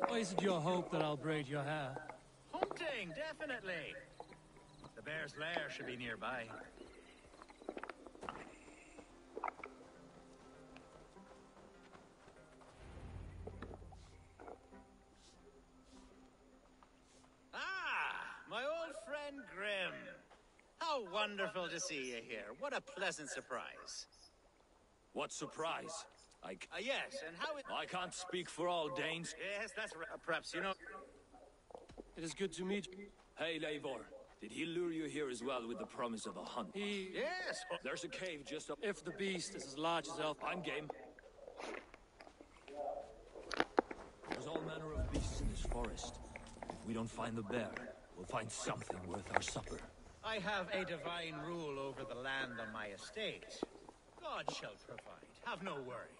Or is it your hope that I'll braid your hair? Hunting, definitely. The bear's lair should be nearby. My old friend Grim. How wonderful to see you here. What a pleasant surprise. What surprise? Yes, and how I can't speak for all Danes. Yes, that's right. Perhaps, you know... It is good to meet you. Hey, Eivor. Did he lure you here as well with the promise of a hunt? Yes! There's a cave just up... If the beast is as large as Elf... I'm game. There's all manner of beasts in this forest. If we don't find the bear, we'll find something worth our supper. I have a divine rule over the land on my estate. God shall provide. Have no worry.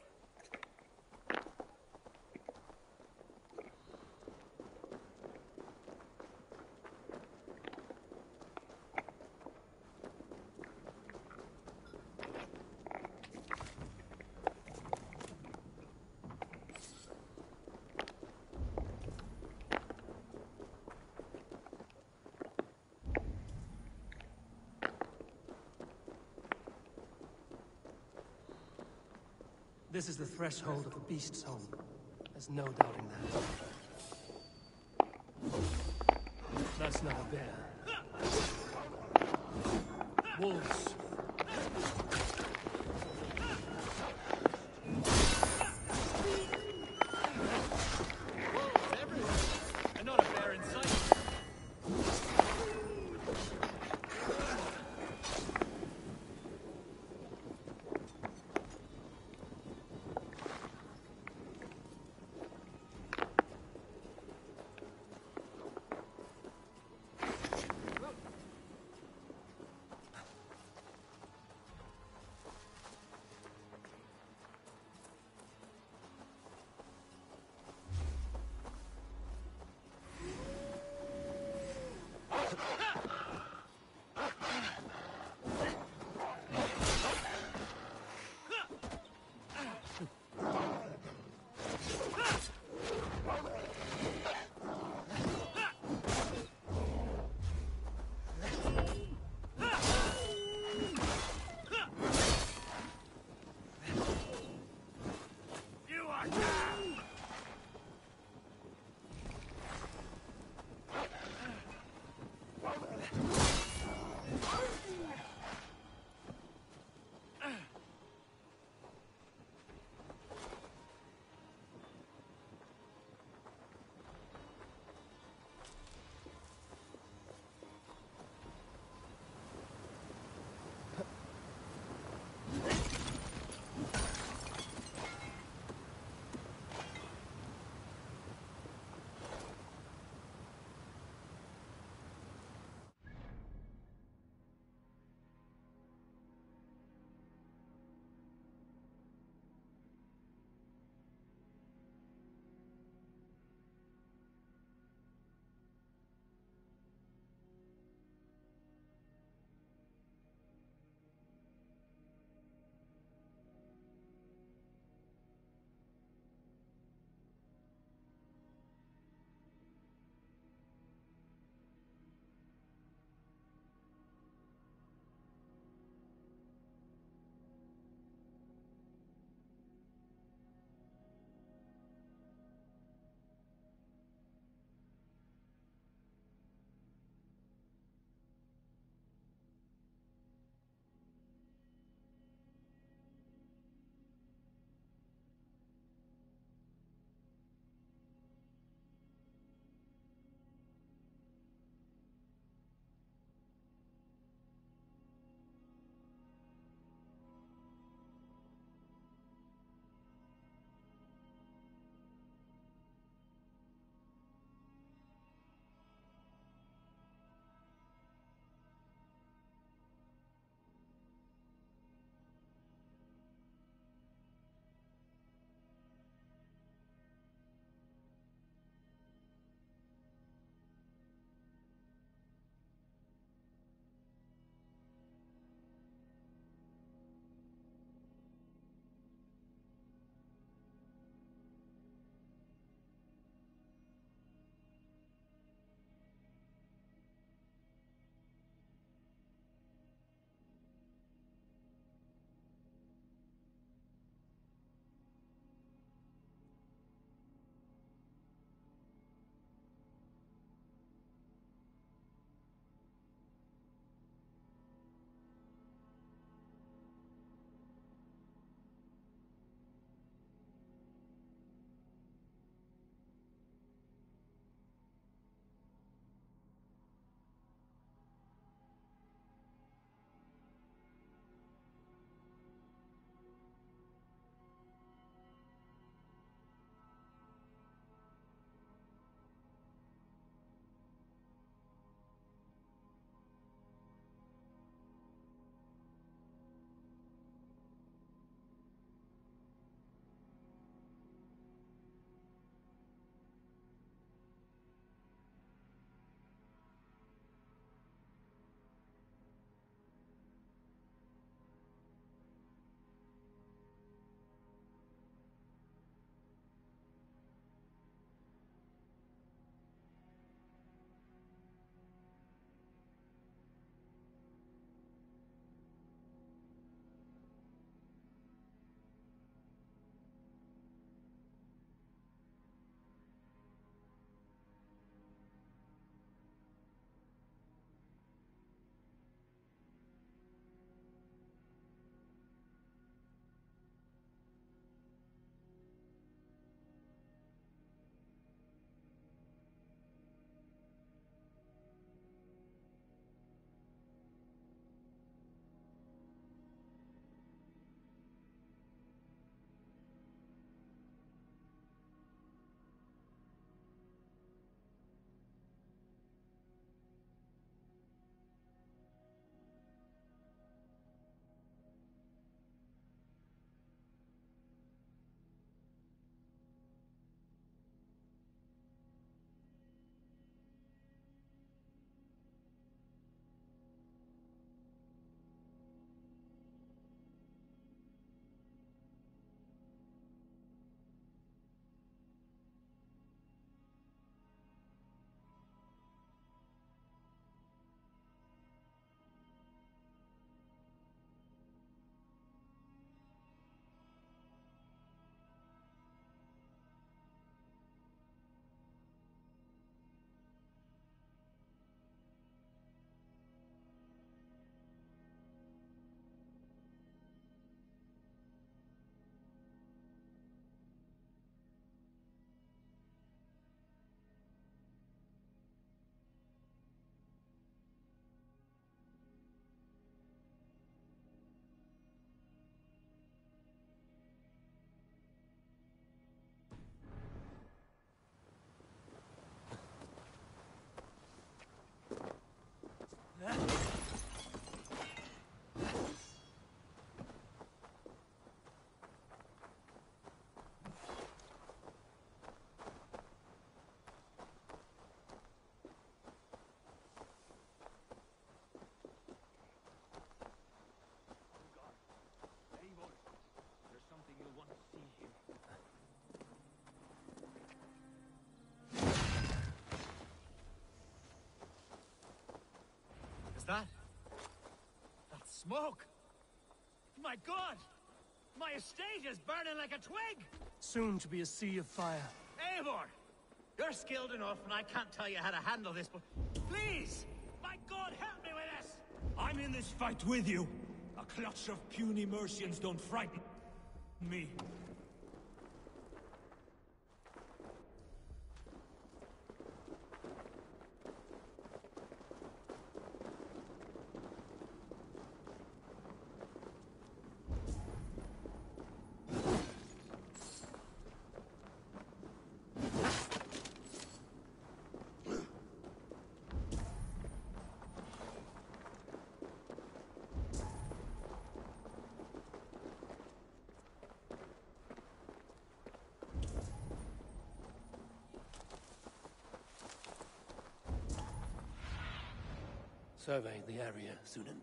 This is the threshold of the beast's home. There's no doubting that. That's not a bear. Wolves. And not a bear in sight. that? That smoke! My God! My estate is burning like a twig! Soon to be a sea of fire. Eivor! You're skilled enough, and I can't tell you how to handle this, but please! My God, help me with this! I'm in this fight with you. A clutch of puny Mercians don't frighten me. Survey the area, Sunan.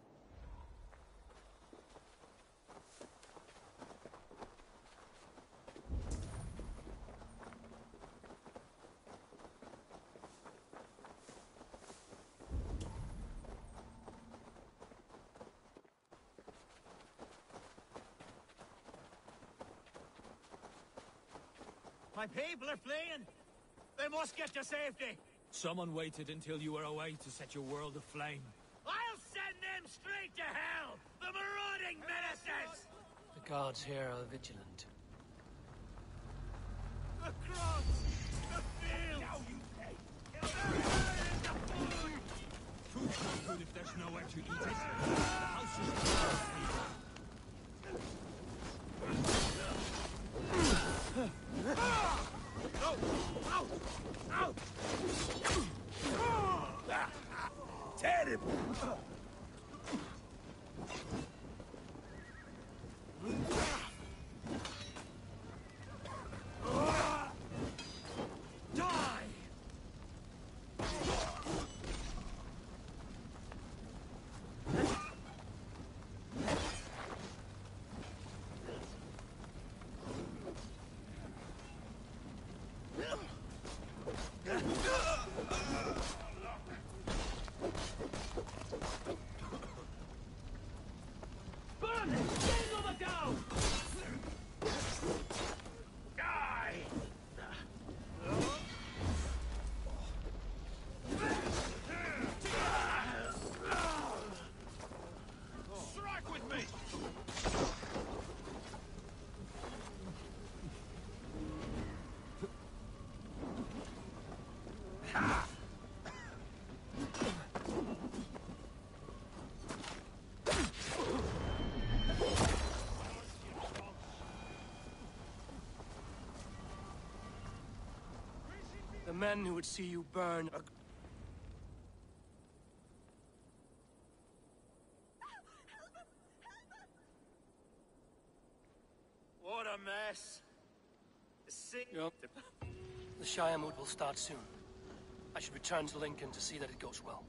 My people are fleeing! They must get to safety! Someone waited until you were away to set your world aflame. I'll send them straight to hell! The marauding menaces! The guards here are vigilant. The crops! The fields! Now you pay! Food's not good if there's nowhere to eat it. The house is Terrible! The men who would see you burn are... What a mess! Yep. The Shire mood will start soon. I should return to Lincoln to see that it goes well.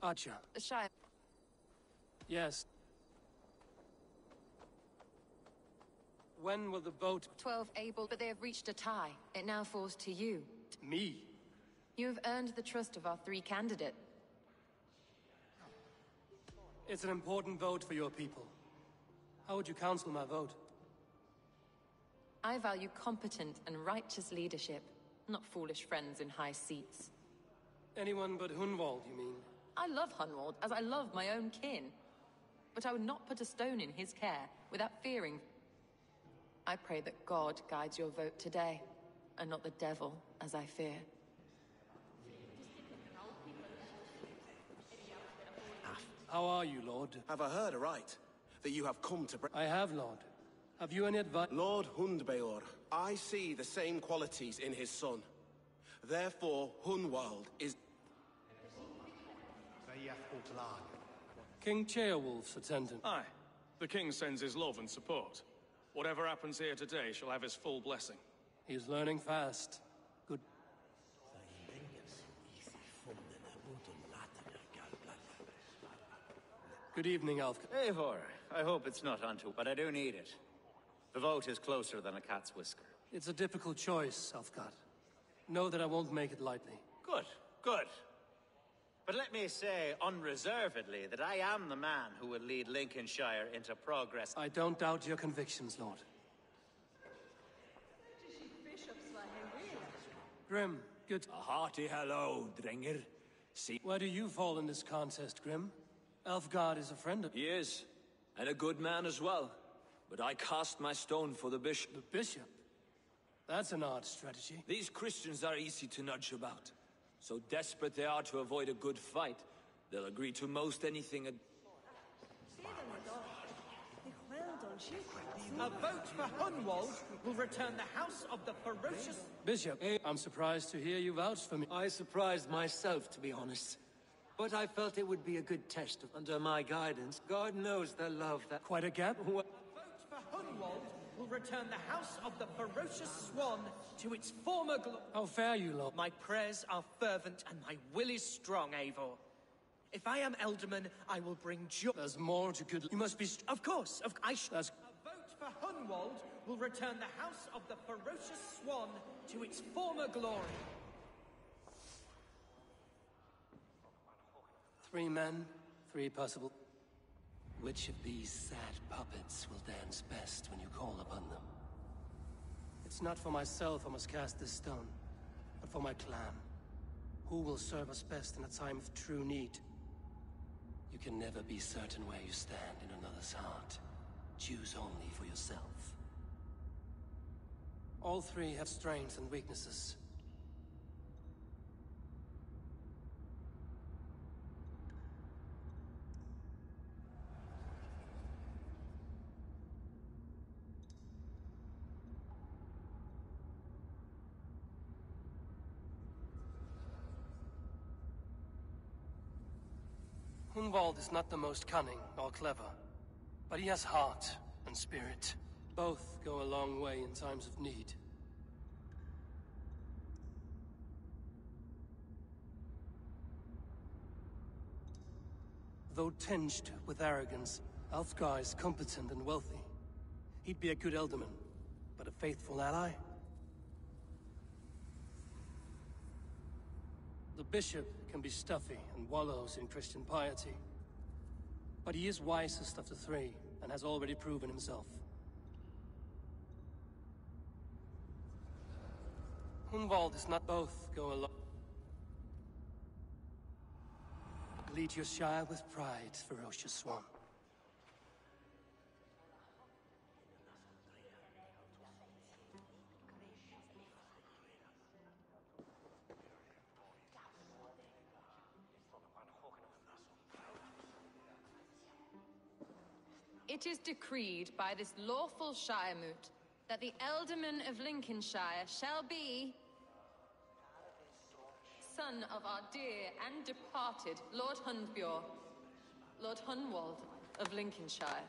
Archer. The Shire. Yes. When will the vote... 12 able, but they have reached a tie. It now falls to you. Me? You have earned the trust of our 3 candidates. It's an important vote for your people. How would you counsel my vote? I value competent and righteous leadership, not foolish friends in high seats. Anyone but Hunwald, you mean? I love Hunwald, as I love my own kin. But I would not put a stone in his care without fearing. I pray that God guides your vote today, and not the devil, as I fear. How are you, Lord? Have I heard aright? That you have come to... I have, Lord. Have you any advice? Lord Hundbeor, I see the same qualities in his son. Therefore, Hunwald is... King Ceolwulf's attendant. Aye. The king sends his love and support. Whatever happens here today shall have his full blessing. He's learning fast. Good. Good evening, Alf. Eivor, I hope it's not unto, but I do need it. The vote is closer than a cat's whisker. It's a difficult choice, Alfgard. Know that I won't make it lightly. Good, good. But let me say unreservedly that I am the man who will lead Lincolnshire into progress. I don't doubt your convictions, Lord. Grim, good. A hearty hello, Dringer. See, Where do you fall in this contest, Grim? Alfgard is a friend of... he is, and a good man as well. But I cast my stone for the bishop. The bishop? That's an odd strategy. These Christians are easy to nudge about. So desperate they are to avoid a good fight, they'll agree to most anything. A vote for Hunwald will return the house of the ferocious... Bishop, I'm surprised to hear you vouch for me. I surprised myself, to be honest. But I felt it would be a good test under my guidance. God knows the love that... Quite a gap. A vote for Hunwald will return the house of the ferocious swan to its former glory. How fare you, Lord? My prayers are fervent and my will is strong, Eivor. If I am Elderman, I will bring joy. There's more to good... You must be... Of course, That's... A vote for Hunwald will return the house of the ferocious swan to its former glory. 3 men, 3 possible... Which of these sad puppets will dance best when you call upon them? It's not for myself I must cast this stone, but for my clan. Who will serve us best in a time of true need? You can never be certain where you stand in another's heart. Choose only for yourself. All 3 have strengths and weaknesses. Hunwald is not the most cunning or clever, but he has heart and spirit. Both go a long way in times of need. Though tinged with arrogance, Alfgar is competent and wealthy. He'd be a good Elderman, but a faithful ally. The bishop can be stuffy and wallows in Christian piety. But he is wisest of the 3, and has already proven himself. Hunwald is not both go along. Lead your shire with pride, ferocious swan. It is decreed by this lawful Shiremoot that the Elderman of Lincolnshire shall be... son of our dear and departed Lord Hundbjorn, Lord Hunwald of Lincolnshire.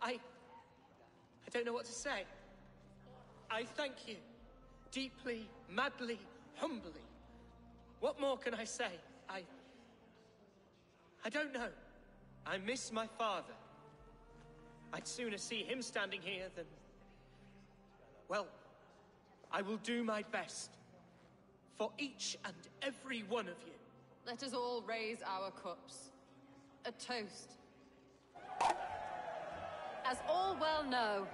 I don't know what to say. I thank you. Deeply, madly, humbly. What more can I say? I don't know. I miss my father. I'd sooner see him standing here than... Well, I will do my best. For each and every one of you. Let us all raise our cups. A toast. As all well know,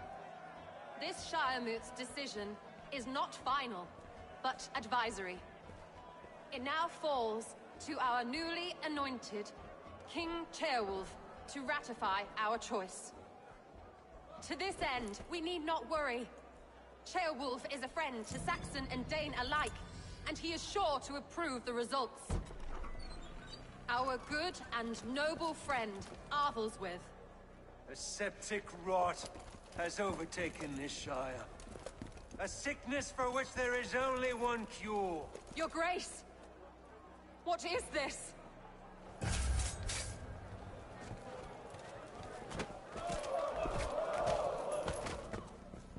this Shiremoot's decision is not final, but advisory. It now falls to our newly anointed King Ceolwulf to ratify our choice. To this end, we need not worry. Ceolwulf is a friend to Saxon and Dane alike, and he is sure to approve the results. Our good and noble friend, Arthelswith. A septic rot has overtaken this Shire. A sickness for which there is only one cure. Your Grace! What is this?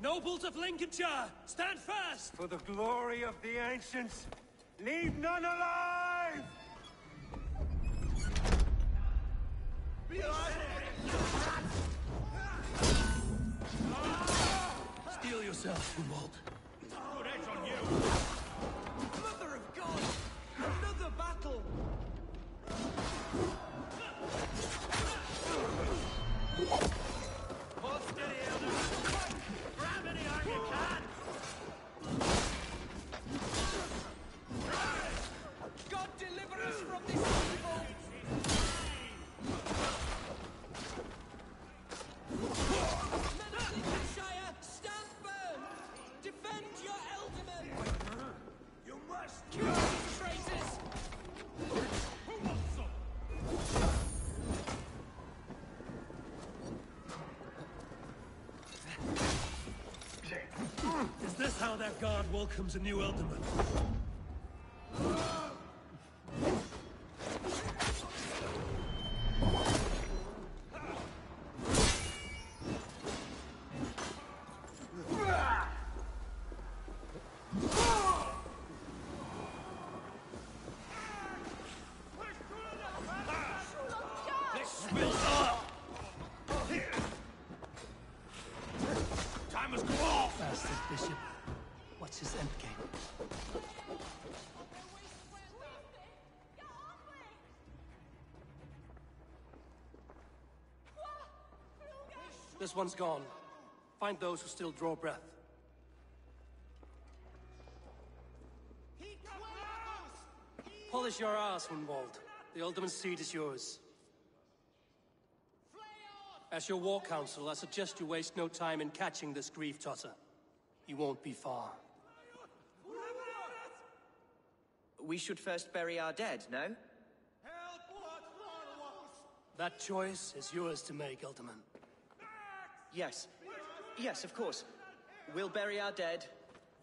Nobles of Lincolnshire, stand fast! For the glory of the ancients, leave none alive! Steel yourself, Humboldt. Good edge on you! Mother of God! Another battle! Hold steady, Elder. Grab any arm you can! God deliver us from this evil! Men of Lincolnshire, stand firm! Defend your ealdormen! You must! Kill these traitors! Who wants some? Is this how their guard welcomes a new Elderman? Time has come off! Bastard Bishop. What's his endgame? This one's gone. Find those who still draw breath. Polish your ass, Hunwald. The Alderman's seat is yours. As your war council, I suggest you waste no time in catching this grief tosser. He won't be far. We should first bury our dead, no? That choice is yours to make, Alderman. Yes. Yes, of course. We'll bury our dead,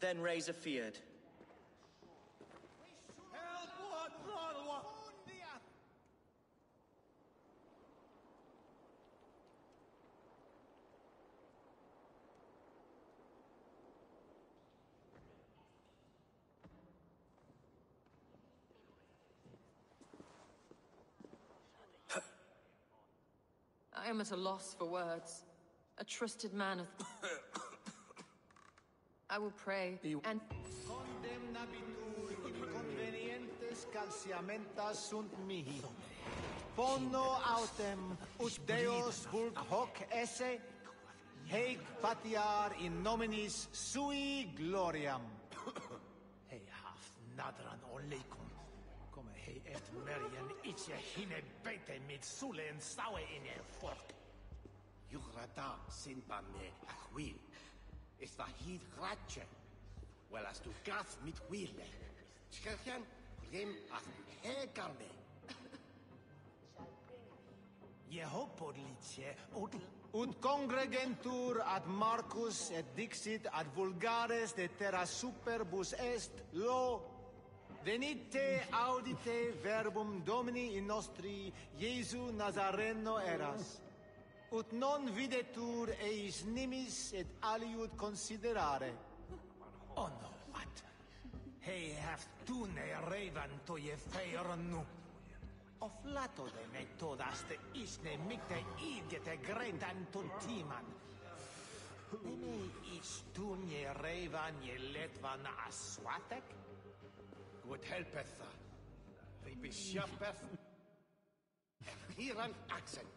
then raise a feared. I am at a loss for words. A trusted man of... I will pray, and... Condemnabitur inconvenientes calciamentas sunt mihi. Fono autem ut Deus vult hoc esse, heic patiar in nominis sui gloriam. Hei haft nadran oleikum. Come hei et merian itje hine bete mit sule en saue in el fort. Jugrata sinpa me ahuil. Esta hid ratche. Wel as tu gath mit wille. Scherchen, rem ach hegarme. Jeho podlicie ut Ut congregentur ad Marcus et dixit ad vulgares de terra superbus est lo venite audite verbum Domini in nostri Iesu Nazareno eras. Ut non videtur eis nimis et aliud considerare. Oh no, what? Hei haft tune revan to je feirnu. Oflato de me todas te isne mikte idgete grendan tuntiman. Neme istunje revan je letvan aswatek? Good helpeth. They be sharpeth. Hiran axen.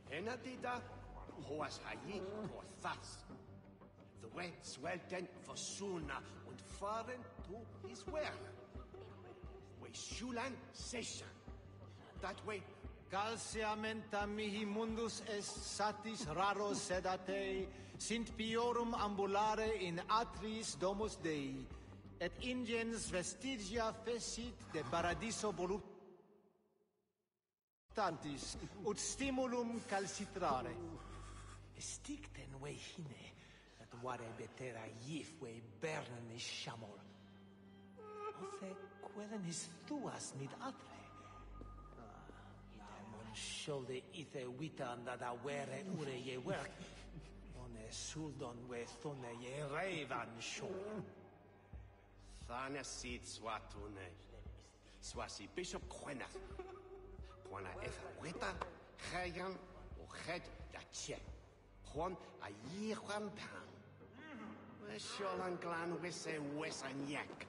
Enadida, hoas hayi thas. The way swelten for sooner und fahren to his well. We shulan session. That way. Calciamenta mihi mundus est satis raro sedate, sint piorum ambulare in atris domus Dei, et ingens vestigia fecit de paradiso voluptantis, ut stimulum calcitrare. Sticten we hine, at ware betera yif we bernen is shamol. Othe quellen is thuas mid atre. Shoulder ithe wita da were ure ye work. One suldon we thune ye raven shore. Thana seed swatune. Swasi bishop queneth. Quana efa weta, hayan, o head da che. Juan a ye Juan pan. We sholan glan wisse wesan yak.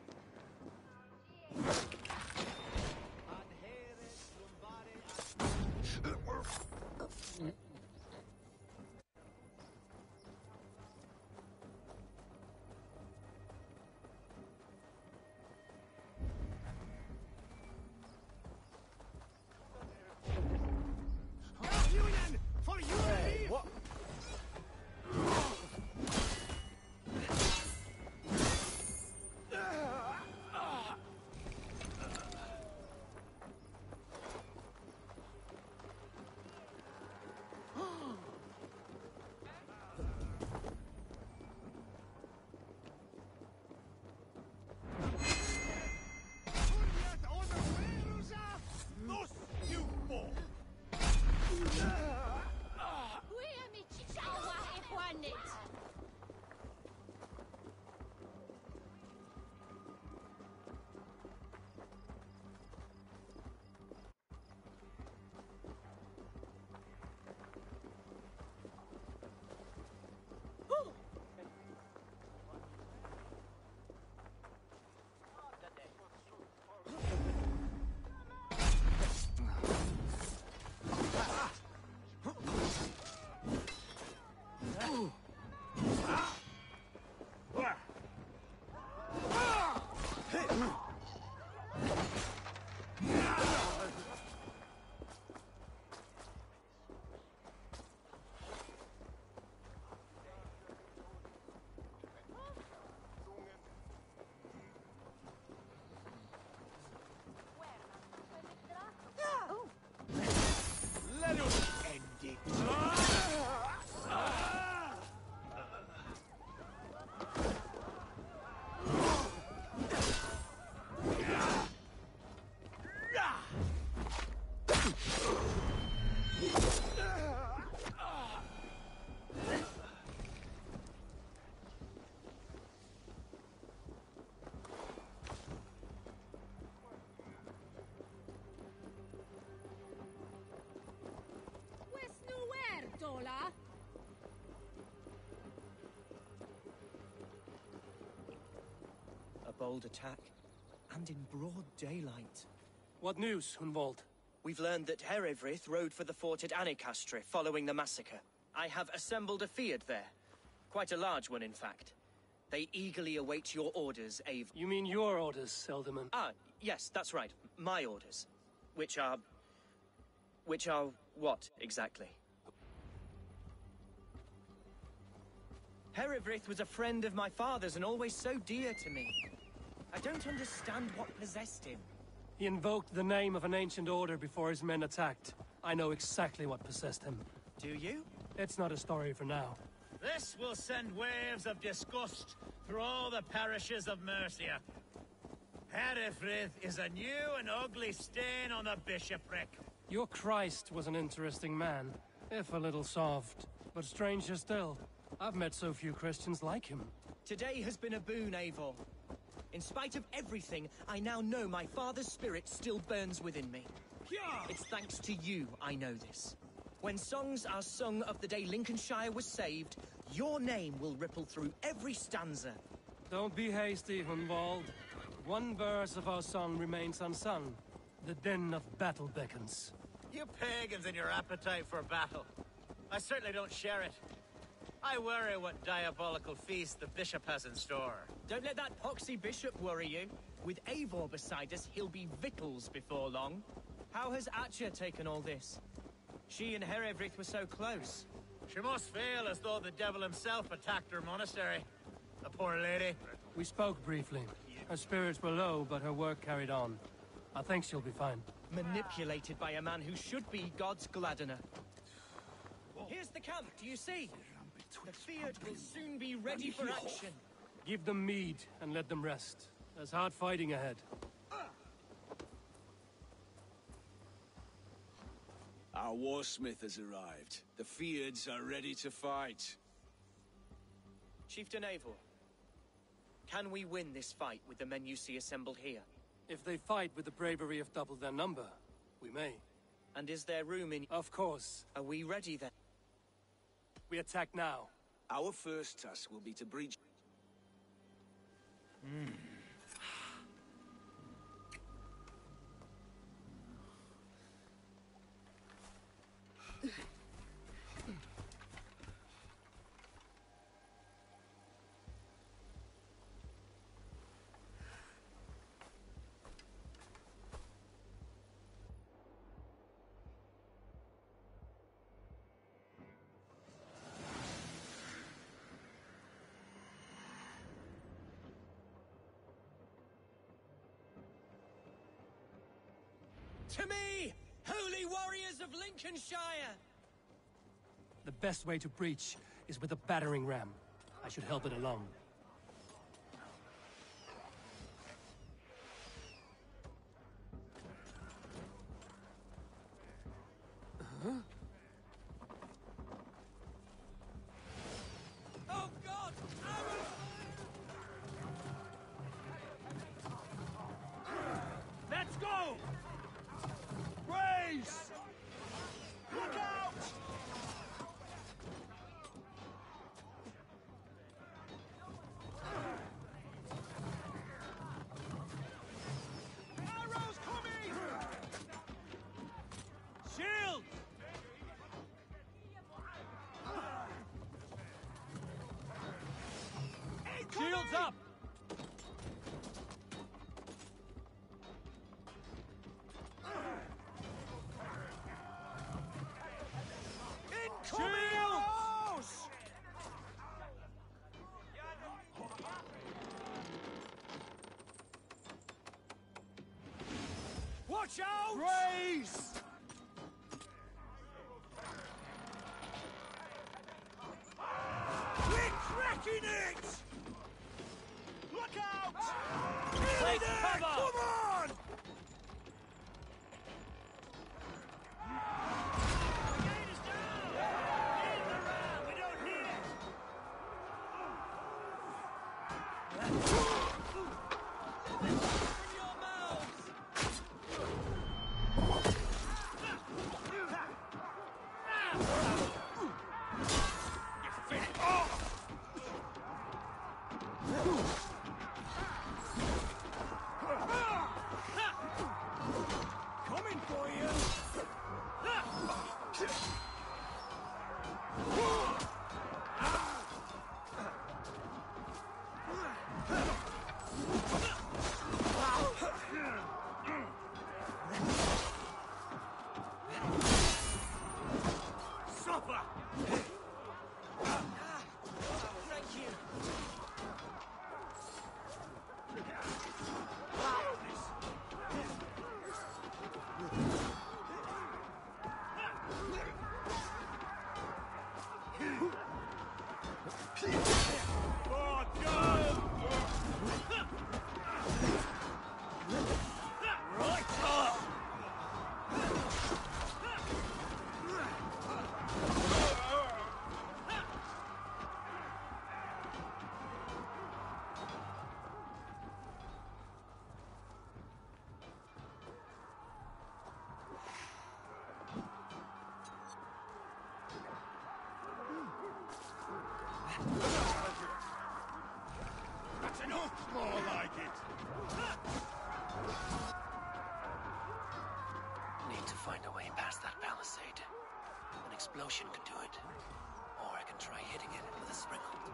A bold attack, and in broad daylight. What news, Hunwald? We've learned that Herewrith rode for the fort at Annikastre following the massacre. I have assembled a field there. Quite a large one, in fact. They eagerly await your orders, Ave. You mean your orders, Elderman? Ah, yes, that's right. My orders. Which are what, exactly? Herewrith was a friend of my father's and always so dear to me. I don't understand what possessed him. He invoked the name of an ancient order before his men attacked. I know exactly what possessed him. Do you? It's not a story for now. This will send waves of disgust through all the parishes of Mercia. Herewrith is a new and ugly stain on the bishopric. Your Christ was an interesting man, if a little soft. But stranger still, I've met so few Christians like him. Today has been a boon, Eivor. In spite of everything, I now know my father's spirit still burns within me. It's thanks to you I know this. When songs are sung of the day Lincolnshire was saved, your name will ripple through every stanza. Don't be hasty, Hunwald. One verse of our song remains unsung. The din of battle beckons. You pagans and your appetite for battle. I certainly don't share it. I worry what diabolical feast the bishop has in store. Don't let that poxy bishop worry you. With Eivor beside us, he'll be victuals before long. How has Atcha taken all this? She and Herevryth were so close. She must feel as though the devil himself attacked her monastery. The poor lady. We spoke briefly. Her spirits were low, but her work carried on. I think she'll be fine. Manipulated by a man who should be God's gladdener. Here's the camp, do you see? The Fiat will soon be ready for action. Give them mead and let them rest. There's hard fighting ahead. Our warsmith has arrived. The Fiads are ready to fight. Chieftain Eivor, can we win this fight with the men you see assembled here? If they fight with the bravery of double their number, we may. And is there room in... Of course. Are we ready then? We attack now. Our first task will be to breach... To me, holy warriors of Lincolnshire! The best way to breach is with a battering ram. I should help it along. Oh God! Let's go! Race! Look out! Arrows coming! Shield! Shields up! Shields! Watch out! Race! We're cracking it! Look out! Take cover! Come on! The gate is down! Leave the ram! We don't need it! Open your mouths! Coming for you! Suffer! Thank you. More like it. Need to find a way past that palisade. An explosion could do it. Or I can try hitting it with a springald.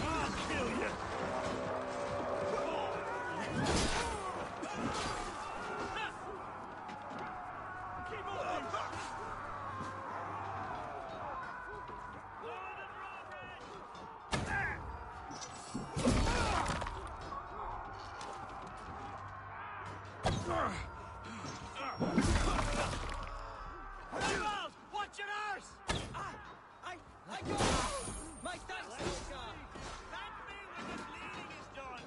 I'll kill you! Watch your arse! I go! My thanks, Luca! Thank me when the bleeding is done!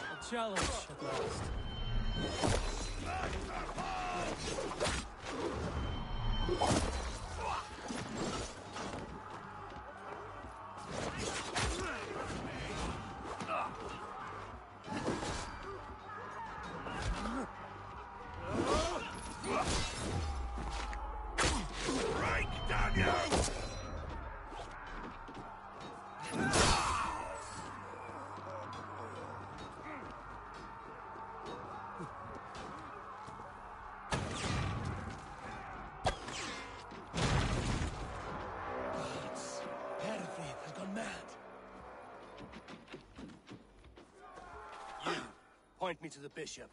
A challenge at last. Break, damn you! Herved has gone mad. You, point me to the bishop.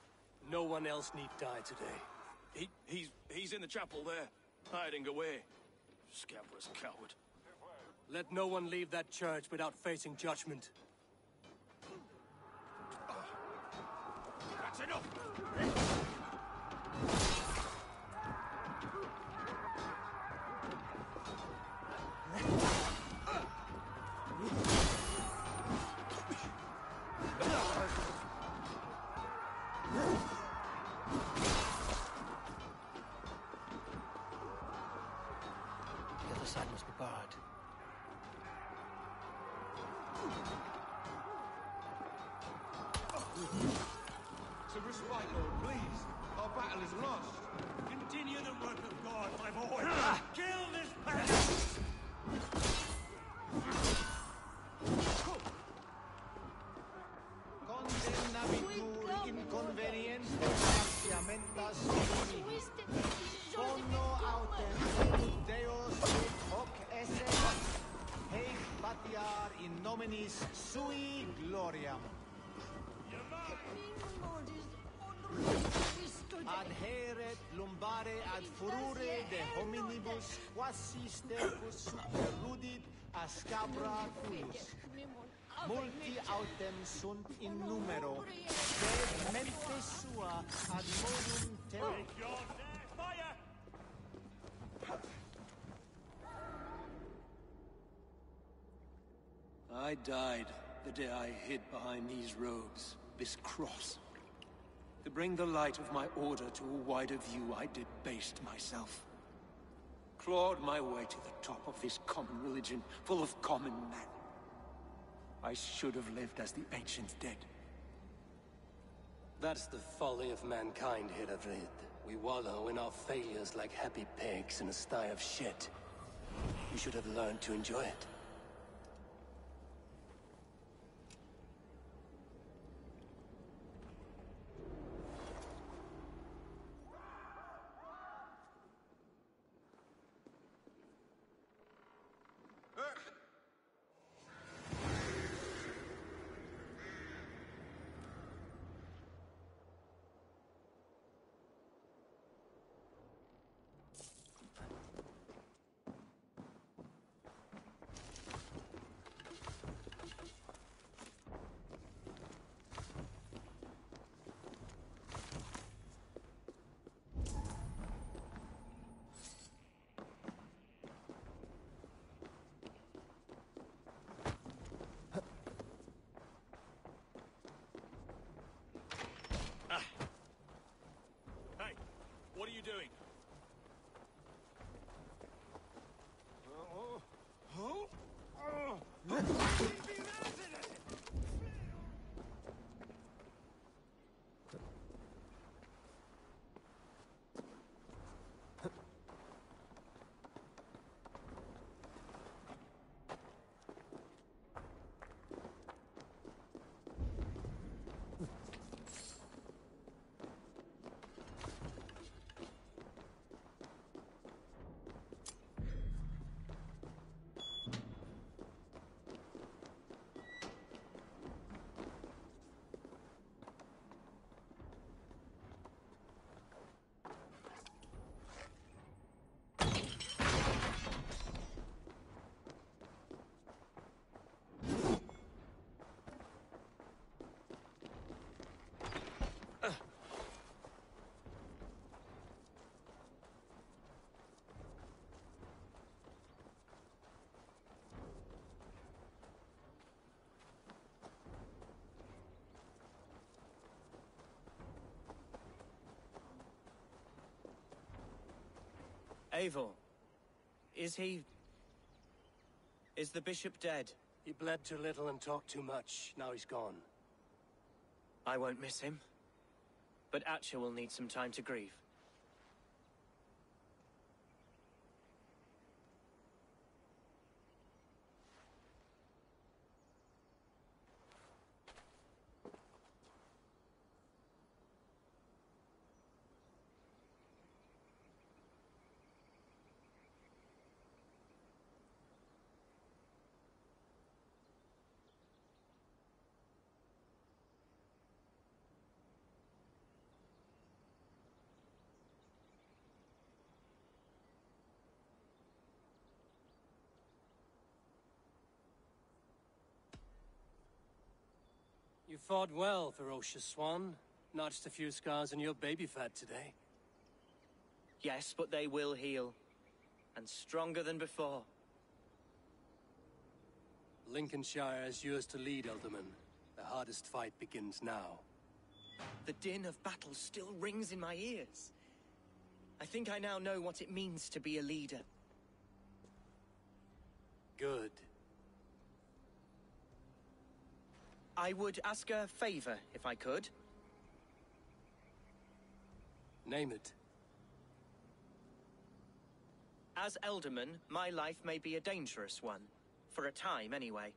No one else need die today. He's in the chapel there, hiding away. Scabrous coward. Let no one leave that church without facing judgment. That's enough! The other side must be barred. Some respite, Lord, please. Our battle is lost. Continue the work of God, my boy! Kill this peasant! Condenabitur inconvenientes partiamentas domini. Bono autem Deus et hoc esse heic patiar in nominis sui gloriam. Adheret lumbare ad furore de hominibus quasi stercus superrudit a scabra culus. Multi autem sunt in numero, sed mente sua ad modum terre. Fire! I died the day I hid behind these robes, this cross. To bring the light of my order to a wider view, I debased myself. Clawed my way to the top of this common religion, full of common men. I should have lived as the ancients did. That's the folly of mankind, Hrvatskoj. We wallow in our failures like happy pigs in a sty of shit. You should have learned to enjoy it. Eivor, is he... is the bishop dead? He bled too little and talked too much. Now he's gone. I won't miss him. But Atcha will need some time to grieve. You fought well, ferocious swan. Notched a few scars on your baby fat today. Yes, but they will heal. And stronger than before. Lincolnshire is yours to lead, Alderman. The hardest fight begins now. The din of battle still rings in my ears. I think I now know what it means to be a leader. Good. I would ask a favor, if I could. Name it. As Elderman, my life may be a dangerous one. For a time, anyway.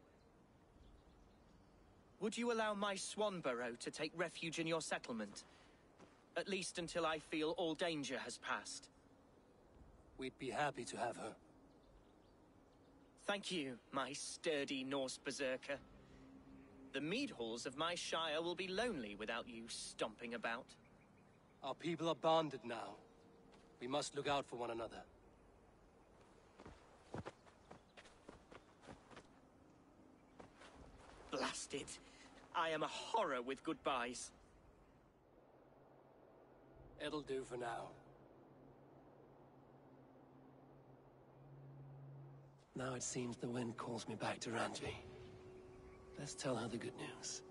Would you allow my Swanborough to take refuge in your settlement? At least until I feel all danger has passed. We'd be happy to have her. Thank you, my sturdy Norse berserker. The mead halls of my shire will be lonely without you stomping about. Our people are bonded now. We must look out for one another. Blast it. I am a horror with goodbyes. It'll do for now. Now it seems the wind calls me back to Randvi. Let's tell her the good news.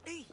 Hey!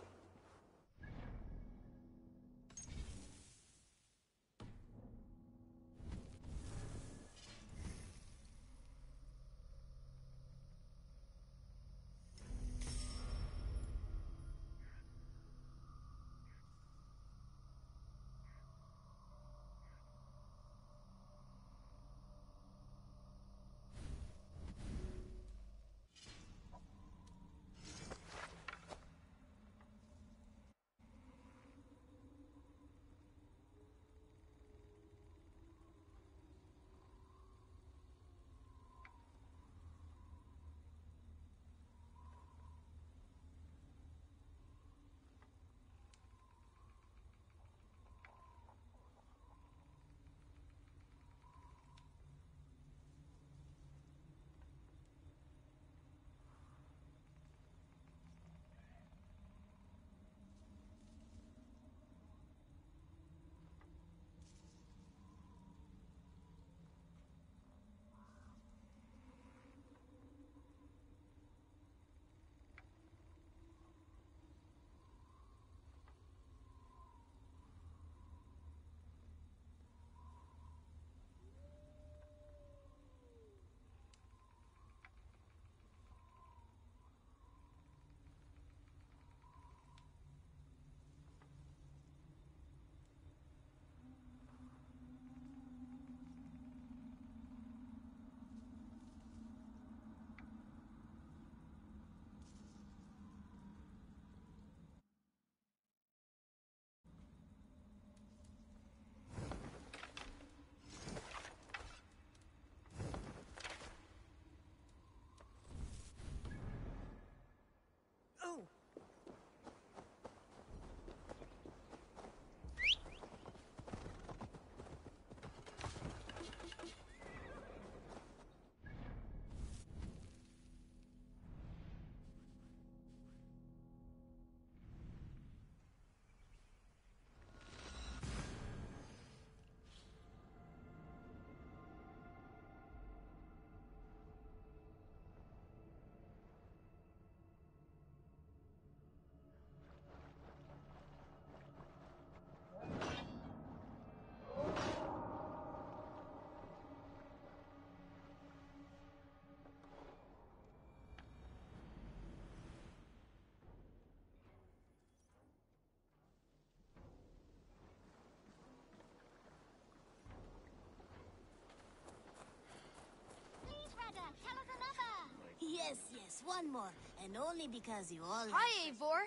one more, and only because you all... Hi, Eivor!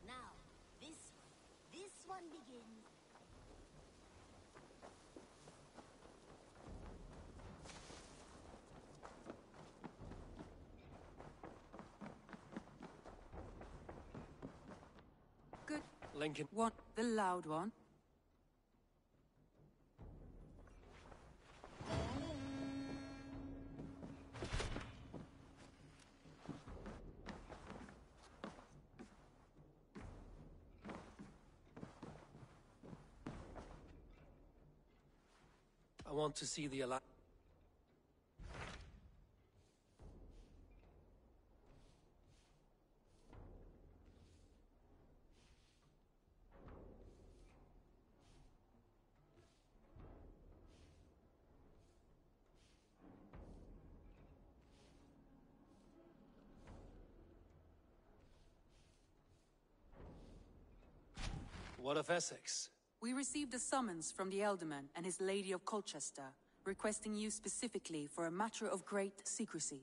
Now, this one begins. Good. Lincoln. Want the loud one? I want to see the Alliance. What of Essex? We received a summons from the Elderman and his Lady of Colchester, requesting you specifically for a matter of great secrecy.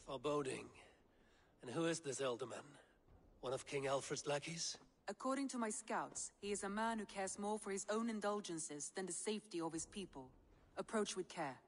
Foreboding. And who is this Elderman? One of King Alfred's lackeys? According to my scouts, he is a man who cares more for his own indulgences than the safety of his people. Approach with care.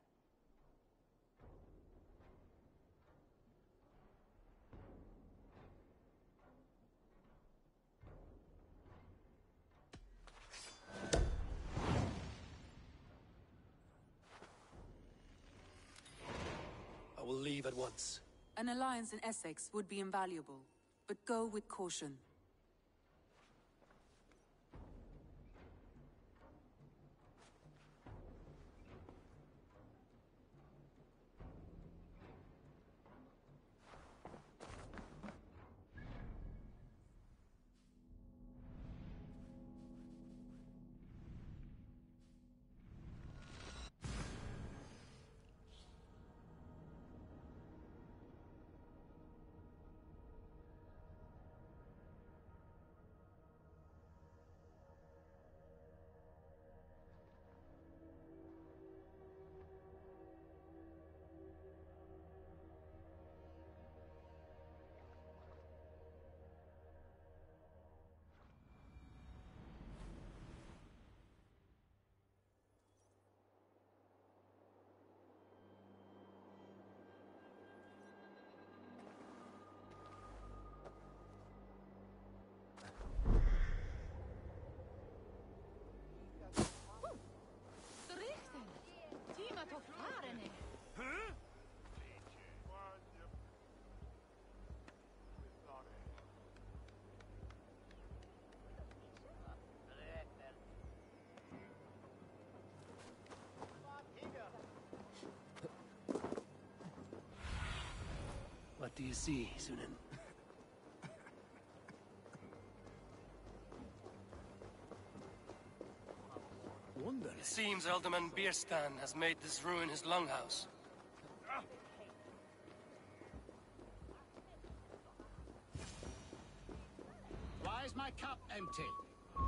I will leave at once. An alliance in Essex would be invaluable, but go with caution. What do you see, Sunan? Wonder. It seems Alderman Bierstan has made this ruin his longhouse. Why is my cup empty?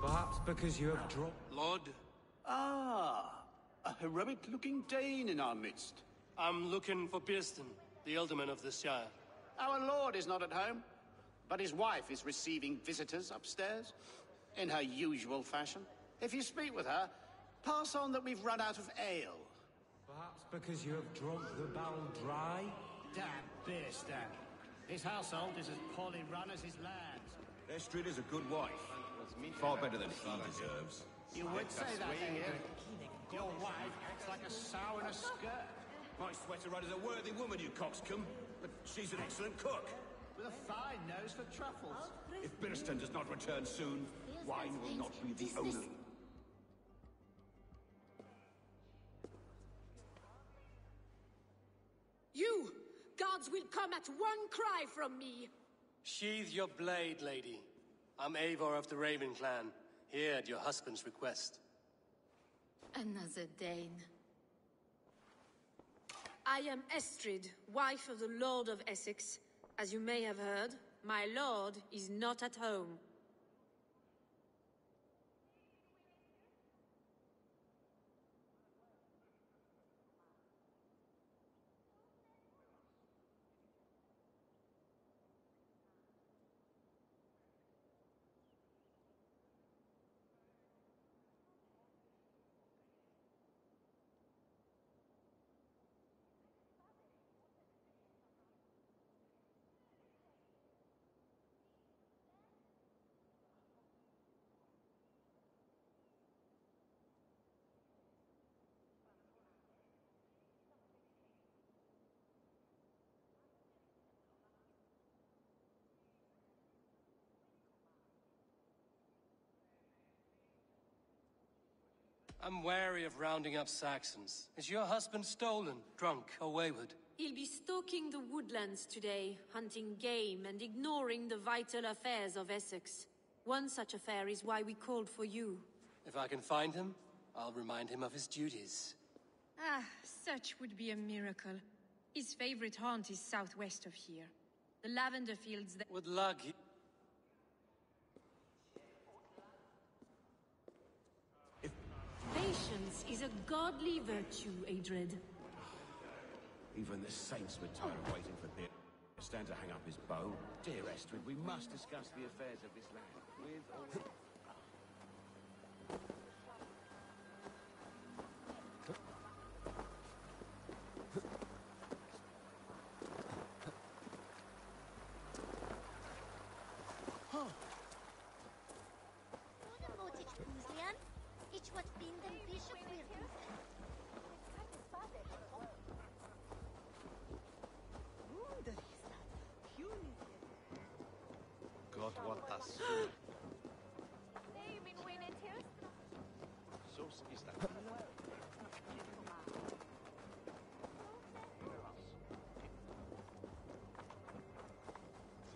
Perhaps because you have dropped... Lord? Ah, a heroic-looking Dane in our midst. I'm looking for Bierstan, the Alderman of this shire. Our lord is not at home, but his wife is receiving visitors upstairs, in her usual fashion. If you speak with her, pass on that we've run out of ale. Perhaps because you have drunk the barrel dry? Damn Bierstan. His household is as poorly run as his lands. Estrid is a good wife. Far better than he deserves. You would say that, here. Your wife acts like a sow in a skirt. My sweater run is a worthy woman, you coxcomb. But she's an excellent cook. With a fine nose for truffles. If Birston does not return soon, wine will not be the only. You! Gods will come at one cry from me! Sheathe your blade, lady. I'm Eivor of the Raven clan, here at your husband's request. Another Dane. I am Estrid, wife of the Lord of Essex. As you may have heard, my lord is not at home. I'm wary of rounding up Saxons. Is your husband stolen, drunk, or wayward? He'll be stalking the woodlands today, hunting game and ignoring the vital affairs of Essex. One such affair is why we called for you. If I can find him, I'll remind him of his duties. Ah, such would be a miracle. His favorite haunt is southwest of here. The lavender fields that— With luck, Patience is a godly virtue, Adred. Even the saints were tired of waiting for Beer. Stand to hang up his bow. Dear Estrid, we must discuss the affairs of this land. With or God, what a Sos is that?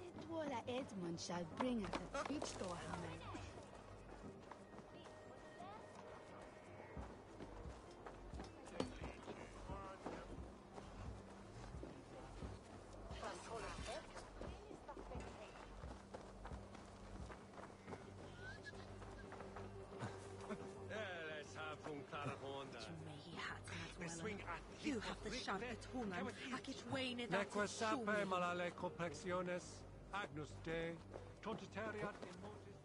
Tidwalla Edmund shall bring at the speech to Haman. You have the sharp at Hungan, Akit Wayne at Neque sape malale complexiones, agnus Dei, tontitariat in mortis.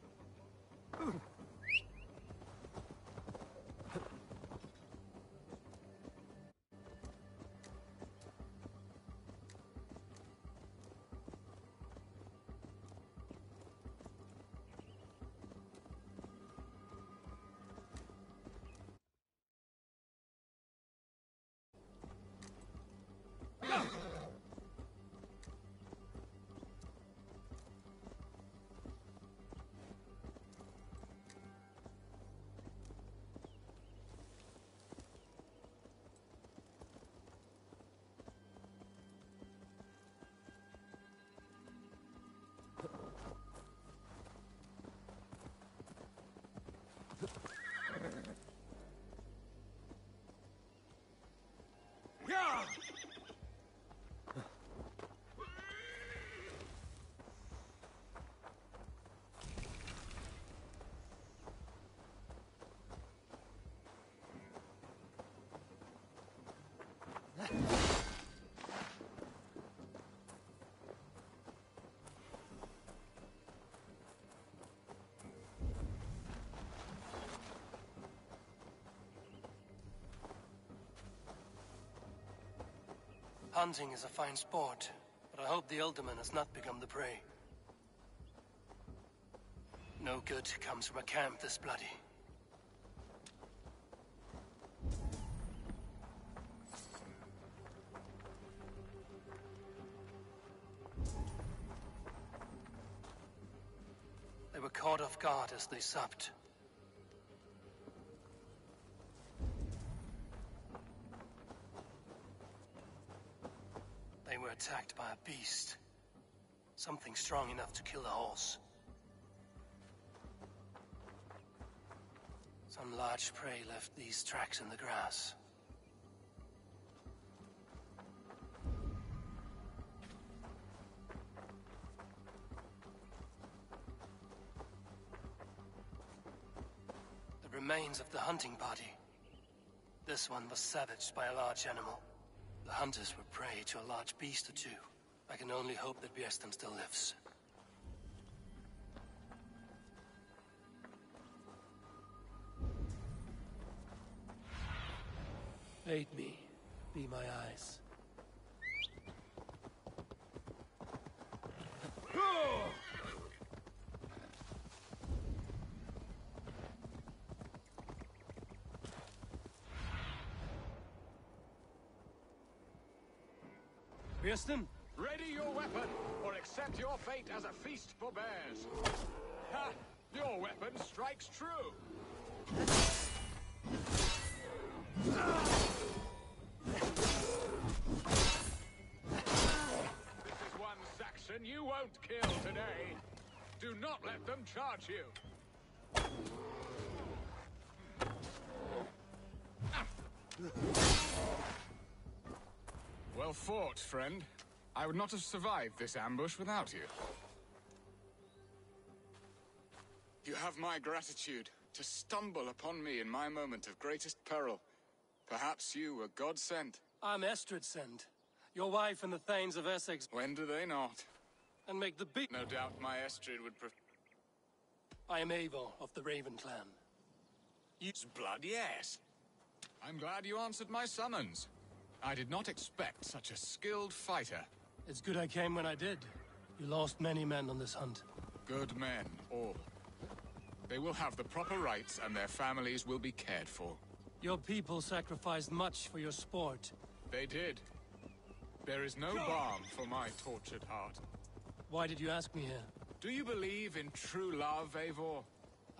Hunting is a fine sport, but I hope the Alderman has not become the prey. No good comes from a camp this bloody. They were caught off guard as they supped. They were attacked by a beast. Something strong enough to kill a horse. Some large prey left these tracks in the grass. The remains of the hunting party. This one was savaged by a large animal. The hunters were prey to a large beast or two. I can only hope that Bjersten still lives. Aid me. Be my eyes. Bjersten? Ready your weapon, or accept your fate as a feast for bears. Ha! Your weapon strikes true. One Saxon you won't kill today. Do not let them charge you. Well fought, friend. I would not have survived this ambush without you. You have my gratitude to stumble upon me in my moment of greatest peril. Perhaps you were God sent. I'm Estrid sent. Your wife and the Thanes of Essex. When do they not? And make the big... No doubt my Estrid would I am Eivor of the Raven clan. Use blood, yes. I'm glad you answered my summons. I did not expect such a skilled fighter. It's good I came when I did. You lost many men on this hunt. Good men, all. They will have the proper rights and their families will be cared for. Your people sacrificed much for your sport. They did. There is no balm for my tortured heart. Why did you ask me here? Do you believe in true love, Eivor?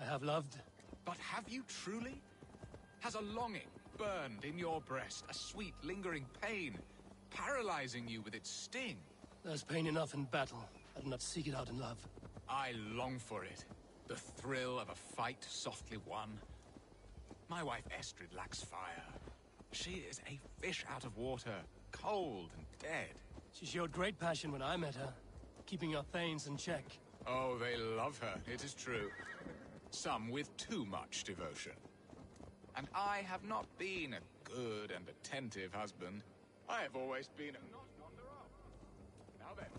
I have loved. But have you truly? Has a longing burned in your breast, a sweet, lingering pain, paralyzing you with its sting? There's pain enough in battle. I do not seek it out in love. I long for it. The thrill of a fight softly won. My wife Estrid lacks fire. She is a fish out of water, cold and dead. She showed great passion when I met her, keeping your Thanes in check. Oh, they love her, it is true. Some with too much devotion. And I have not been a good and attentive husband. I have always been a... Now then,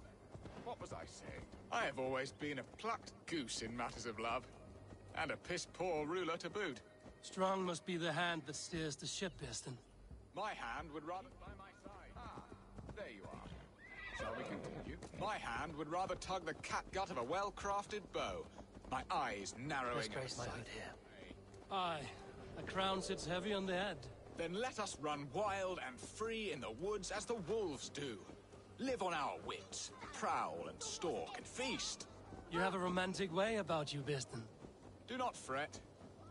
what was I saying? I have always been a plucked goose in matters of love. And a piss-poor ruler to boot. Strong must be the hand that steers the ship, Eston. My hand would rather... by my side. Ah, there you are. Shall we continue? My hand would rather tug the catgut of a well-crafted bow. My eyes narrowing... Disgrace my hood here. Aye. A crown sits heavy on the head. Then let us run wild and free in the woods as the wolves do. Live on our wits, prowl and stalk and feast. You have a romantic way about you, Biston. Do not fret.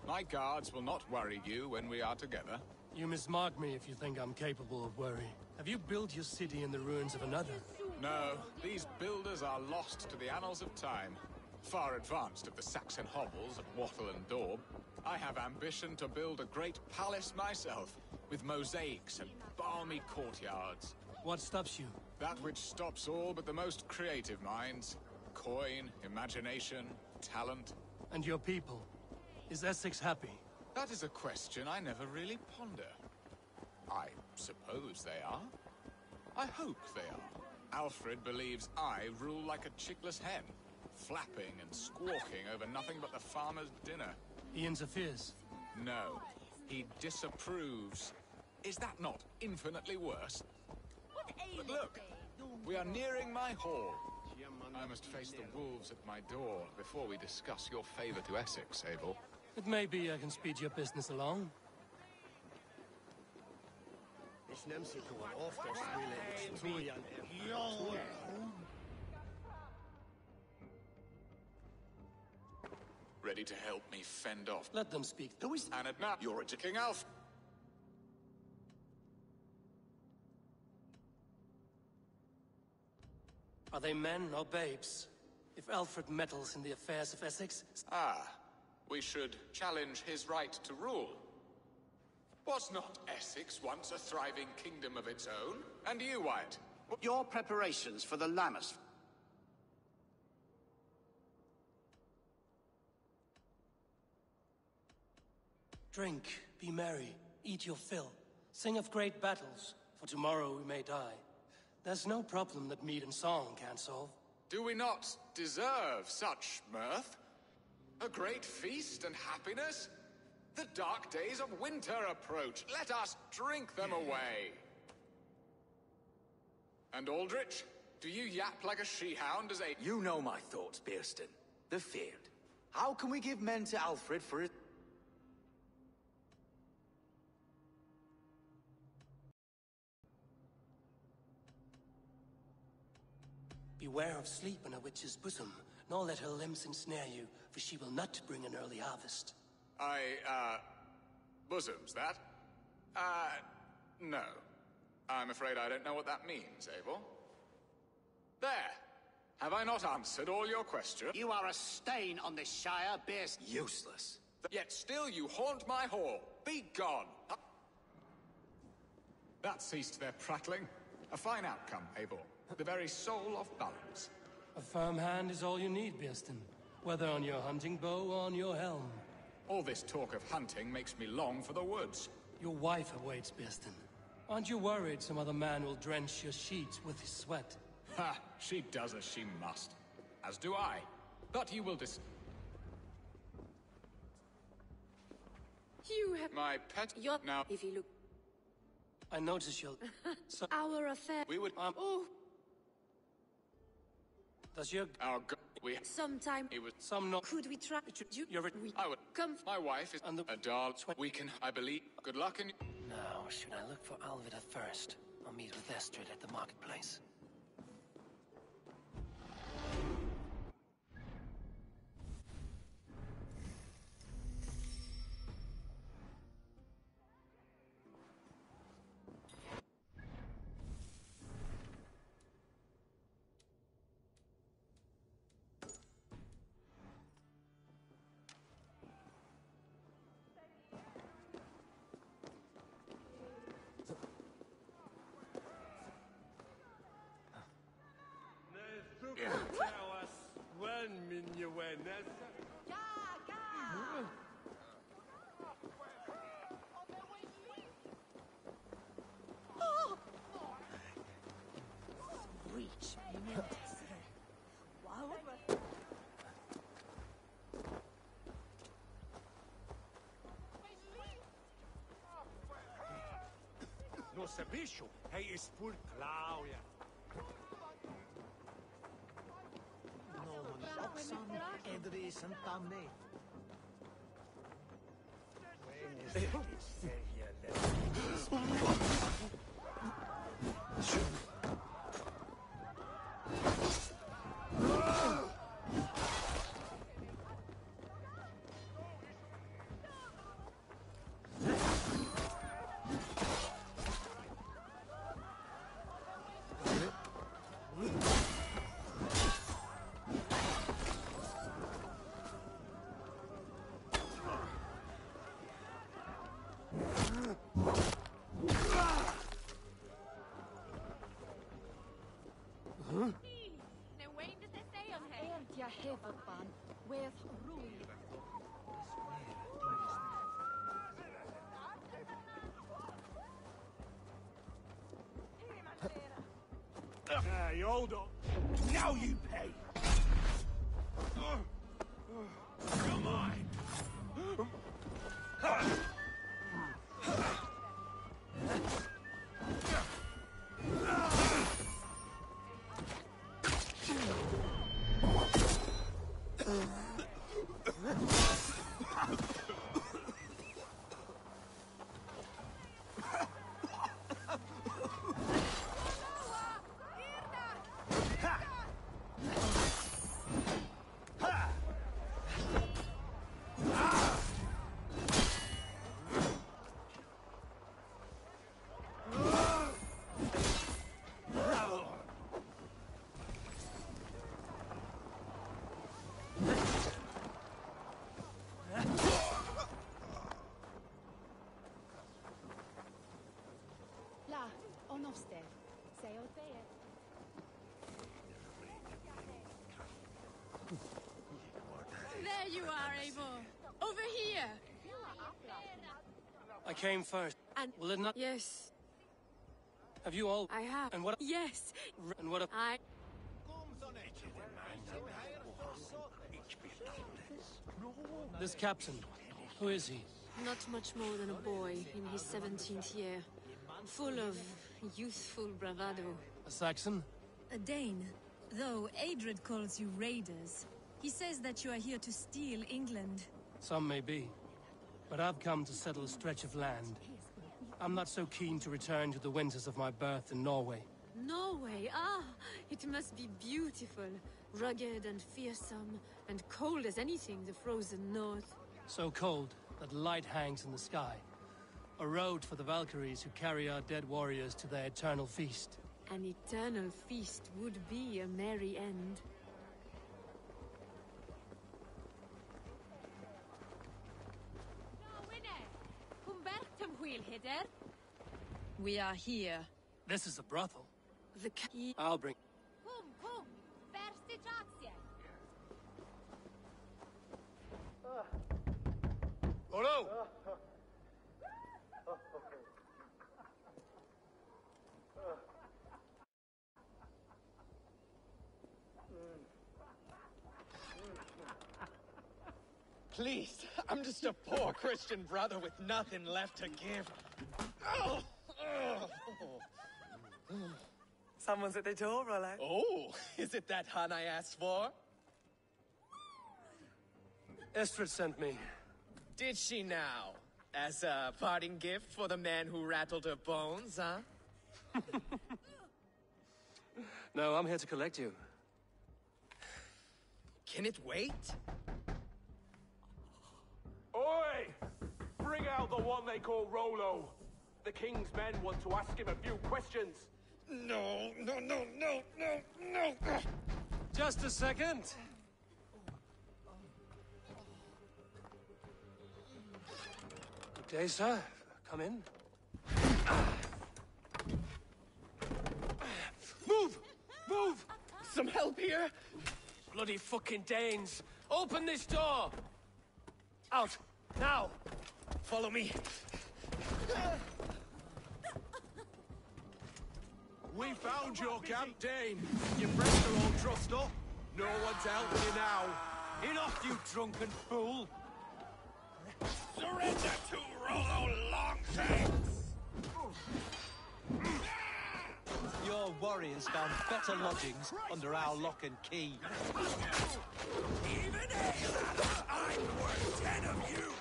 My guards will not worry you when we are together. You mismark me if you think I'm capable of worry. Have you built your city in the ruins of another? No, these builders are lost to the annals of time. Far advanced of the Saxon hovels of Wattle and Daub. I have ambition to build a great palace myself, with mosaics and balmy courtyards. What stops you? That which stops all but the most creative minds. Coin, imagination, talent. And your people? Is Essex happy? That is a question I never really ponder. I suppose they are. I hope they are. Alfred believes I rule like a chickless hen, flapping and squawking over nothing but the farmer's dinner. He interferes? No, he disapproves. Is that not infinitely worse? But look, we are nearing my hall. I must face the wolves at my door before we discuss your favor to Essex, Eivor. It may be I can speed your business along. Ready to help me fend off? Let them speak. Who is... And now, you're a King Alf. Are they men or babes? If Alfred meddles in the affairs of Essex... Ah, we should challenge his right to rule. Was not Essex once a thriving kingdom of its own? And you, Wyatt? Your preparations for the Lammas. Drink, be merry, eat your fill. Sing of great battles, for tomorrow we may die. There's no problem that meat and song can't solve. Do we not deserve such mirth? A great feast and happiness? The dark days of winter approach. Let us drink them away. And Aldrich, do you yap like a she-hound as a... You know my thoughts, Bearston. The feared. How can we give men to Alfred for it? Beware of sleep in a witch's bosom, nor let her limbs ensnare you, for she will not bring an early harvest. Bosoms, that? No. I'm afraid I don't know what that means, Abel. There! Have I not answered all your questions? You are a stain on this Shire, beast. Useless. Yet still you haunt my hall. Be gone! That ceased their prattling. A fine outcome, Abel. The very soul of balance. A firm hand is all you need, Bearston. Whether on your hunting bow or on your helm. All this talk of hunting makes me long for the woods. Your wife awaits, Bearston. Aren't you worried some other man will drench your sheets with his sweat? Ha! She does as she must. As do I. But you will You have... My pet... You're... Now... If you look... I notice you'll... Our affair... We would... Oh! Does your... Our we... Sometime... It was... Some not... Could we try... You're... We... I would... Come... My wife is... And the... A doll... We can... I believe... Good luck in... Now, should I look for Alvida first? I'll meet with Estrid at the marketplace. No sabisho, hey is full Claudia. No, Oxon, Edri, Santame. Hey, hold on. Now you pay. Come on. There you are, Abel. Over here. I came first. And... Will it not... Yes. Have you all... I have. And what... Yes. And what... I... This captain, who is he? Not much more than a boy in his 17th year. Full of youthful bravado. A Saxon? A Dane. Though Adred calls you raiders. He says that you are here to steal England. Some may be. But I've come to settle a stretch of land. I'm not so keen to return to the winters of my birth in Norway. Norway? Ah, it must be beautiful. Rugged and fearsome, and cold as anything, the frozen north. So cold that light hangs in the sky, A road for the Valkyries who carry our dead warriors to their eternal feast. An eternal feast would be a merry end. We are here. This is a brothel. The key. I'll bring... Hello! Please, I'm just a poor Christian brother with nothing left to give. Oh! Someone's at the door, Rollo. Oh, is it that hun I asked for? Estrid sent me. Did she now? As a parting gift for the man who rattled her bones, huh? No, I'm here to collect you. Can it wait? Oi! Bring out the one they call Rolo. The king's men want to ask him a few questions. No. Just a second. Good day, sir. Come in. Move! Move! Some help here? Bloody fucking Danes! Open this door! Out! Now! Follow me. We found your camp, Dane. Your friends are all trussed up. No one's helping you now. Enough, you drunken fool! Surrender to Rollo Longshanks! Your warriors found better lodgings under our lock and key. Even a ladder, I'm worth 10 of you!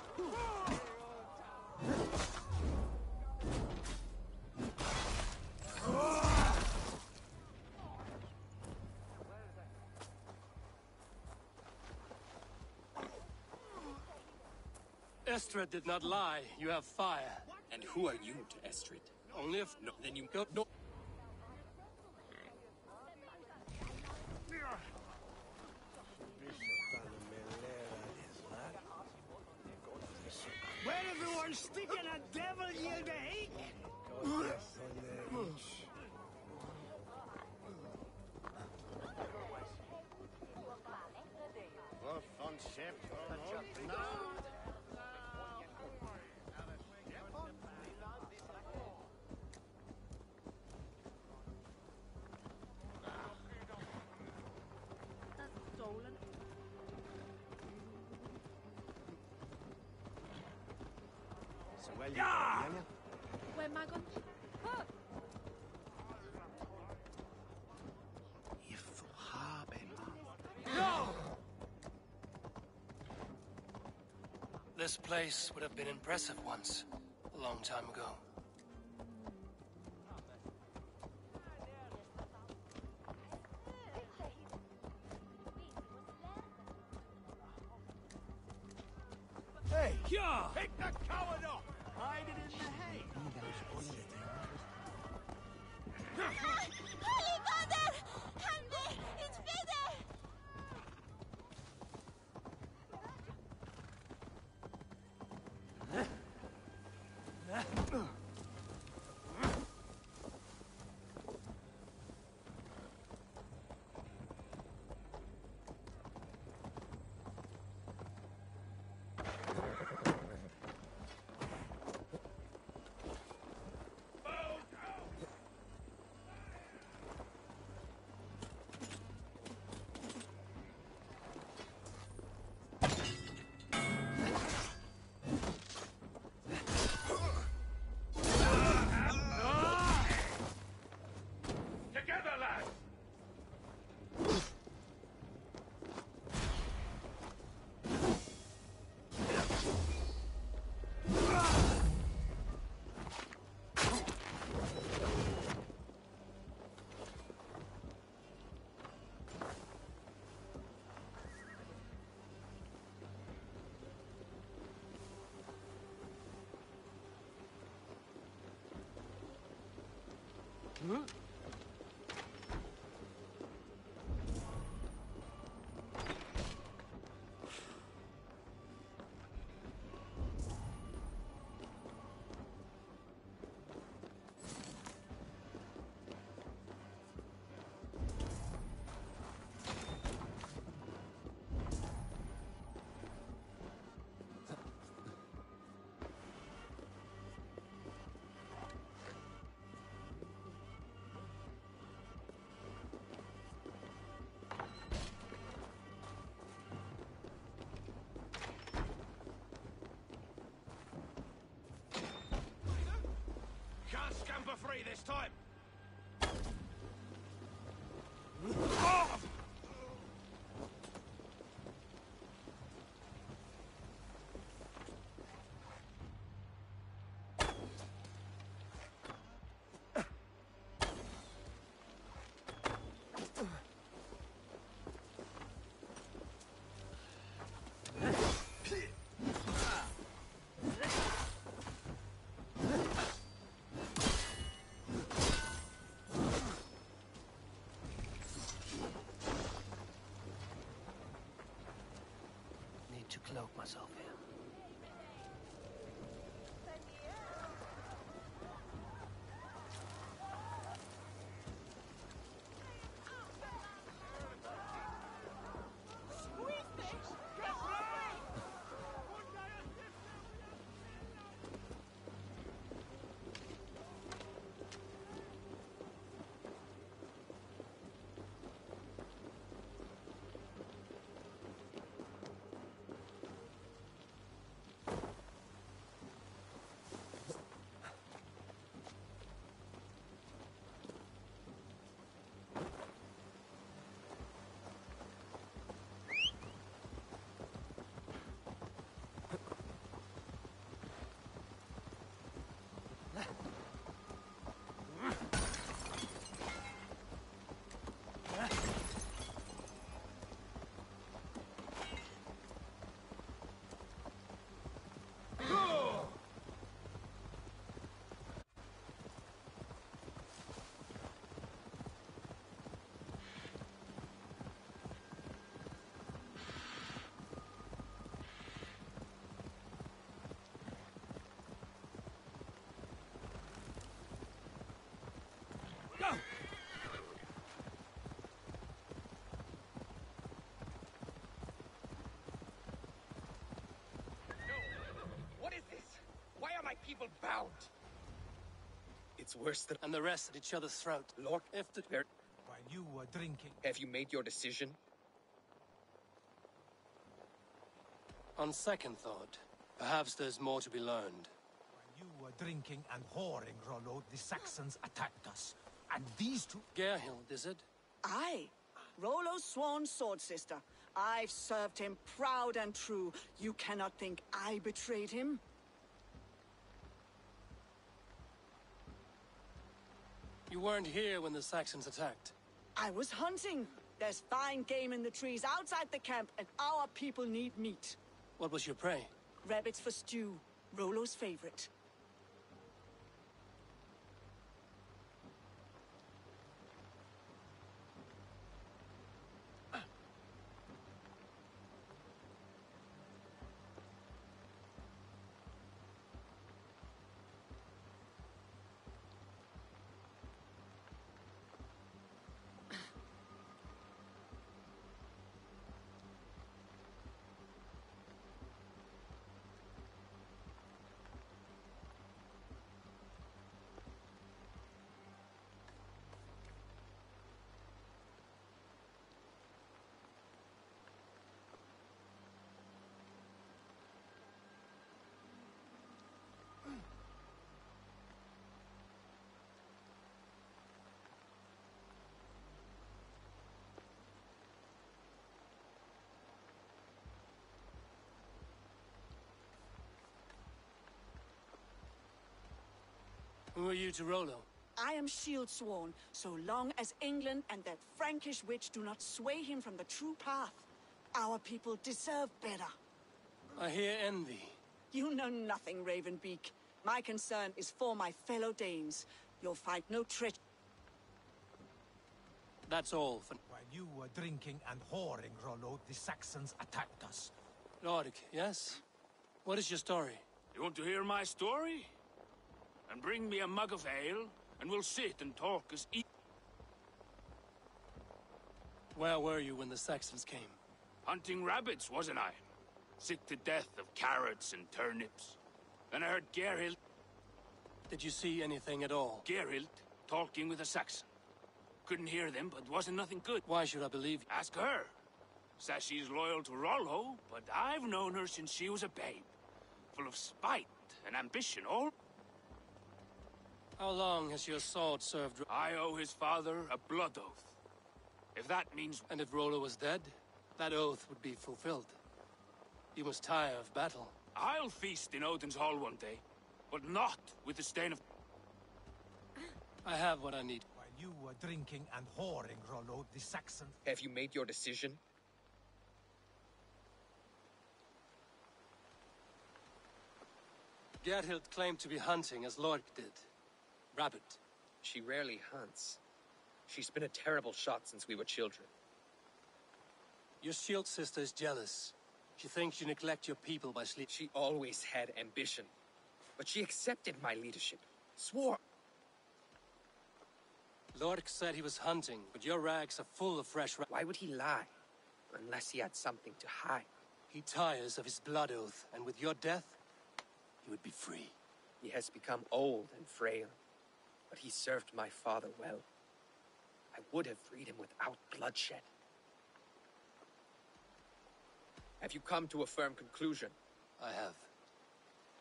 Estrid did not lie. You have fire. And who are you to Estrid? Only if... No, then you go... No. Where everyone sticking a devil yield a hate? Ja! Where Magon? No! This place would have been impressive once, a long time ago. Hey! Yeah! Pick the coward up! Hide it in the hay! Holy Father! Hande! It's Fede! Can't scamper free this time! Need to cloak myself here. What is this? Why are my people bound? It's worse than... And the rest at each other's throat. Lord, If the... While you were drinking, have you made your decision? On second thought, perhaps there's more to be learned. while you were drinking and whoring, Rollo, the Saxons attacked us. And these two... Gerhild, is it? Aye. Rollo's sworn sword sister. I've served him proud and true. You cannot think I betrayed him? You weren't here when the Saxons attacked. I was hunting. There's fine game in the trees outside the camp, and our people need meat. What was your prey? Rabbits for stew. Rollo's favorite. Who are you to Rollo? I am shield sworn, so long as England and that Frankish witch do not sway him from the true path. Our people deserve better. I hear envy. You know nothing, Ravenbeak. My concern is for my fellow Danes. You'll find no treachery. That's all for... While you were drinking and whoring, Rollo, the Saxons attacked us. Lord, yes? What is your story? You want to hear my story? And bring me a mug of ale, and we'll sit and talk as Where were you when the Saxons came? Hunting rabbits, wasn't I? Sick to death of carrots and turnips. Then I heard Gerhild... Did you see anything at all? Gerhild talking with a Saxon. Couldn't hear them, but wasn't nothing good. Why should I believe you? Ask her. Says she's loyal to Rollo, but I've known her since she was a babe. Full of spite and ambition, all... How long has your sword served... I owe his father a blood oath. If that means... And if Rollo was dead, that oath would be fulfilled. You must tire of battle. I'll feast in Odin's hall one day, but not with the stain of... I have what I need. While you were drinking and whoring, Rollo, the Saxons... Have you made your decision? Gerhild claimed to be hunting as Lork did. Rabbit. She rarely hunts. She's been a terrible shot since we were children. Your shield sister is jealous. She thinks you neglect your people by sleep. She always had ambition. But she accepted my leadership. Swore... Lork said he was hunting, but your rags are full of fresh... Why would he lie? Unless he had something to hide. He tires of his blood oath, and with your death, he would be free. He has become old and frail, but he served my father well. I would have freed him without bloodshed. Have you come to a firm conclusion? I have.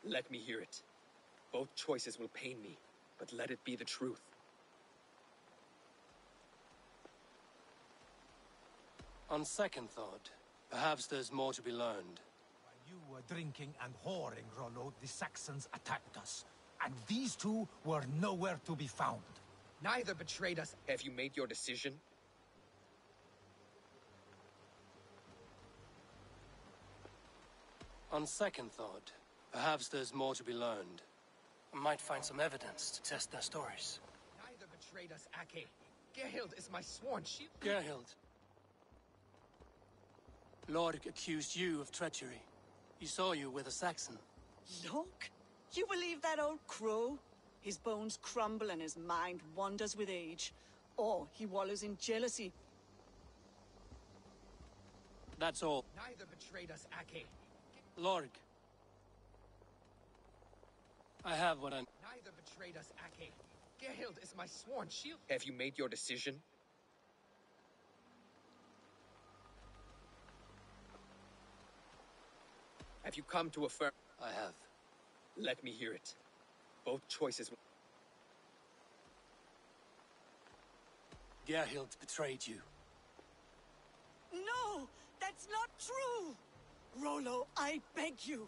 Let me hear it. Both choices will pain me, but let it be the truth. On second thought, perhaps there's more to be learned. While you were drinking and whoring, Rollo, the Saxons attacked us. And these two were nowhere to be found. Neither betrayed us. Have you made your decision? On second thought, perhaps there's more to be learned. I might find some evidence to test their stories. Neither betrayed us, Ake. Gerhild is my sworn shield. Gerhild. Lork accused you of treachery. He saw you with a Saxon. Look, you believe that old crow? His bones crumble and his mind wanders with age. Or he wallows in jealousy. That's all. Neither betrayed us, Ake. Lork. I have what I... Neither betrayed us, Ake. Gerhild is my sworn shield. Have you made your decision? Have you come to a firm... I have. Let me hear it. Both choices... Gerhild betrayed you. No! That's not true! Rollo, I beg you!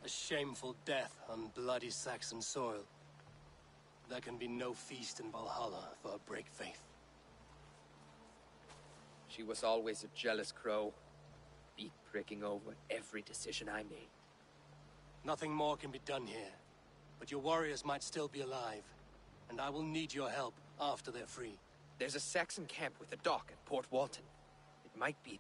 A shameful death on bloody Saxon soil. There can be no feast in Valhalla for a break faith. She was always a jealous crow, beak pricking over every decision I made. Nothing more can be done here, but your warriors might still be alive, and I will need your help after they're free. There's a Saxon camp with a dock at Port Walton. It might be...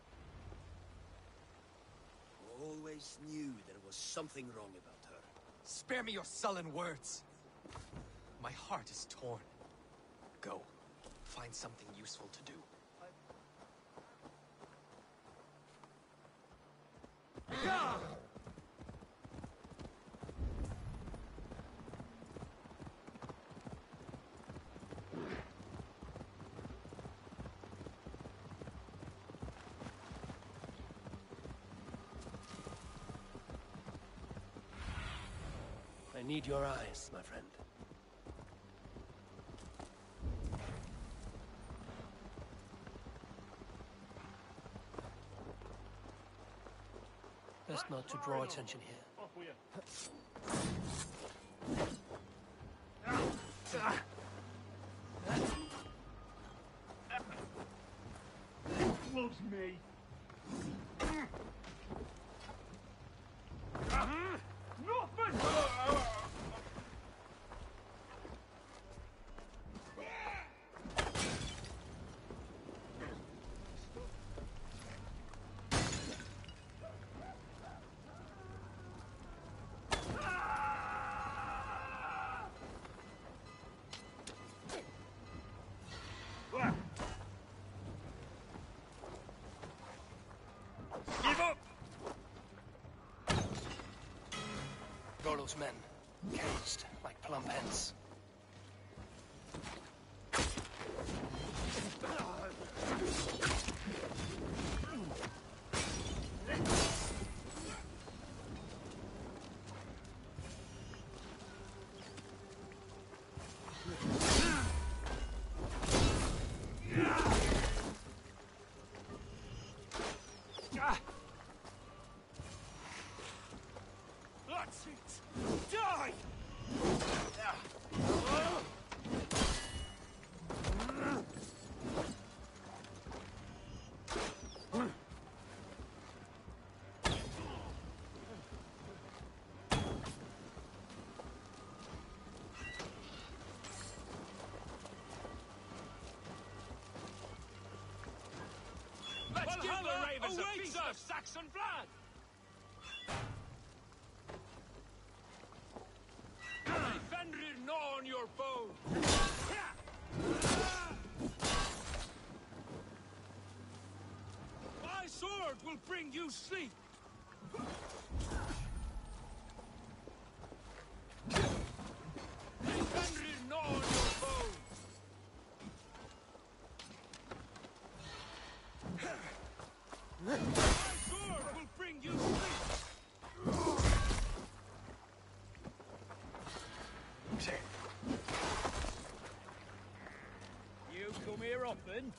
Always knew there was something wrong about her. Spare me your sullen words. My heart is torn. Go. Find something useful to do. I need your eyes, my friend. Best not to draw attention here. Loves me. Rollo's men, caged like plump hens. That's it! Die! Let's give the ravens a piece of Saxon blood! Fenrir gnaw on your bone! My sword will bring you sleep! Fenrir gnaw on your bone! My sword will bring you sleep! You come here often?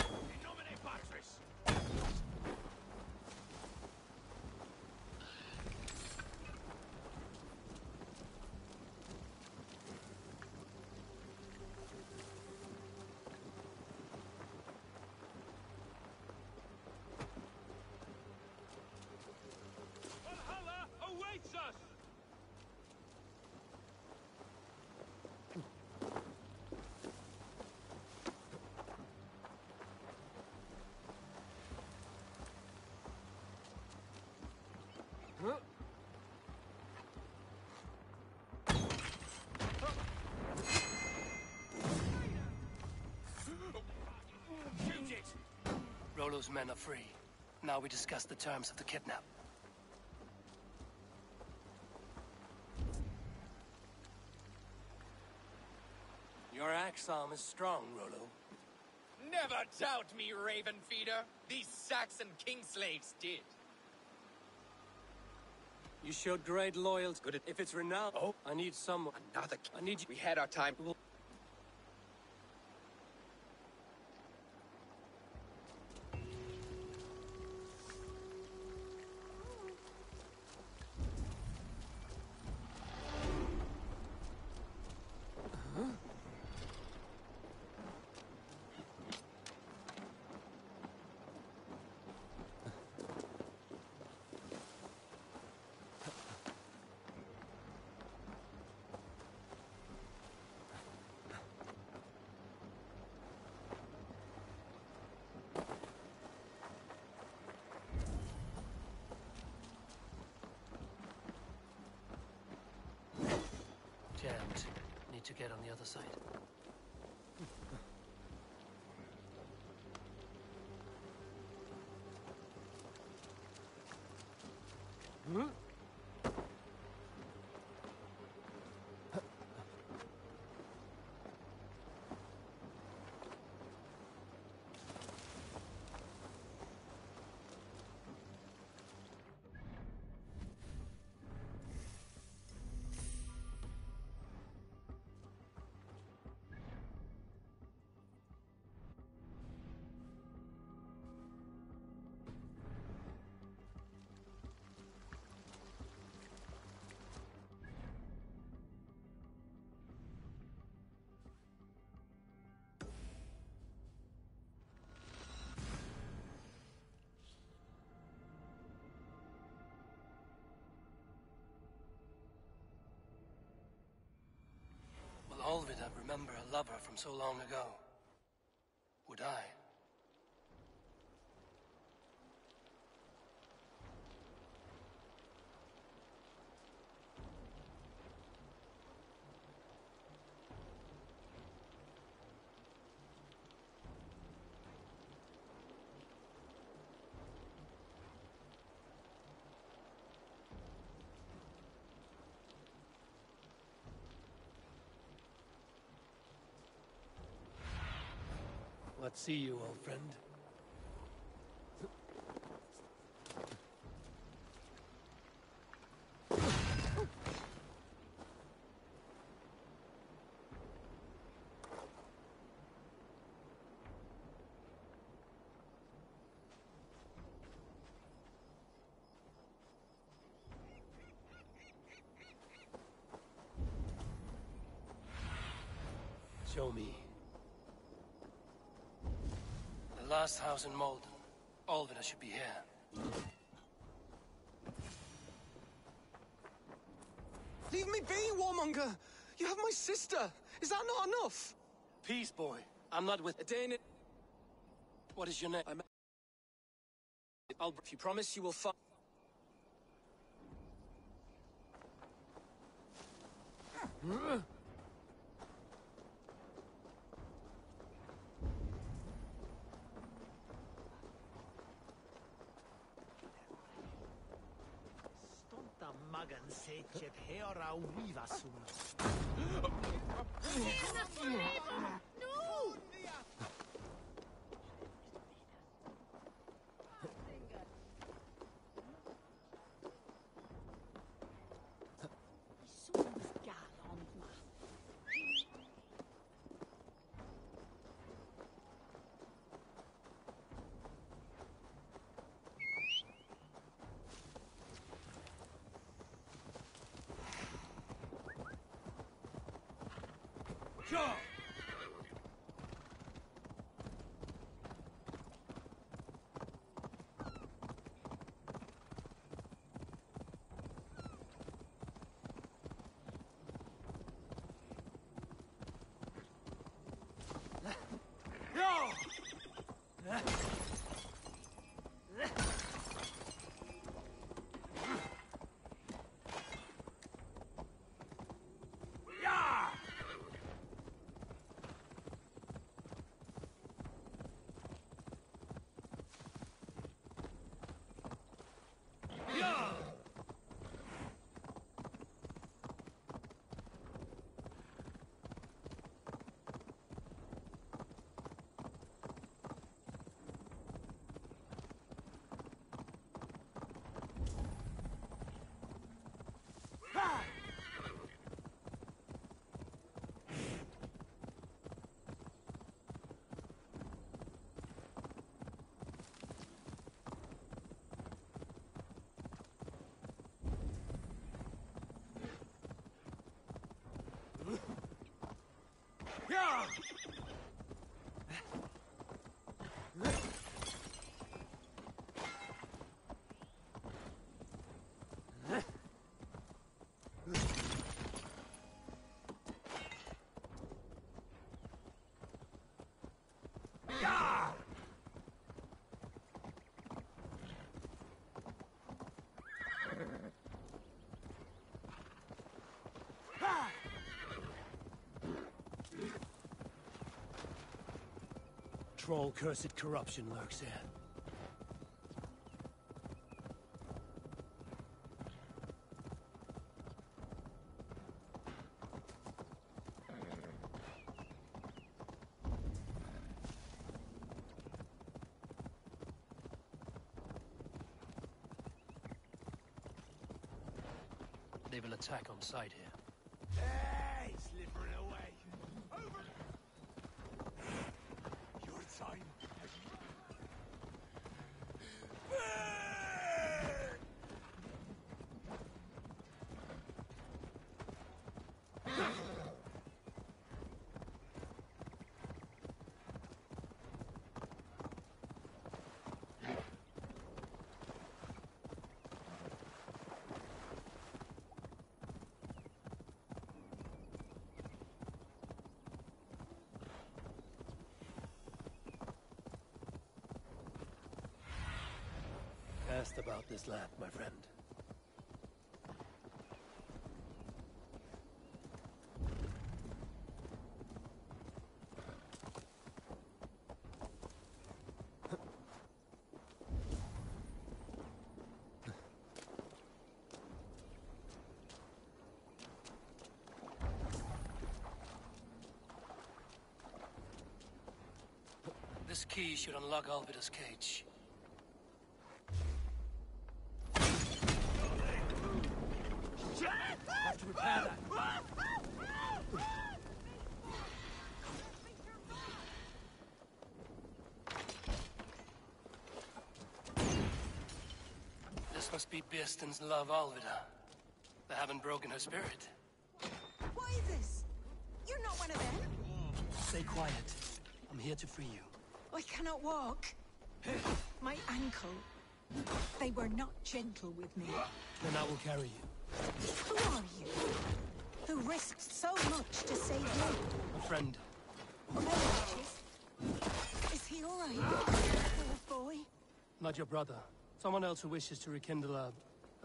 In nomine Patris! Valhalla awaits us! Shoot it! Rollo's men are free. Now we discuss the terms of the kidnap. Your axe arm is strong, Rollo. Never doubt me, Raven Feeder. These Saxon kingslaves did. You showed great loyalty. Good. If it's renowned, I need someone. Another. I need you. We had our time. Jammed. Need to get on the other side. Will Olvida remember a lover from so long ago? Would I? What see you, old friend? Show me. The last house in Malden. Alvina should be here. Leave me be, warmonger! You have my sister! Is that not enough? Peace, boy. I'm not with... Dane... What is your name? If you promise you will find... Stonta magan secet heora vivasum. No! Sure! Yeah! Troll-cursed corruption lurks here. They will attack on sight here. Hey, slithering away. Over. Your time has Asked about this land, my friend. This key should unlock Alvida's cage. Have to repair that. This must be Bearston's love, Alvida. They haven't broken her spirit. Why this? You're not one of them. Stay quiet. I'm here to free you. I cannot walk. My ankle. They were not gentle with me. Then I will carry you. Who are you? Who risked so much to save me? A friend. Is he all right? Poor boy. Not your brother. Someone else who wishes to rekindle a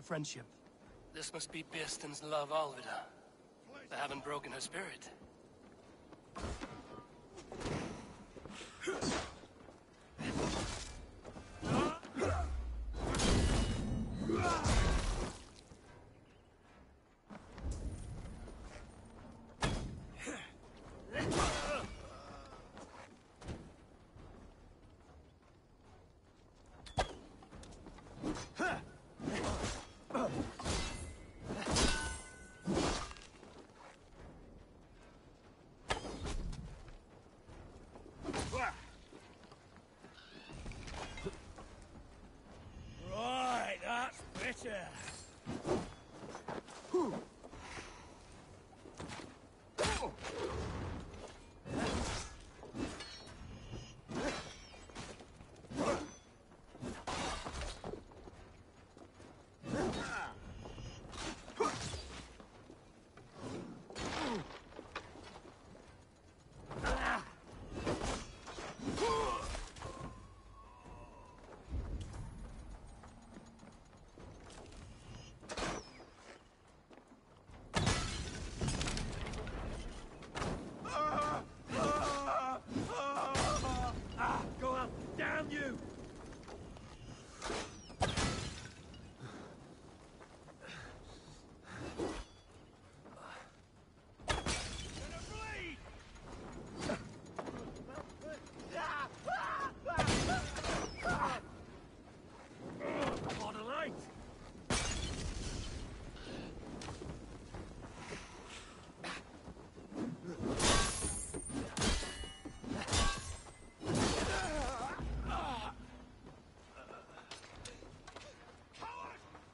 friendship. This must be Bearston's love, Alvida. They haven't broken her spirit. Right, that's better. Go on, damn you! What a light!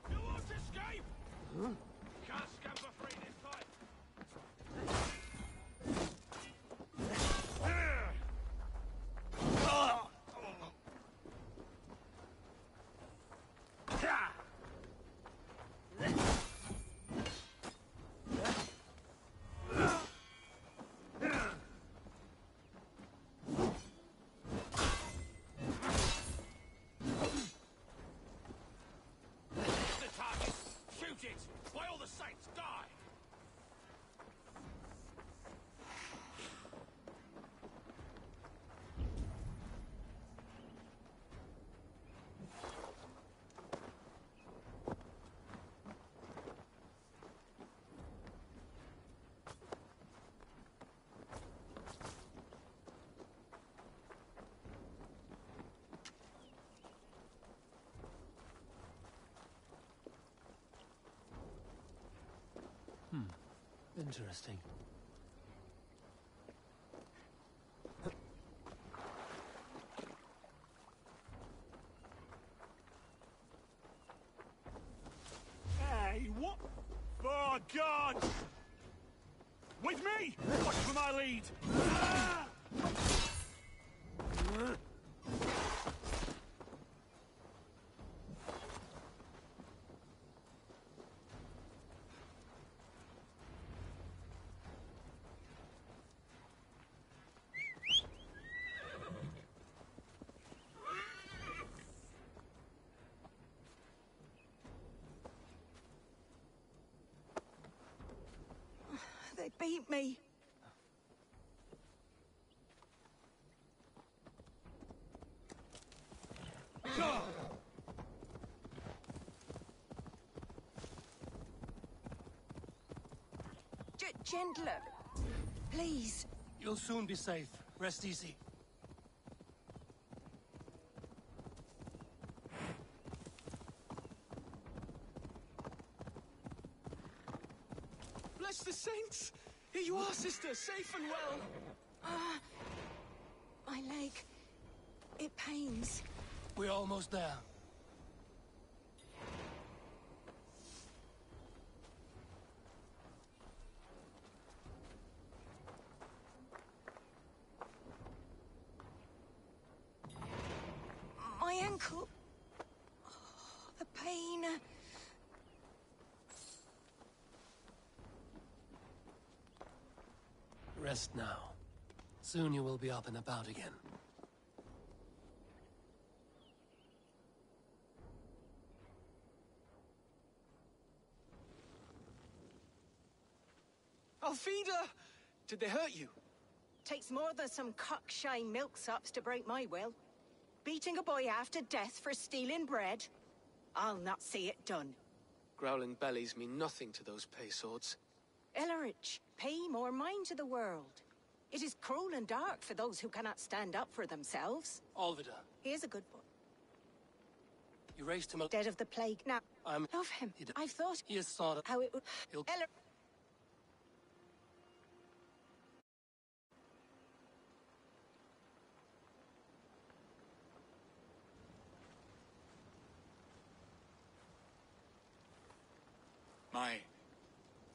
You won't escape! Can't scamper free this time! The target! Shoot it! By all the saints, die! Interesting. Hey, what? For God! With me! Watch for my lead! They beat me. Gentler. Please. You'll soon be safe. Rest easy. saints! Here you are, sister, safe and well. My leg. It pains. We're almost there. My ankle. Oh, the pain. Rest now. Soon you will be up and about again. Alfida! Did they hurt you? Takes more than some cockshy milksops to break my will. Beating a boy half to death for stealing bread? I'll not see it done. Growling bellies mean nothing to those pay swords. Ellerich, pay more mind to the world. It is cruel and dark for those who cannot stand up for themselves. Alvida. He is a good boy. You raised him dead of the plague. Now, I'm... love him. I've thought... He has thought of... how it would... He'll...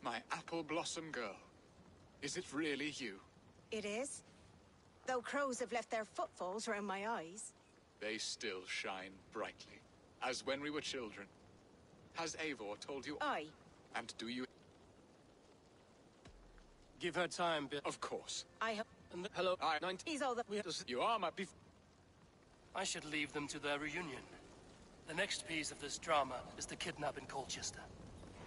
My apple blossom girl. Is it really you? It is. Though crows have left their footfalls round my eyes. They still shine brightly, as when we were children. Has Eivor told you? Aye. And do you... Give her time, Bill. Of course. I hope... Hello, He's all that... You are my... I should leave them to their reunion. The next piece of this drama is the kidnap in Colchester.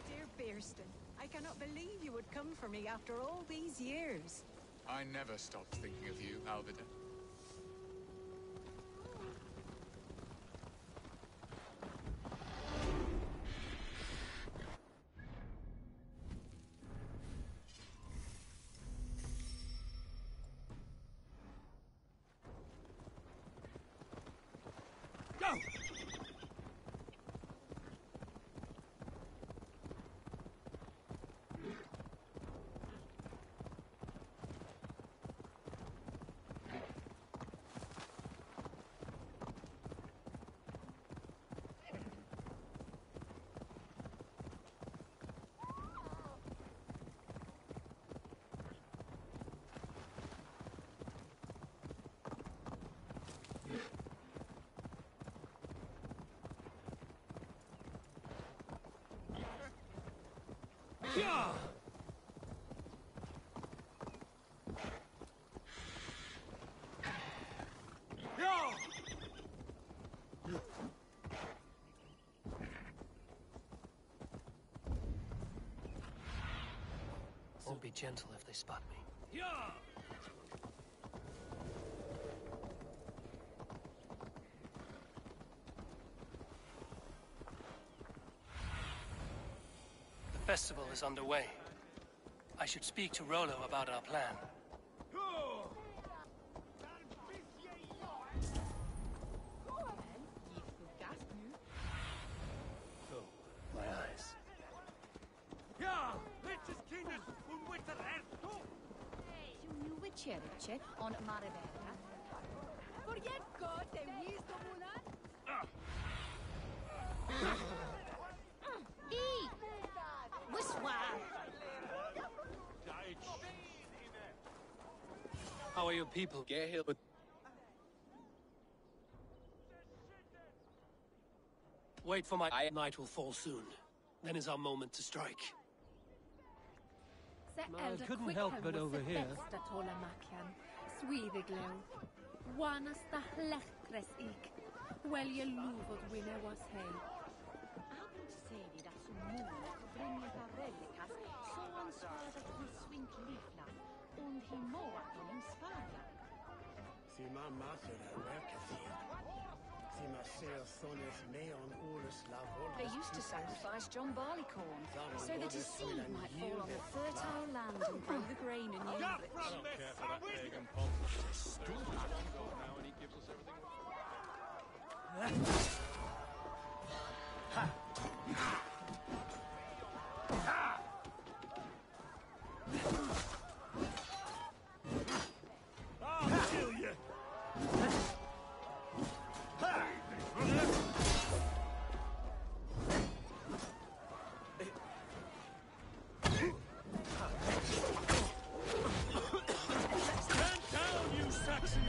Dear Bearston, I cannot believe you would come for me after all these years. I never stopped thinking of you, Alvida. Go! Yeah! Won't be gentle if they spot me. Yeah! The festival is underway. I should speak to Rollo about our plan. Oh, my eyes. Ja, letztes Kindes und weiter erto. Siu wyciercie on Marybeka. Forgetko te wisdomuna. I wysła. How are your people? Get here, but... Wait for my... Night will fall soon. Then is our moment to strike. I couldn't help but overhear. Well, you luvod winner was hey. They used to sacrifice John Barleycorn, so that his seed might fall on the fertile land and grow the grain in New Not from this pagan pump. Now and he gives us everything.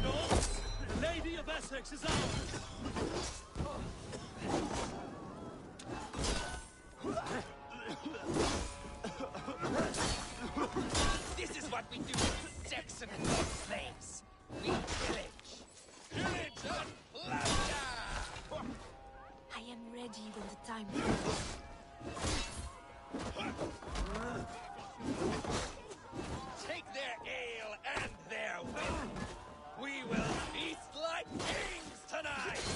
dogs! The Lady of Essex is ours! This is what we do with Saxon slaves. We pillage. Pillage and plunder! I am ready when the time comes. Take their ale and their wine. We will feast like kings tonight!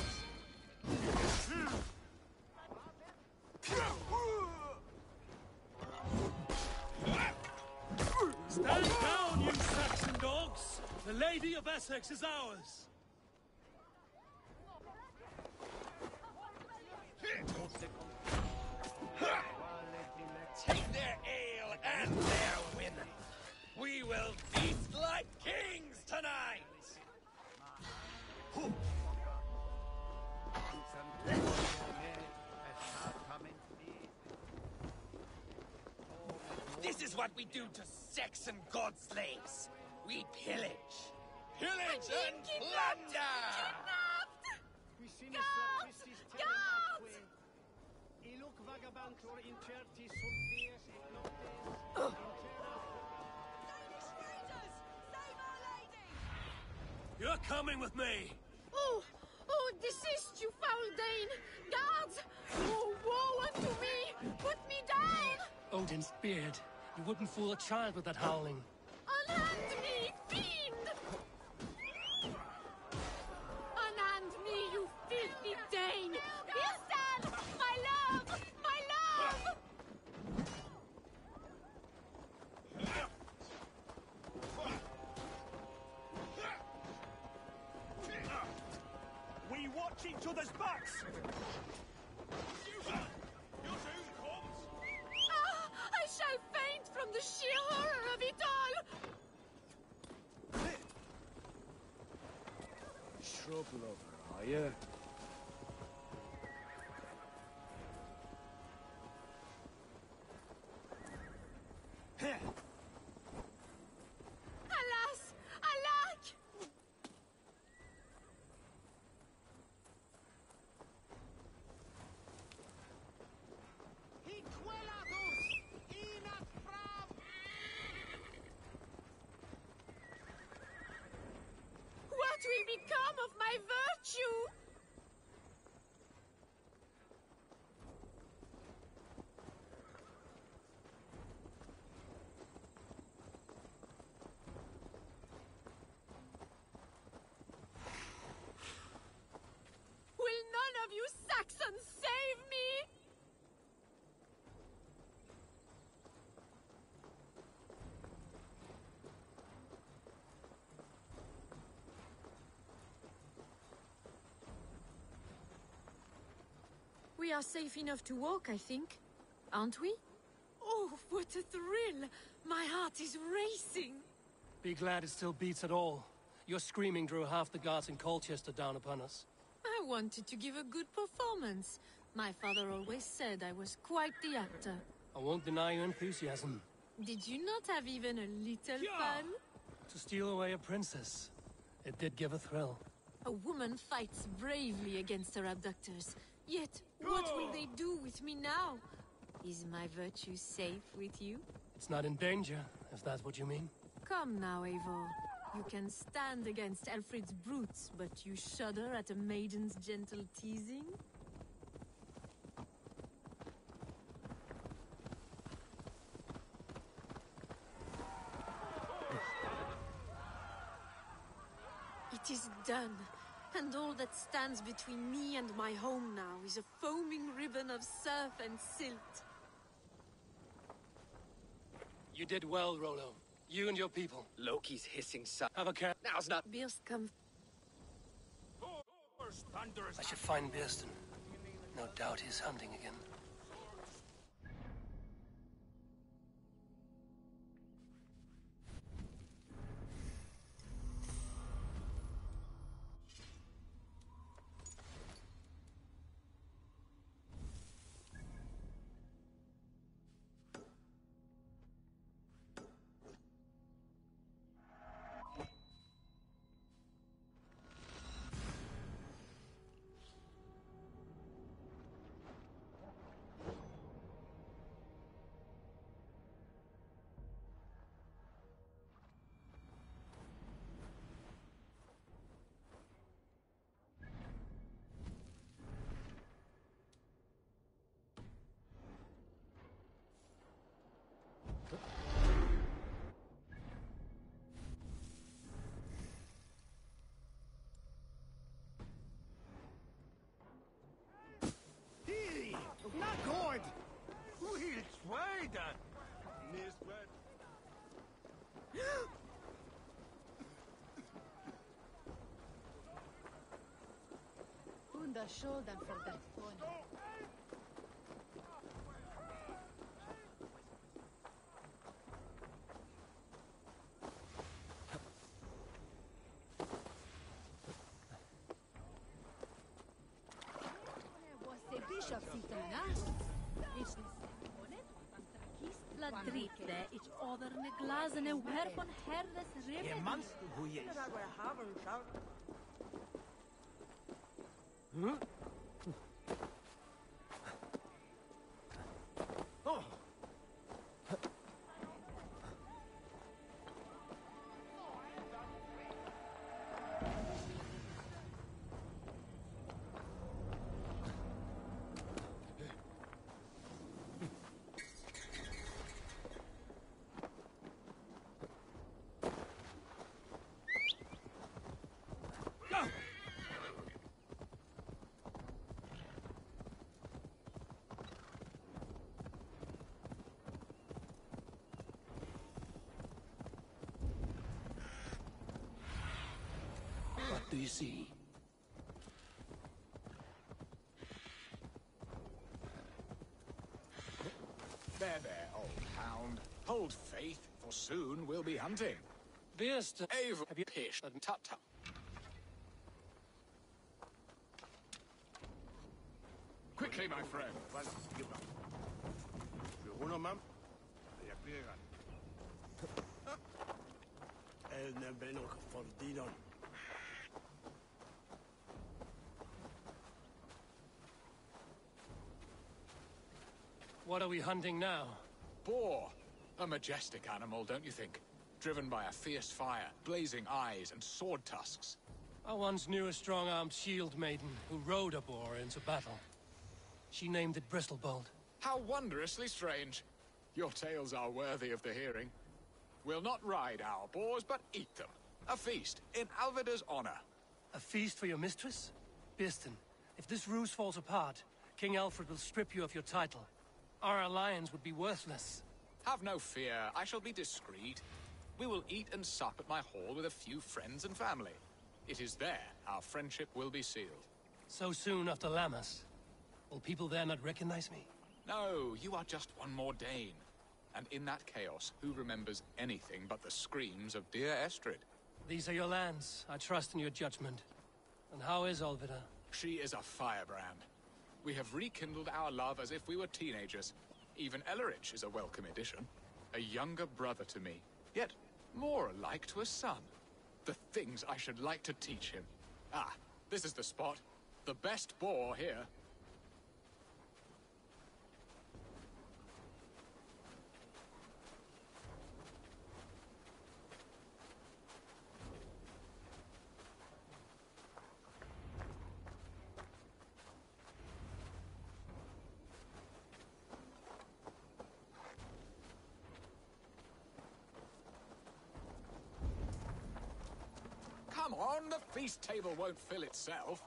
Stand down, you Saxon dogs! The Lady of Essex is ours! Take their ale and their women. We will feast like kings tonight! This is what we do to Saxon god slaves. We pillage. Pillage and plunder! You're coming with me! Oh, desist, you foul Dane! Guards! Oh, woe unto me! Put me down! Odin's beard. You wouldn't fool a child with that howling. Unhand me, fiend! Unhand me, you filthy Dane! Birsten! My love! My love! We watch each other's backs! I shall faint from the sheer horror of it all! Shrub lover, are you? Alas! Alack! What will become of my virtue? Will none of you Saxons save me? We are safe enough to walk, I think. Aren't we? Oh, what a thrill! My heart is racing! Be glad it still beats at all. Your screaming drew half the guards in Colchester down upon us. I wanted to give a good performance. My father always said I was quite the actor. I won't deny your enthusiasm. Did you not have even a little fun? To steal away a princess. It did give a thrill. A woman fights bravely against her abductors. Yet, what will they do with me now? Is my virtue safe with you? It's not in danger, if that's what you mean. Come now, Eivor. You can stand against Alfred's brutes, but you shudder at a maiden's gentle teasing? It is done, and all that stands between me and my home now is a foaming ribbon of surf and silt. You did well, Rollo. You and your people. Loki's hissing son. Have a care. Now's not. Beers come. I should find Beerston. No doubt he's hunting again. the shoulder for that one. Dritte ich over ne glazene werp on herdes Je ribbon. man hoe je is. Oh. What do you see? There, old hound. Hold faith, for soon we'll be hunting. Beerst, Ava, have you pished? Tut-tut. Quickly, my friend. Uno, mam. En ben nog voor die dan. What are we hunting now? Boar. A majestic animal, don't you think? Driven by a fierce fire, blazing eyes, and sword tusks. I once knew a strong-armed shield maiden who rode a boar into battle. She named it Bristolbolt. How wondrously strange. Your tales are worthy of the hearing. We'll not ride our boars, but eat them. A feast, in Alvida's honor. A feast for your mistress? Birsten, if this ruse falls apart, King Alfred will strip you of your title. Our alliance would be worthless. Have no fear, I shall be discreet. We will eat and sup at my hall with a few friends and family. It is there our friendship will be sealed. So soon after Lammas? Will people there not recognize me? No, you are just one more Dane. And in that chaos, who remembers anything but the screams of dear Estrid? These are your lands. I trust in your judgment. And how is Olvida? She is a firebrand. We have rekindled our love as if we were teenagers. Even Ellerich is a welcome addition. A younger brother to me, yet more alike to a son. The things I should like to teach him. Ah, this is the spot. The best boar here. Come on, the feast table won't fill itself.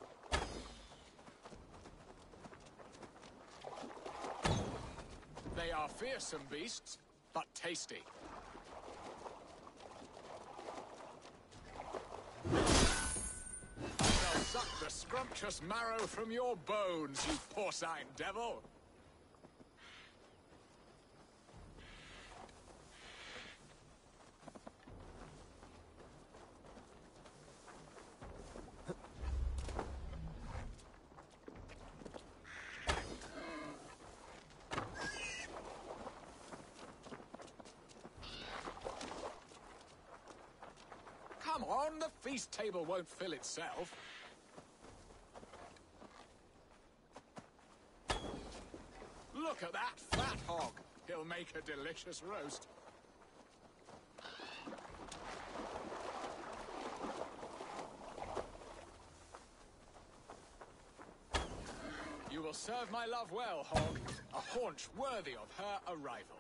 They are fearsome beasts, but tasty. I shall suck the scrumptious marrow from your bones, you porcine devil! Come on, the feast table won't fill itself. Look at that fat hog. He'll make a delicious roast. You will serve my love well, hog. A haunch worthy of her arrival.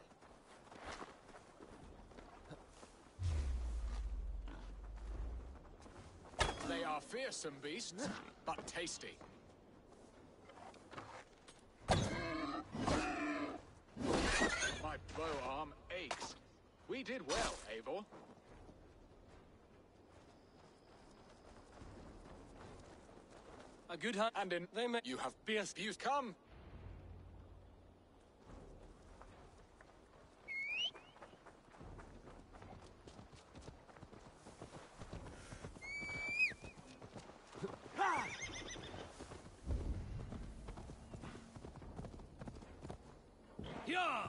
They are fearsome beasts, but tasty. My bow arm aches. We did well, Eivor. A good hunt, And in they may you have beers. You come. Yeah!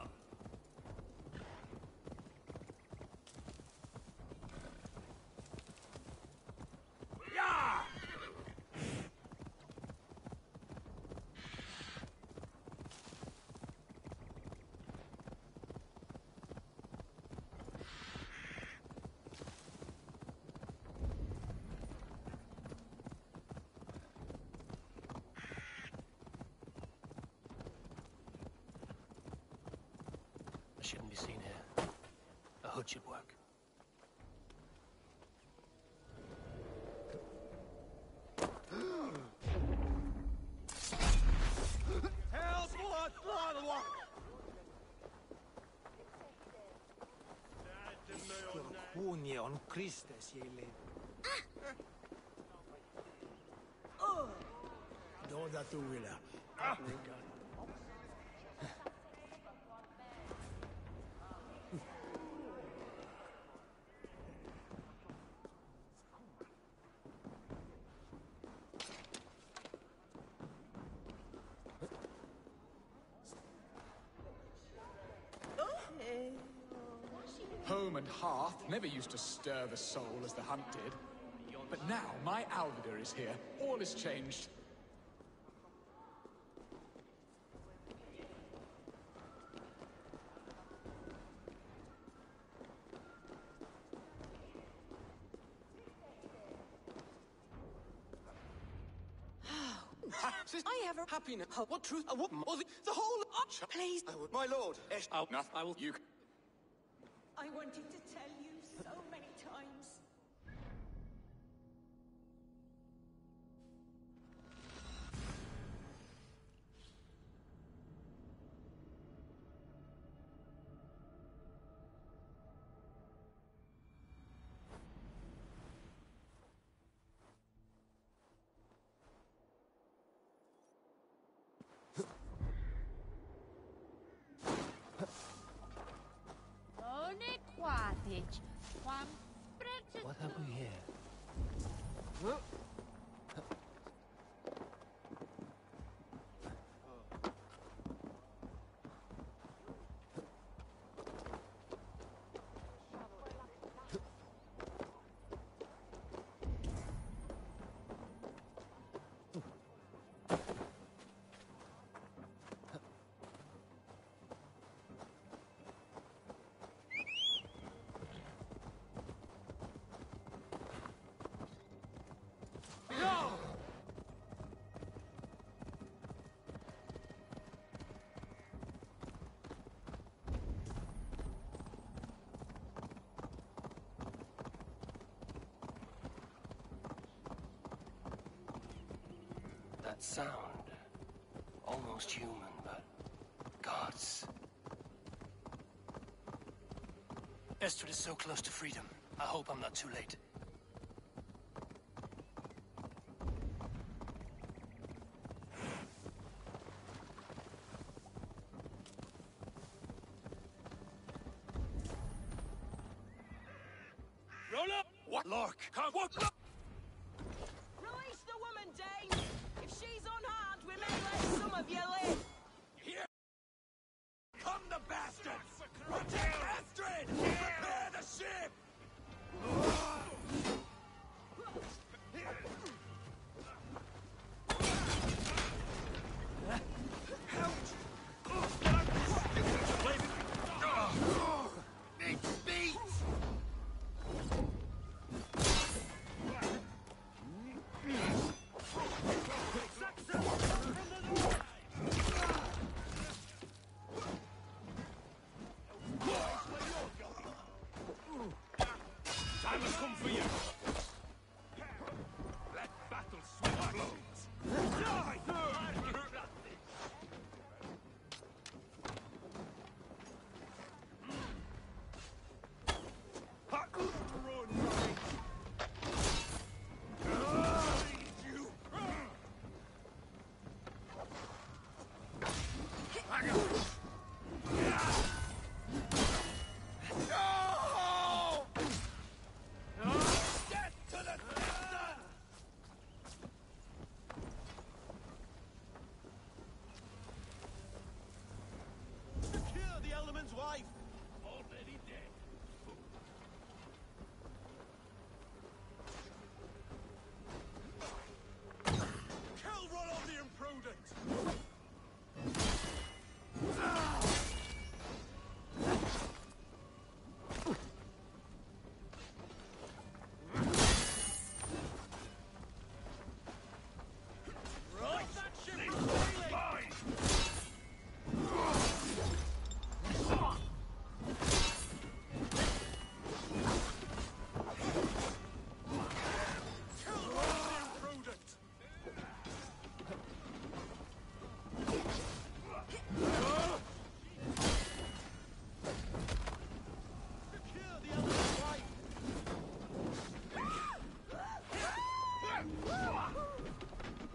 Yeah! I shouldn't be seen here. A hood should work. Help! What? Kunje on Kristus jille. Doda tu willa. Home and hearth never used to stir the soul as the hunt did. But now my Alvida is here. All is changed. I ever happiness. What truth? What? Or the whole. Please, My lord. I will. You. I wanted to tell you so many times. What have we here? That sound. Almost human, but gods. Estrid is so close to freedom. I hope I'm not too late. Roll up! What? Lark! Come! What? Release the woman, Dane! If she's unharmed, we may let some of you live! Here! Come the bastards! Protect Astrid! Prepare the ship!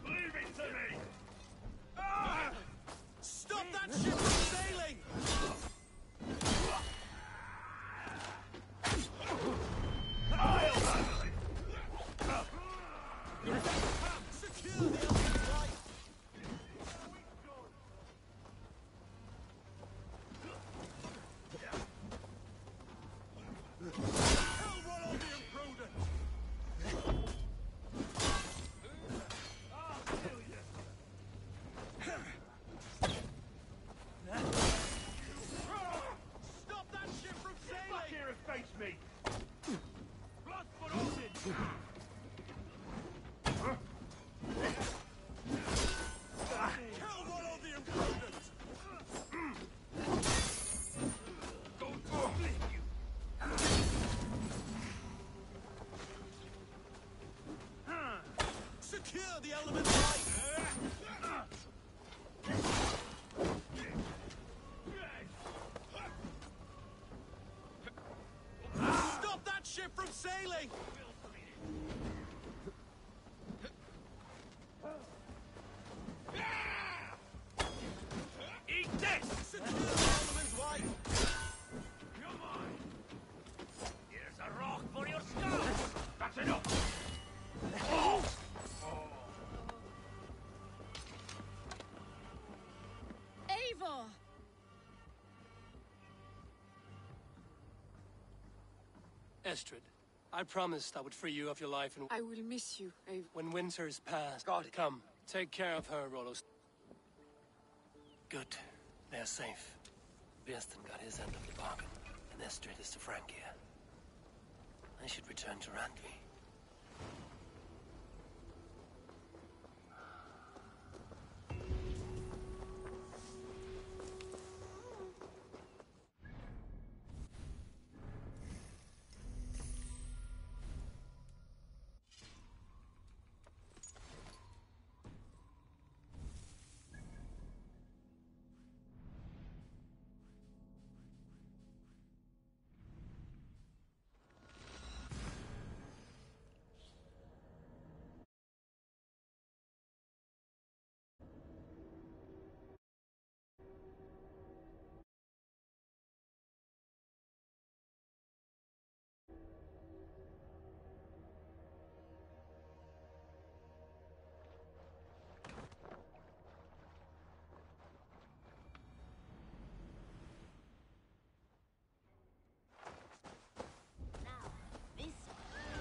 Leave it to me! Stop that ship from sailing! I'll handle it! Secure the elephant's life! Hell, what are the imprudent! I'll kill you! Stop that ship from Get back sailing! here and face me! Blood for Odin! Hell, what are the imprudent! Don't split you! Secure the element's life! Stop that ship from sailing! Eat this! Secure the element's life! Come on! Here's a rock for your skull! That's enough! Oh! Eivor! Estrid, I promised I would free you of your life and I will miss you, Eivor. when winter is past. Got it. Come, take care of her, Rollo. Good. They're safe. Birsten got his end of the bargain, and Estrid is to Francia. I should return to Randvi.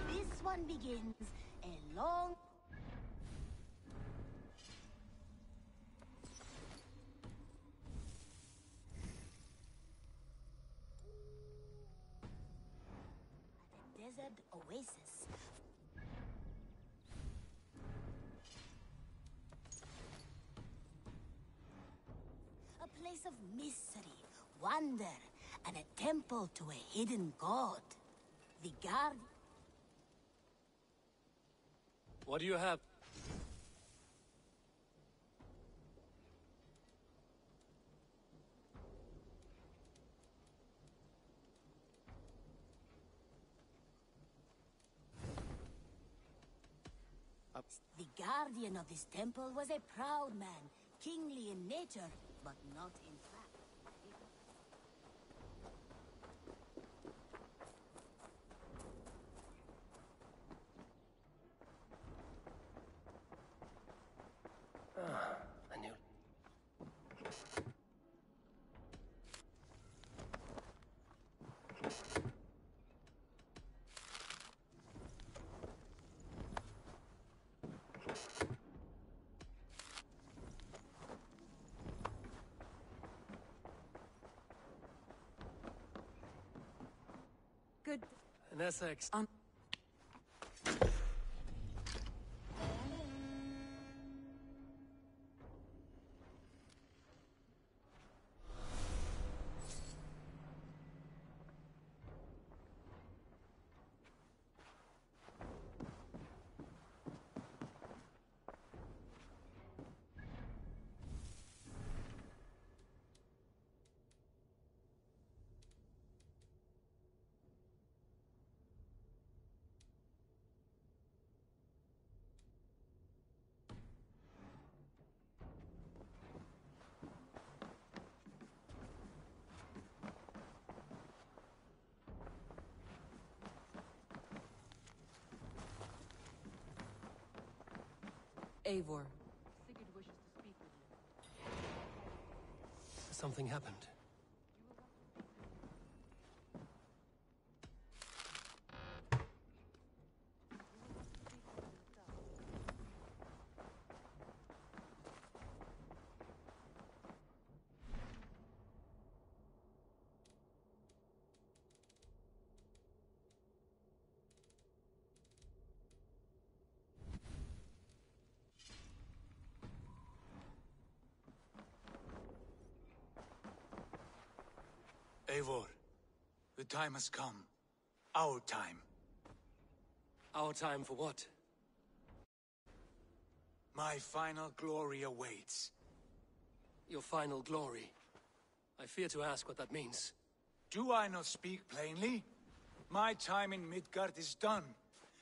This one begins a long... At a desert oasis. A place of mystery, wonder, and a temple to a hidden god. The guard... What do you have? The guardian of this temple was a proud man, kingly in nature, but not in fact. I knew. Good. An Essex. Eivor. Something happened. Eivor, the time has come. Our time. Our time for what? My final glory awaits. Your final glory? I fear to ask what that means. Do I not speak plainly? My time in Midgard is done.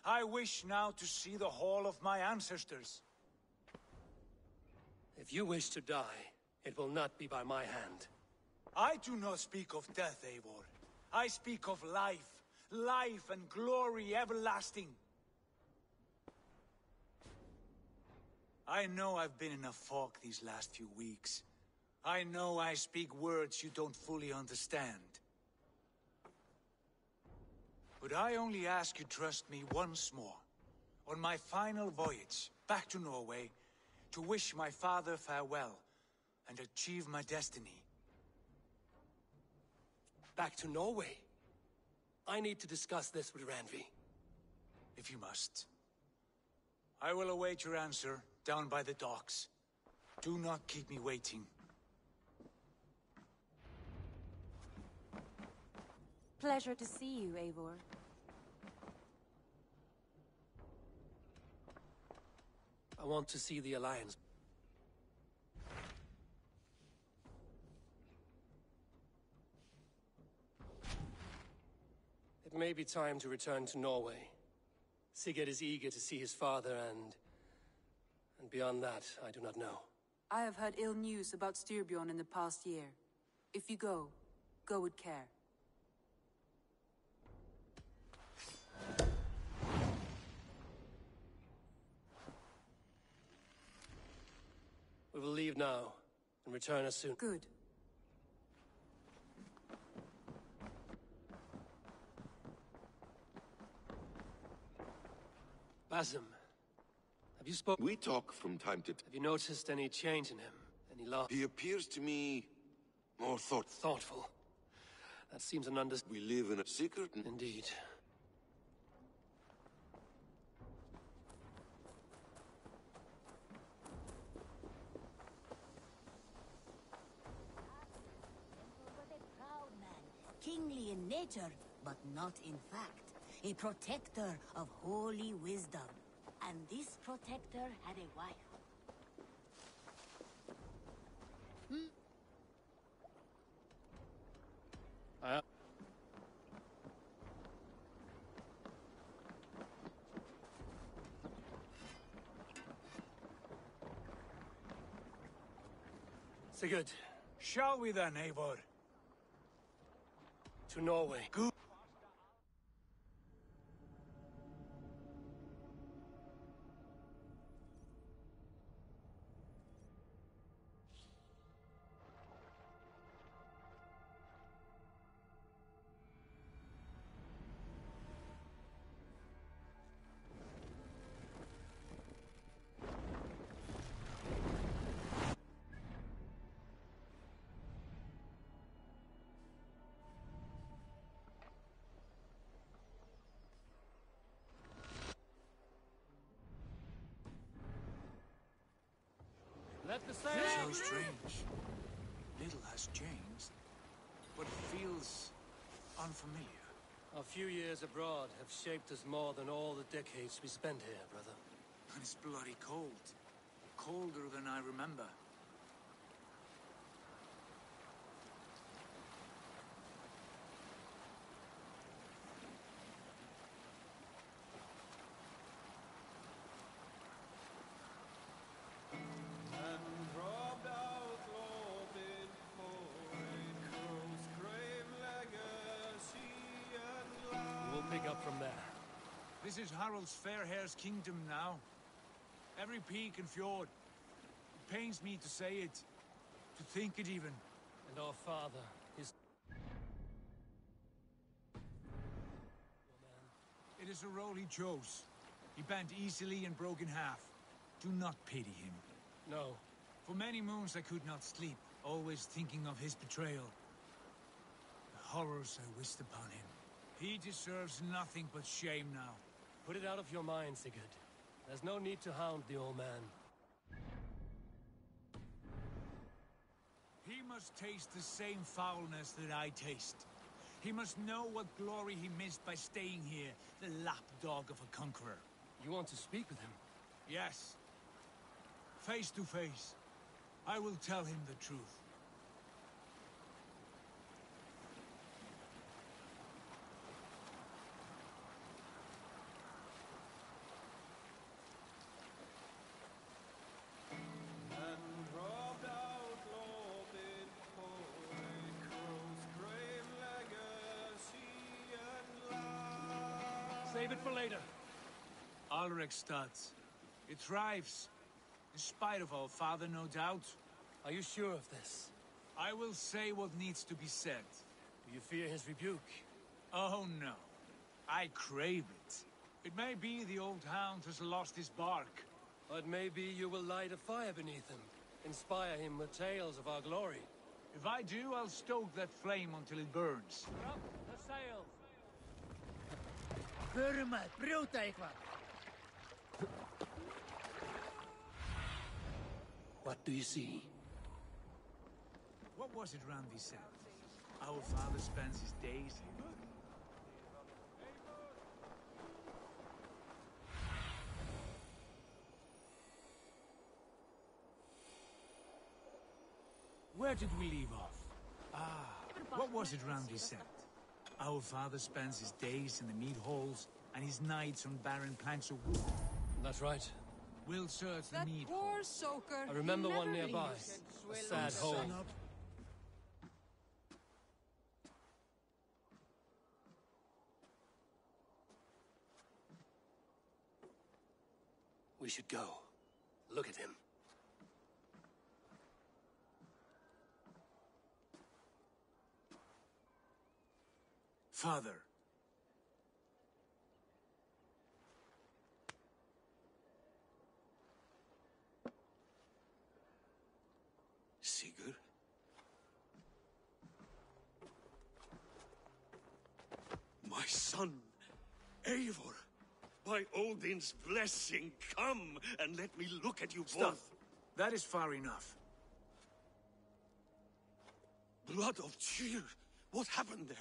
I wish now to see the hall of my ancestors. If you wish to die, it will not be by my hand. I do not speak of death, Eivor. I speak of life. Life and glory everlasting. I know I've been in a fog these last few weeks. I know I speak words you don't fully understand. But I only ask you trust me once more. On my final voyage back to Norway, to wish my father farewell and achieve my destiny. Back to Norway? I need to discuss this with Randvi. If you must. I will await your answer down by the docks. Do not keep me waiting. Pleasure to see you, Eivor. I want to see the Alliance. It may be time to return to Norway. Sigurd is eager to see his father and beyond that, I do not know. I have heard ill news about Styrbjorn in the past year. If you go, go with care. We will leave now and return as soon. Good. Basim, have you spoken? We talk from time to time. Have you noticed any change in him? Any loss? He appears to me more thoughtful. That seems an We live in a secret. Indeed. Kingly in nature, but not in fact. A protector of holy wisdom. And this protector had a wife. Sigurd. Shall we then, Eivor? To Norway. Good. Let the So strange. Little has changed, but it feels unfamiliar. Our few years abroad have shaped us more than all the decades we spent here, brother. And it's bloody cold. Colder than I remember. We'll pick up from there. This is Harald's fair hair's kingdom now. Every peak and fjord. It pains me to say it, to think it even. And our father, his... It is a role he chose. He bent easily and broke in half. Do not pity him. No. For many moons I could not sleep, always thinking of his betrayal. The horrors I wished upon him. He deserves nothing but shame now. Put it out of your mind, Sigurd. There's no need to hound the old man. He must taste the same foulness that I taste. He must know what glory he missed by staying here, the lapdog of a conqueror. You want to speak with him? Yes. Face to face. I will tell him the truth. Save it for later. Alrekstad. It thrives. In spite of our father, no doubt. Are you sure of this? I will say what needs to be said. Do you fear his rebuke? Oh, no. I crave it. It may be the old hound has lost his bark. But maybe you will light a fire beneath him. Inspire him with tales of our glory. If I do, I'll stoke that flame until it burns. Up the sails! What do you see? What was it Randi said? Our father spends his days here. Where did we leave off? What was it Randi said? Our father spends his days in the mead halls and his nights on barren planks of wood. That's right. We'll search the That mead poor hall. soaker. I remember he one never nearby. leaves. A sad hole. We should go. Look at him. Father. Sigurd? My son, Eivor. By Odin's blessing, come and let me look at you Stop. both. That is far enough. Blood of Tyr. What happened there?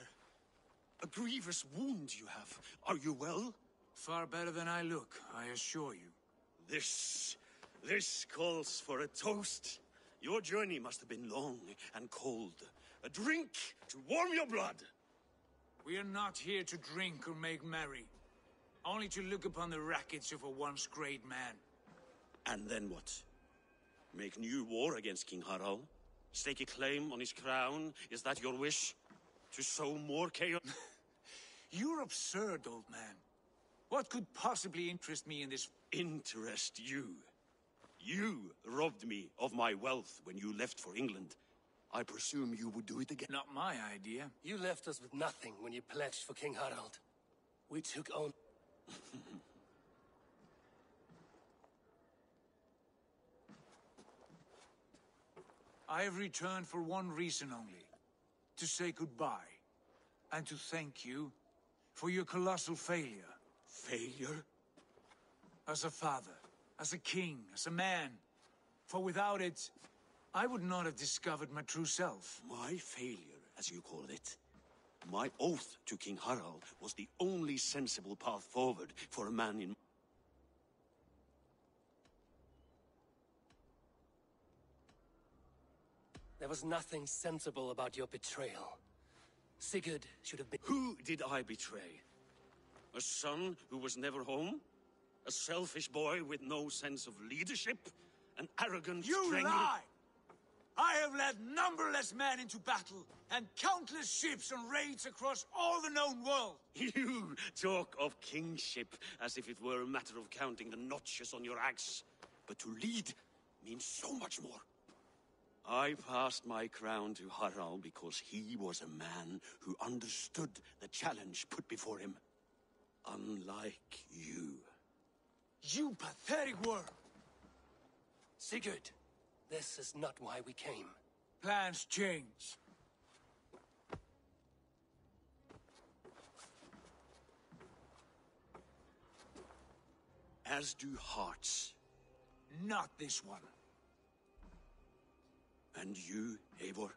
A grievous wound you have. Are you well? Far better than I look, I assure you. This calls for a toast. Your journey must have been long and cold. A drink to warm your blood. We are not here to drink or make merry. Only to look upon the wreckage of a once great man. And then what? Make new war against King Harald? Stake a claim on his crown? Is that your wish? To sow more chaos? You're absurd, old man. What could possibly interest me in this? Interest you? You robbed me of my wealth when you left for England. I presume you would do it again. Not my idea. You left us with nothing when you pledged for King Harald. We took on... I have returned for one reason only. To say goodbye. And to thank you for your colossal failure. Failure? As a father, as a king, as a man. For without it, I would not have discovered my true self. My failure, as you call it. My oath to King Harald was the only sensible path forward for a man in... There was nothing sensible about your betrayal. Sigurd should have been... Who did I betray? A son who was never home? A selfish boy with no sense of leadership? An arrogant You lie! I have led numberless men into battle, and countless ships on raids across all the known world. You talk of kingship as if it were a matter of counting the notches on your axe. But to lead means so much more. I passed my crown to Harald because he was a man who understood the challenge put before him. Unlike you. You pathetic worm! Sigurd, this is not why we came. Plans change. As do hearts. Not this one. And you, Eivor?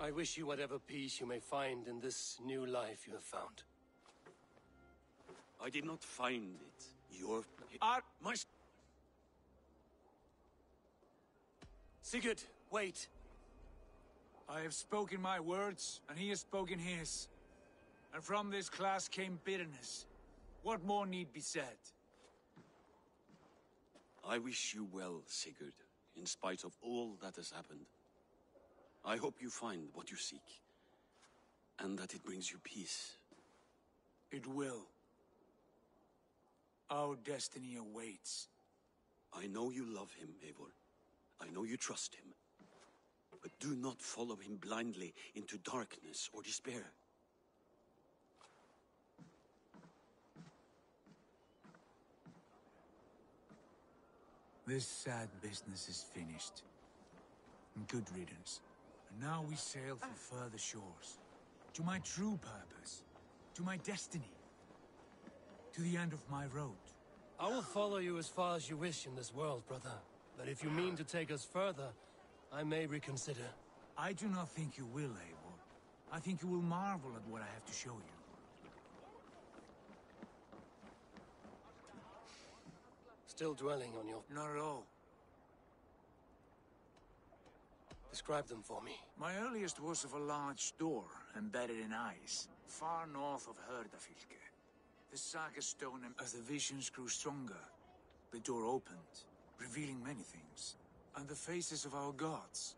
I wish you whatever peace you may find in this new life you have found. I did not find it. Your... my... Sigurd, wait. I have spoken my words, and he has spoken his. And from this class came bitterness. What more need be said? I wish you well, Sigurd, in spite of all that has happened. I hope you find what you seek, and that it brings you peace. It will. Our destiny awaits. I know you love him, Eivor. I know you trust him. But do not follow him blindly into darkness or despair. This sad business is finished. Good riddance. And now we sail for further shores. To my true purpose. To my destiny. To the end of my road. I will follow you as far as you wish in this world, brother. But if you mean to take us further, I may reconsider. I do not think you will, Eivor. I think you will marvel at what I have to show you. Still dwelling on your... Not at all. Describe them for me. My earliest was of a large door, embedded in ice, far north of Herdafylke. The saga stone, as the visions grew stronger, the door opened, revealing many things. And the faces of our gods,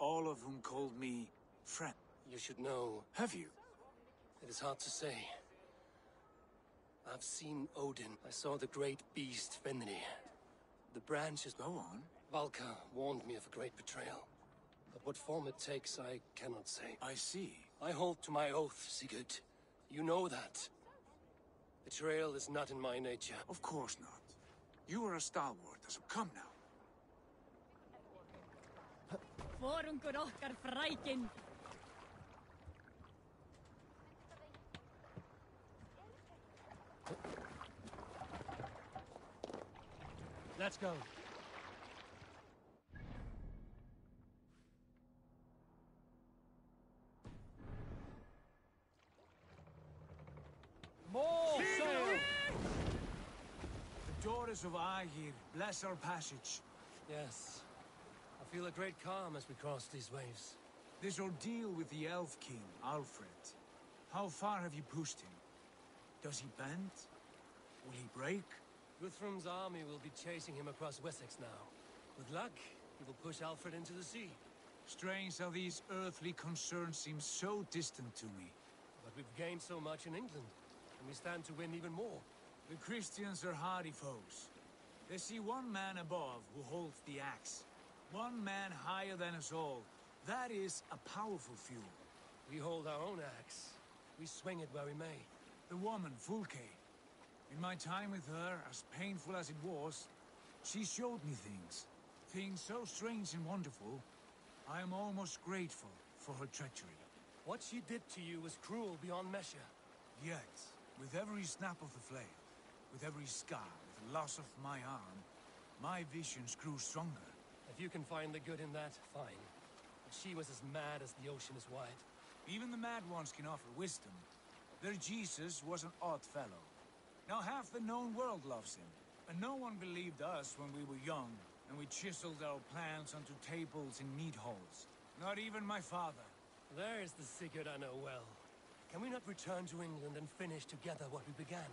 all of whom called me friend. You should know. Have you? It is hard to say. I've seen Odin. I saw the great beast Fenrir. The branches... Go on. Valka warned me of a great betrayal. But what form it takes, I cannot say. I see. I hold to my oath, Sigurd. You know that. Betrayal is not in my nature. Of course not. You are a stalwart, so come now. Vorungur okkar frækin. Let's go. More sail! The daughters of Aegir, bless our passage. Yes. I feel a great calm as we cross these waves. This ordeal with the Elf King, Alfred. How far have you pushed him? Does he bend? Will he break? Guthrum's army will be chasing him across Wessex now. With luck, he will push Alfred into the sea. Strange how these earthly concerns seem so distant to me. But we've gained so much in England, and we stand to win even more. The Christians are hardy foes. They see one man above who holds the axe. One man higher than us all. That is a powerful fuel. We hold our own axe. We swing it where we may. The woman, Fulke. In my time with her, as painful as it was, she showed me things. Things so strange and wonderful, I am almost grateful for her treachery. What she did to you was cruel beyond measure. Yet, with every snap of the flame, with every scar, with the loss of my arm, my visions grew stronger. If you can find the good in that, fine. But she was as mad as the ocean is wide. Even the mad ones can offer wisdom. Their Jesus was an odd fellow. Now half the known world loves him. And no one believed us when we were young, and we chiseled our plans onto tables in mead halls. Not even my father. There is the Sigurd I know well. Can we not return to England and finish together what we began?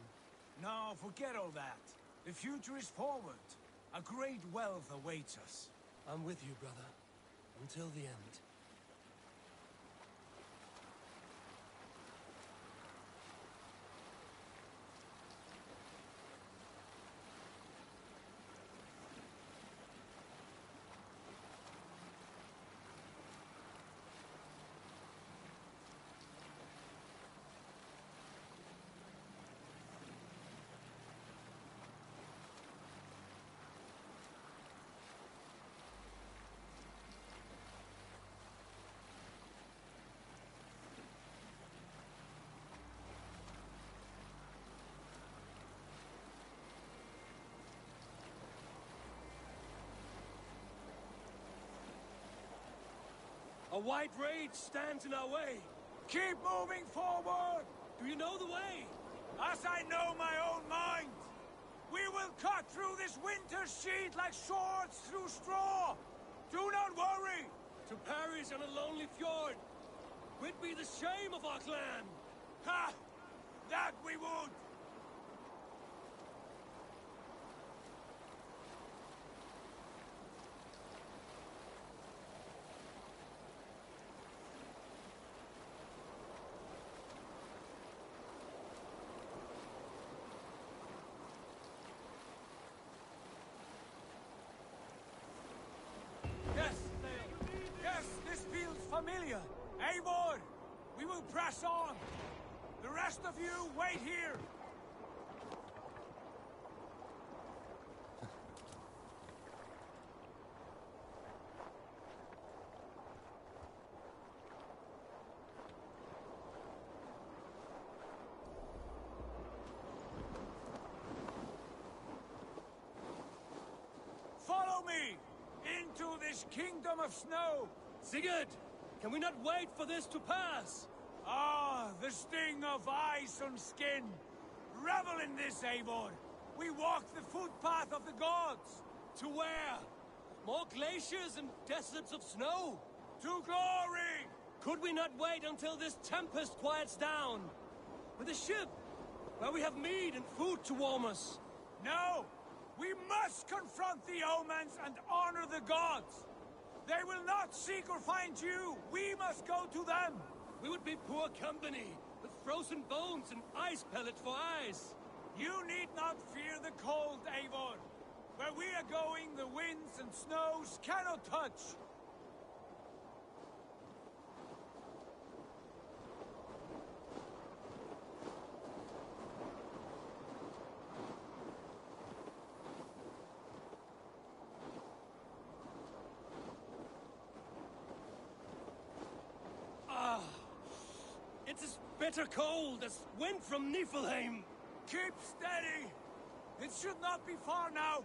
No, forget all that. The future is forward. A great wealth awaits us. I'm with you, brother. Until the end. A white rage stands in our way. Keep moving forward! Do you know the way? As I know my own mind! We will cut through this winter sheet like swords through straw! Do not worry! To Paris on a lonely fjord. Quid be the shame of our clan? Ha! That we would! Familiar. Eivor! We will press on! The rest of you, wait here! Follow me! Into this kingdom of snow! Sigurd! Can we not wait for this to pass? Ah, the sting of ice on skin. Revel in this, Eivor. We walk the footpath of the gods. To where? More glaciers and deserts of snow? To glory! Could we not wait until this tempest quiets down? With a ship, where we have mead and food to warm us. No! We must confront the omens and honor the gods! They will not seek or find you! We must go to them! We would be poor company, with frozen bones and ice pellets for eyes. You need not fear the cold, Eivor. Where we are going, the winds and snows cannot touch. It's as bitter cold as wind from Niflheim. Keep steady! It should not be far now.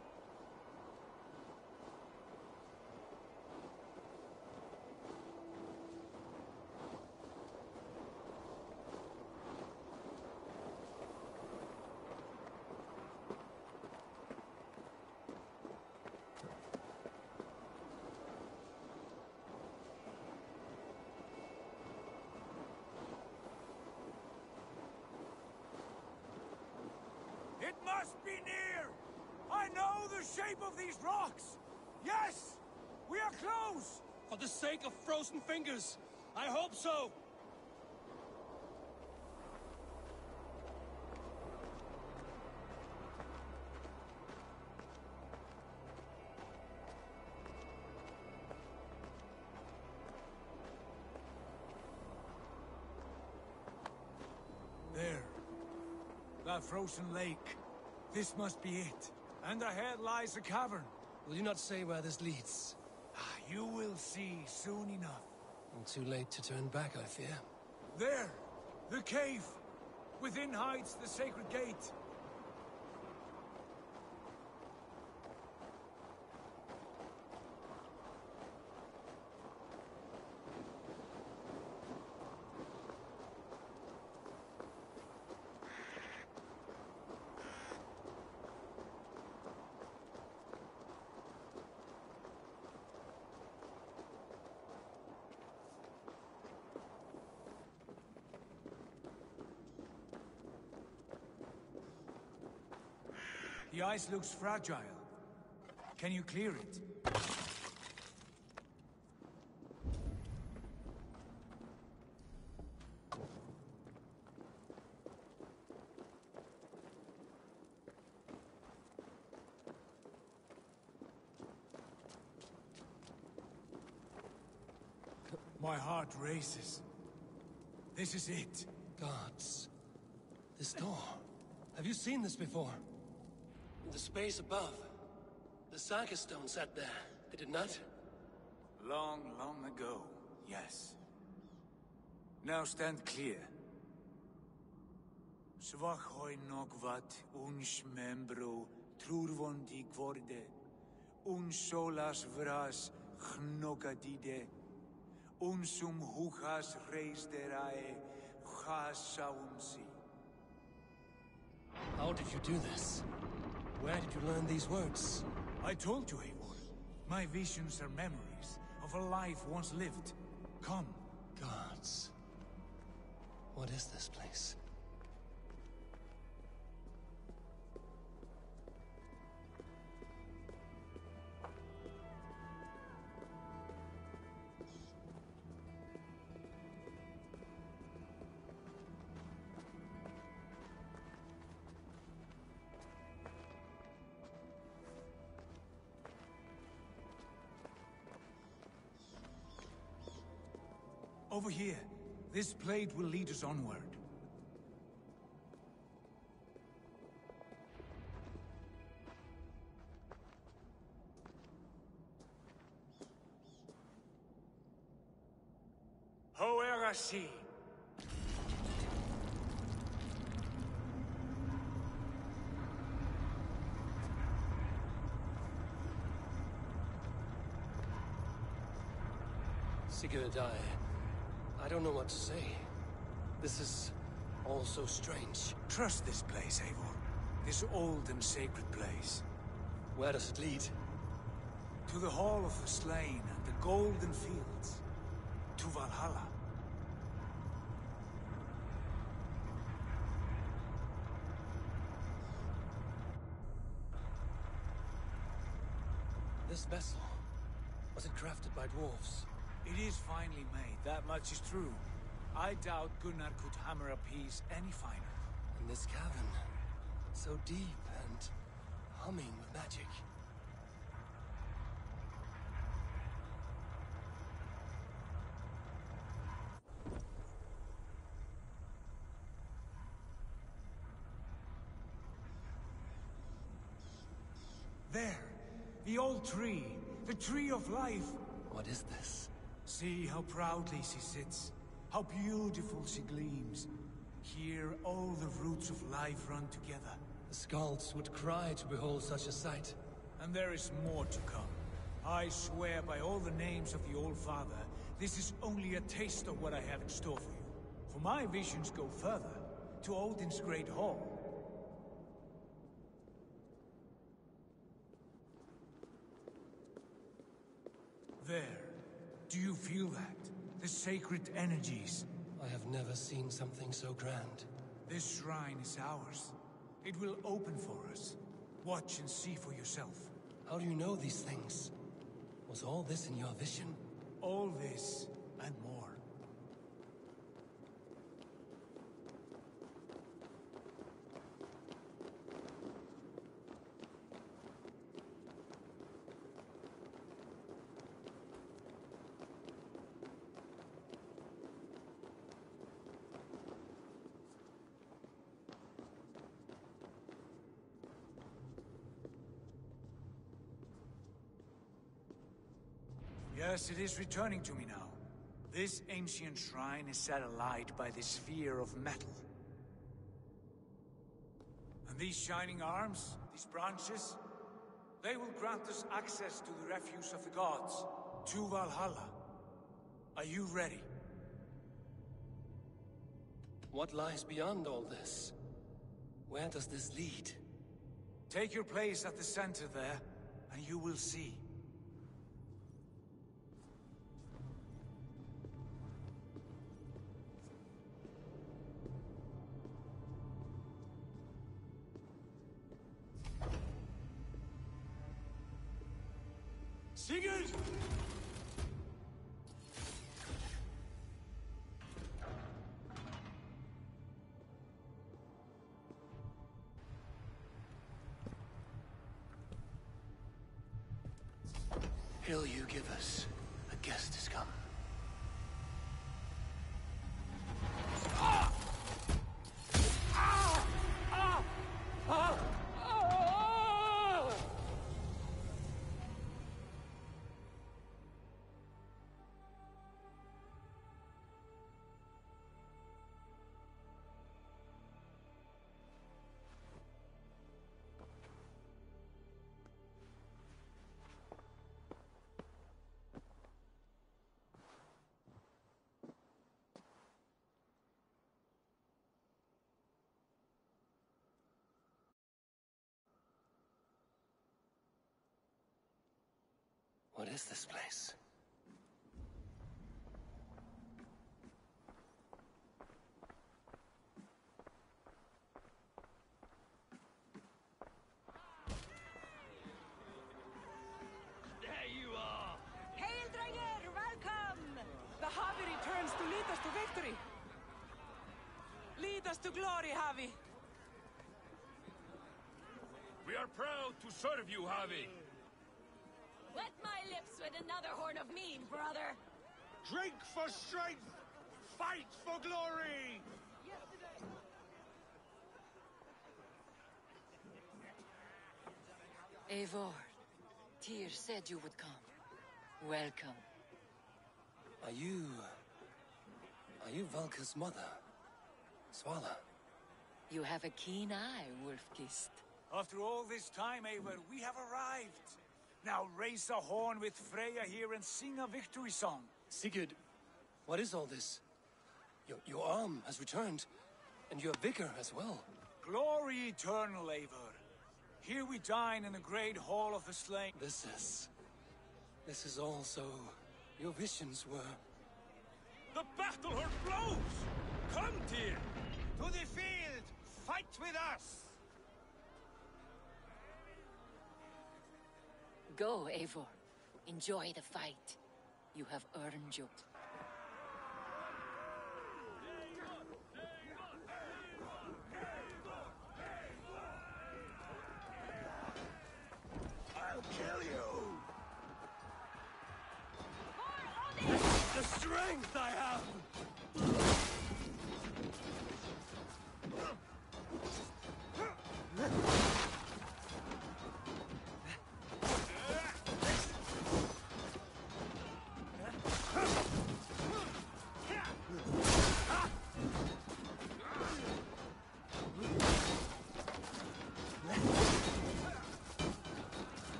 be near! I know the shape of these rocks! Yes! We are close! For the sake of frozen fingers, I hope so! There. That frozen lake. This must be it. And ahead lies a cavern. Will you not say where this leads? You will see soon enough. Too late to turn back, I fear. There! The cave! Within hides the sacred gate. The ice looks fragile. Can you clear it? My heart races. This is it. Gods. This door. Have you seen this before? In the space above. The Saga Stone sat there, did it not? Long, long ago, yes. Now stand clear. Svachoi nogvat uns membro trurvondi gvorde, solas vras chnogadide, unsum huchas reisderae chasaunsi. How did you do this? Where did you learn these words? I told you, Eivor. My visions are memories of a life once lived. Come. Gods. What is this place? Over here. This blade will lead us onward. Hoerasi. Sigurd, I don't know what to say. This is all so strange. Trust this place, Eivor. This old and sacred place. Where does it lead? To the Hall of the Slain and the Golden Fields. To Valhalla. This vessel, was it crafted by dwarves? It is finely made, that much is true. I doubt Gunnar could hammer a piece any finer. In this cavern, so deep and humming with magic. There! The old tree! The tree of life! What is this? See how proudly she sits. How beautiful she gleams. Here all the roots of life run together. The Skalds would cry to behold such a sight. And there is more to come. I swear by all the names of the Old Father, this is only a taste of what I have in store for you. For my visions go further, to Odin's Great Hall. There. Do you feel that? The sacred energies. I have never seen something so grand. This shrine is ours. It will open for us. Watch and see for yourself. How do you know these things? Was all this in your vision? All this and more. Yes, it is returning to me now. This ancient shrine is set alight by the sphere of metal. And these shining arms, these branches, they will grant us access to the refuse of the gods, to Valhalla. Are you ready? What lies beyond all this? Where does this lead? Take your place at the center there, and you will see. Sigurd! Hill you give us. A guest has come. What is this place? There you are! Hail, Dranger! Welcome! The Havi returns to lead us to victory. Lead us to glory, Havi. We are proud to serve you, Havi. Wet my lips with another horn of mead, brother! Drink for strength! Fight for glory! Eivor, Tyr said you would come. Welcome. Are you Valka's mother? Svala? You have a keen eye, Wolf-Kissed. After all this time, Eivor, we have arrived. Now raise a horn with Freya here and sing a victory song. Sigurd, what is all this? Your arm has returned, and your vigor as well. Glory eternal, Eivor. Here we dine in the great hall of the slain. This is all so your visions were. The battle hurt blows! Come, Tyr! To the field! Fight with us! Go, Eivor. Enjoy the fight. You have earned it. I'll kill you! The strength I have!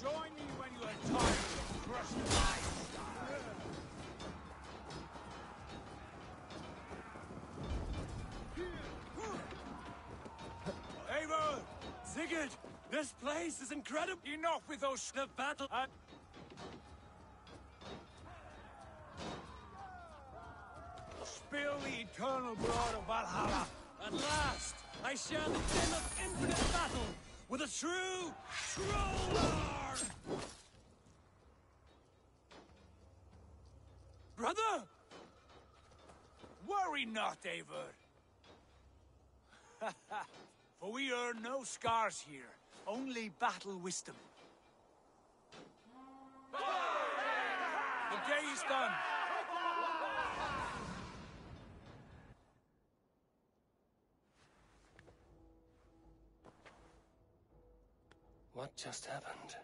Join me when you are tired of crushed ice. Eivor! Sigurd! This place is incredible! Enough with those... The battle... spill the eternal blood of Valhalla. At last, I share the din of infinite battle with a true troll lord! Brother! Worry not, Eivor. For we earn no scars here, only battle wisdom. The day is done. What just happened?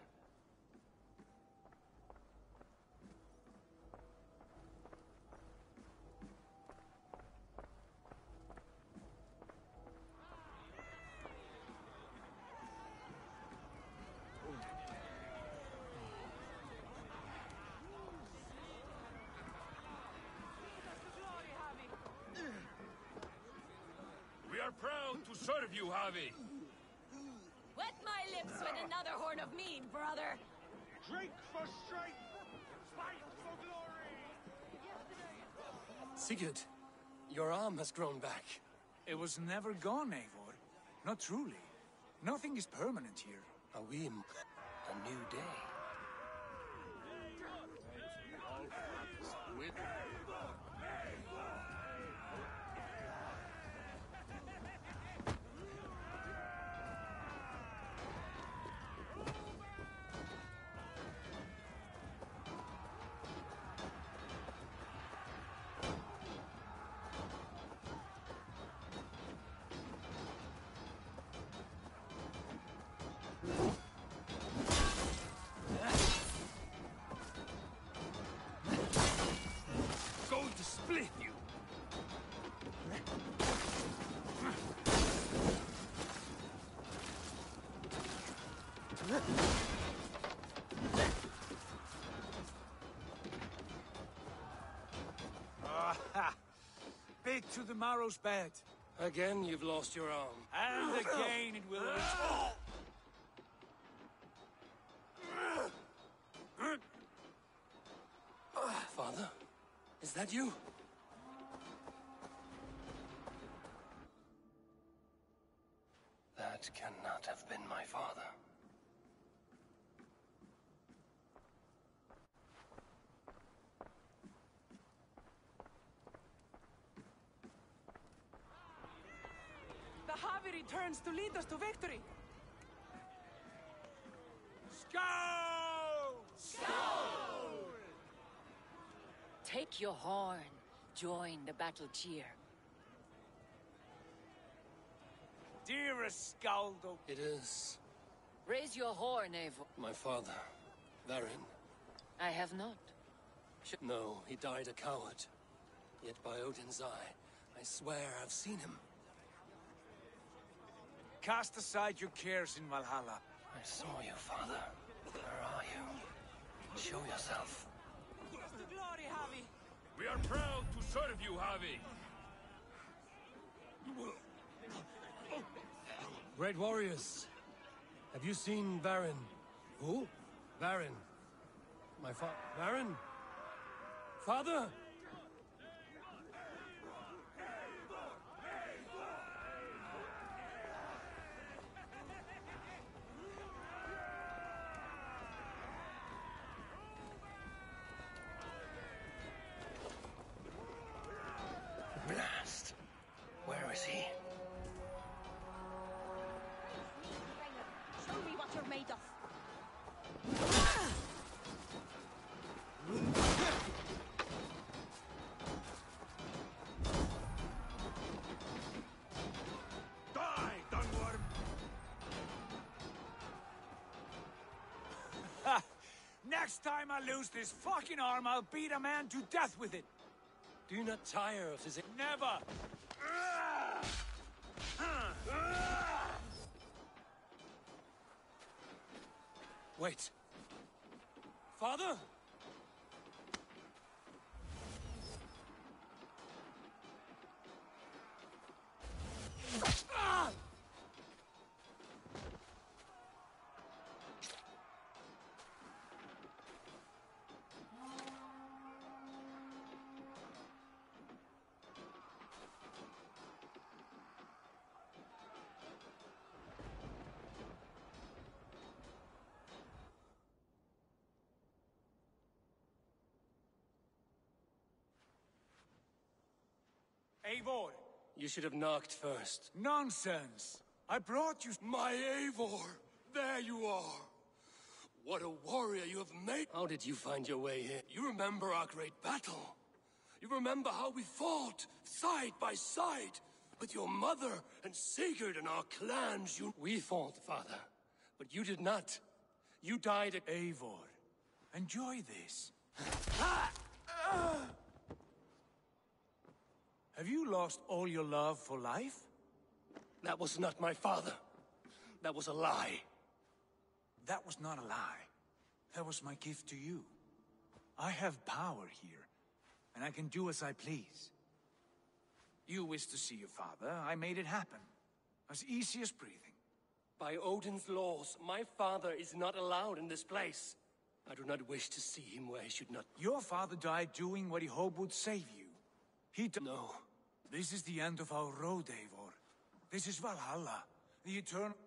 We are proud to serve you, Javi. Wet my lips with another horn of mead, brother. Drink for strength, fight for glory. Sigurd, your arm has grown back. It was never gone, Eivor. Not truly. Nothing is permanent here. A whim, a new day. Going to split you. Big to the marrow's bed. Again, you've lost your arm. And again it will return. Father? Is that you? That cannot have been my father. The Javi returns to lead us to victory. Skull! Skull! Take your horn. Join the battle cheer. Dearest Skaldo. It is. Raise your horn, Eivor. My father, Varin. I have not. No, he died a coward. Yet by Odin's eye, I swear I've seen him. Cast aside your cares in Valhalla. I saw you, father. Where are you? Show yourself. Here's to glory, Javi. We are proud to serve you, Javi. Great warriors. Have you seen Varin? Who? Varin. My Varin? Father? Blast. Where is he? Show me what you're made of. Die, Dunworm! Next time I lose this fucking arm, I'll beat a man to death with it. Do you not tire of his... Never! Wait. Father? Ah! Eivor! You should have knocked first. Nonsense! I brought you... My Eivor! There you are! What a warrior you have made! How did you find your way here? You remember our great battle? You remember how we fought, side by side, with your mother and Sigurd and our clans, We fought, father, but you did not. You died at... Eivor, enjoy this. Have you lost all your love for life? That was not my father. That was a lie. That was not a lie. That was my gift to you. I have power here, and I can do as I please. You wished to see your father, I made it happen. As easy as breathing. By Odin's laws, my father is not allowed in this place. I do not wish to see him where he should not. Your father died doing what he hoped would save you. No. This is the end of our road, Eivor. This is Valhalla, the eternal...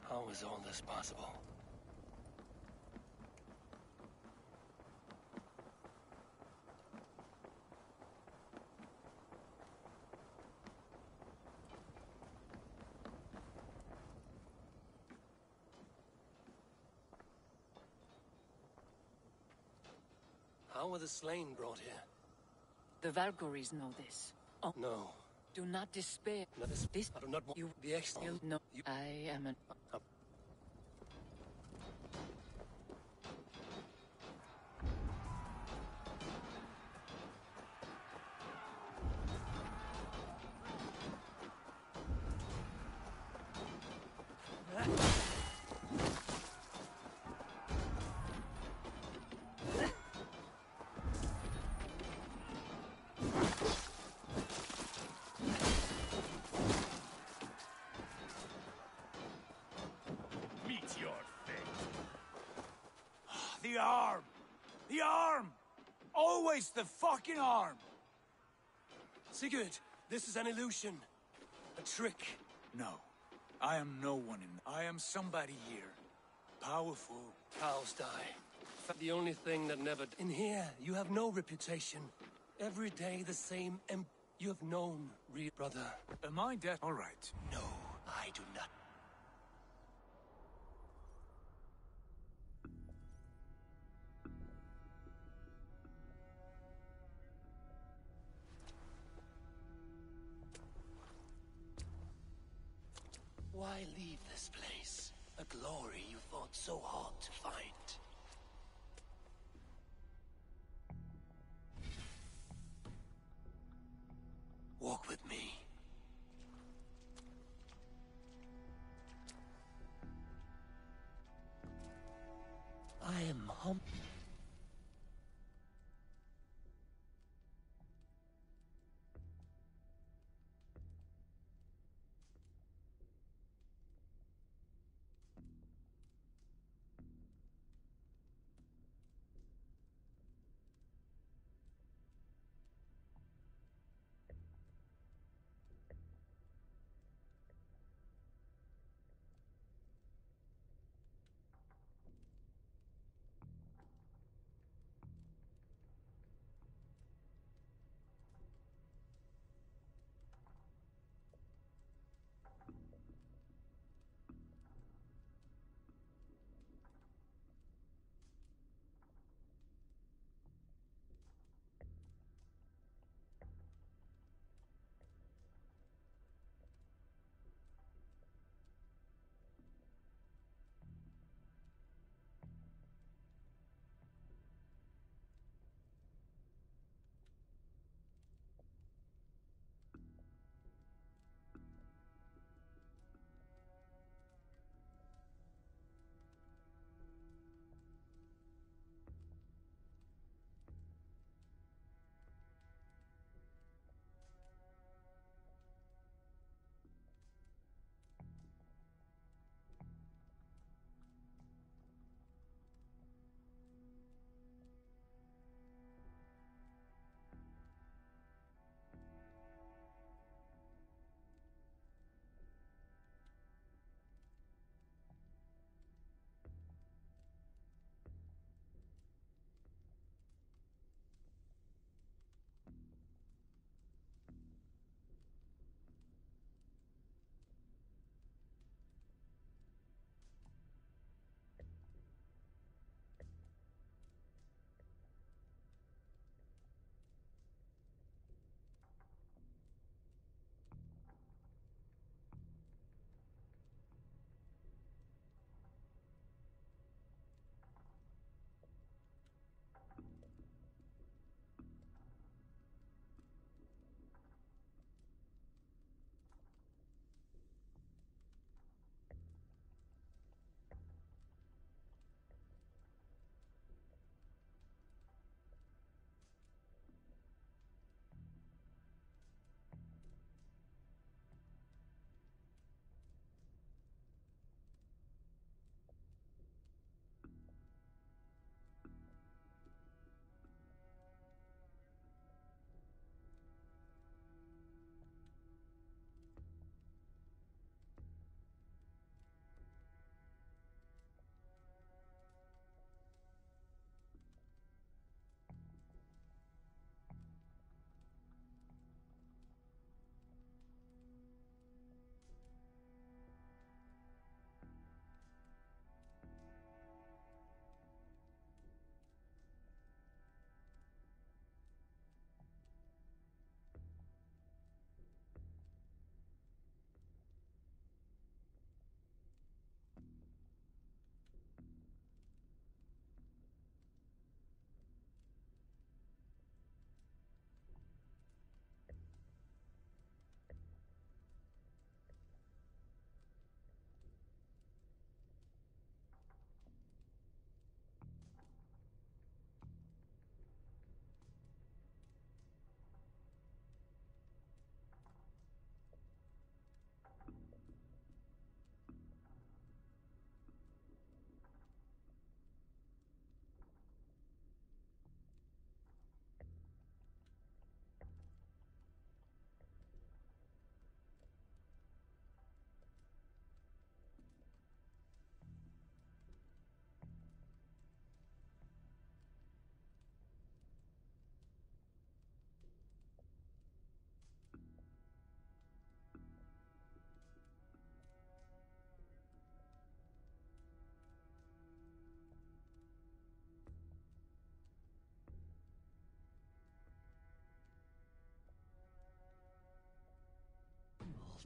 How is all this possible? How were the slain brought here? The Valkyries know this. Oh. No. Do not despair. No, this... I do not want... You... The exile... No. I am an... The arm! The arm! Always the fucking arm! Sigurd, this is an illusion. A trick. No. I am no one in... I am somebody here. Powerful. Cows die. The only thing that never... In here, you have no reputation. Every day the same You have known, real brother. Am I dead? All right. No, I do not. Why leave this place? A glory you fought so hard to find. Walk with me. I am humble.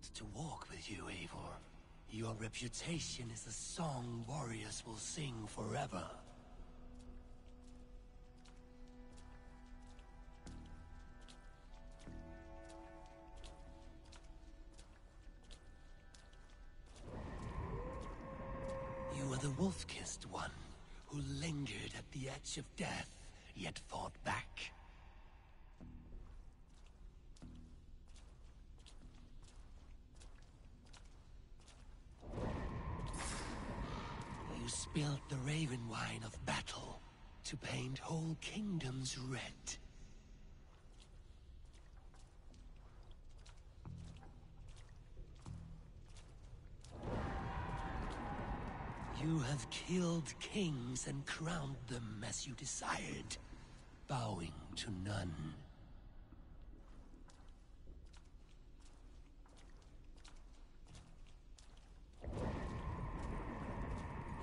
loved to walk with you, Eivor. Your reputation is a song warriors will sing forever. You are the wolf-kissed one, who lingered at the edge of death, yet fought back. You spilled the raven wine of battle to paint whole kingdoms red. You have killed kings and crowned them as you desired, bowing to none.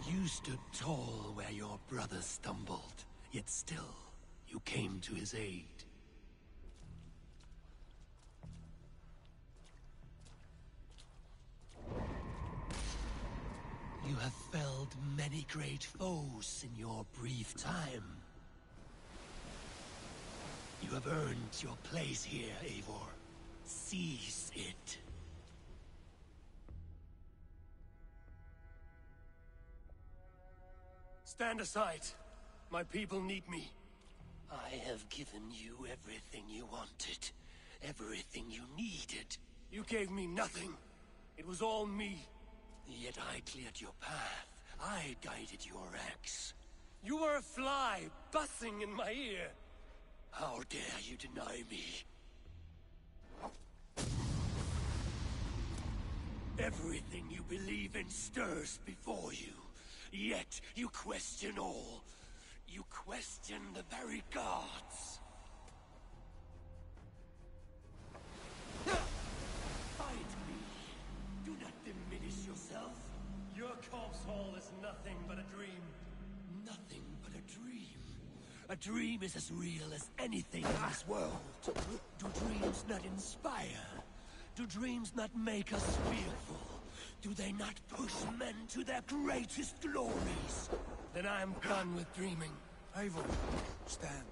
You stood tall where your brother stumbled, yet still, you came to his aid. You have felled many great foes in your brief time. You have earned your place here, Eivor. Seize it. Stand aside. My people need me. I have given you everything you wanted. Everything you needed. You gave me nothing. It was all me. Yet I cleared your path. I guided your axe. You were a fly, buzzing in my ear. How dare you deny me? Everything you believe in stirs before you. Yet you question all. You question the very gods. Fight me. Do not diminish yourself. Your corpse hall is nothing but a dream. Nothing but a dream. A dream is as real as anything in this world. Do dreams not inspire? Do dreams not make us fearful? Do they not push men to their greatest glories? Then I am done with dreaming. Eivor, stand.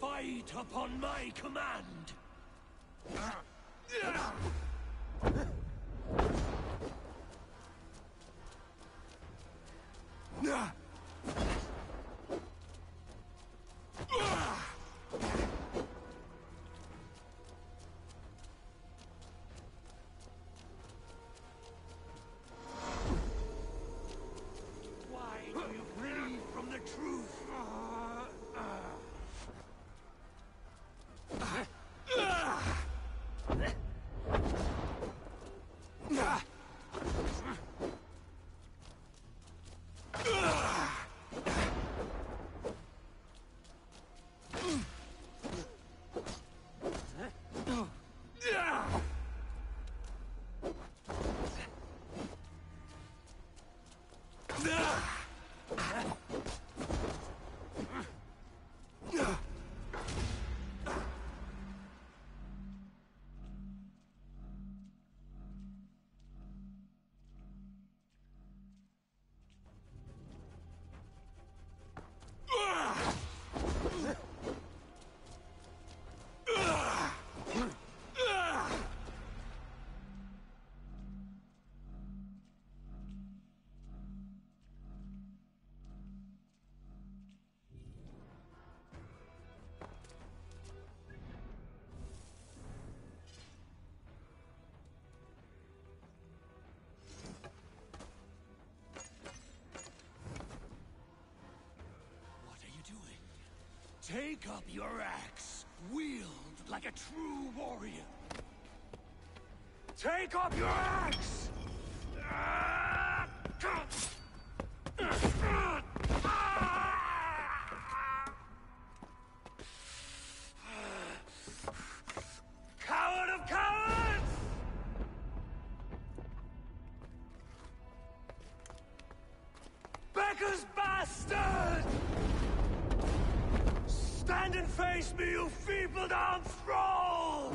Fight upon my command! Why do you flee from the truth? Take up your axe, wield like a true warrior. Take up your axe! Coward of cowards! Becker's bastard! Stand and face me, you feeble-down thrall!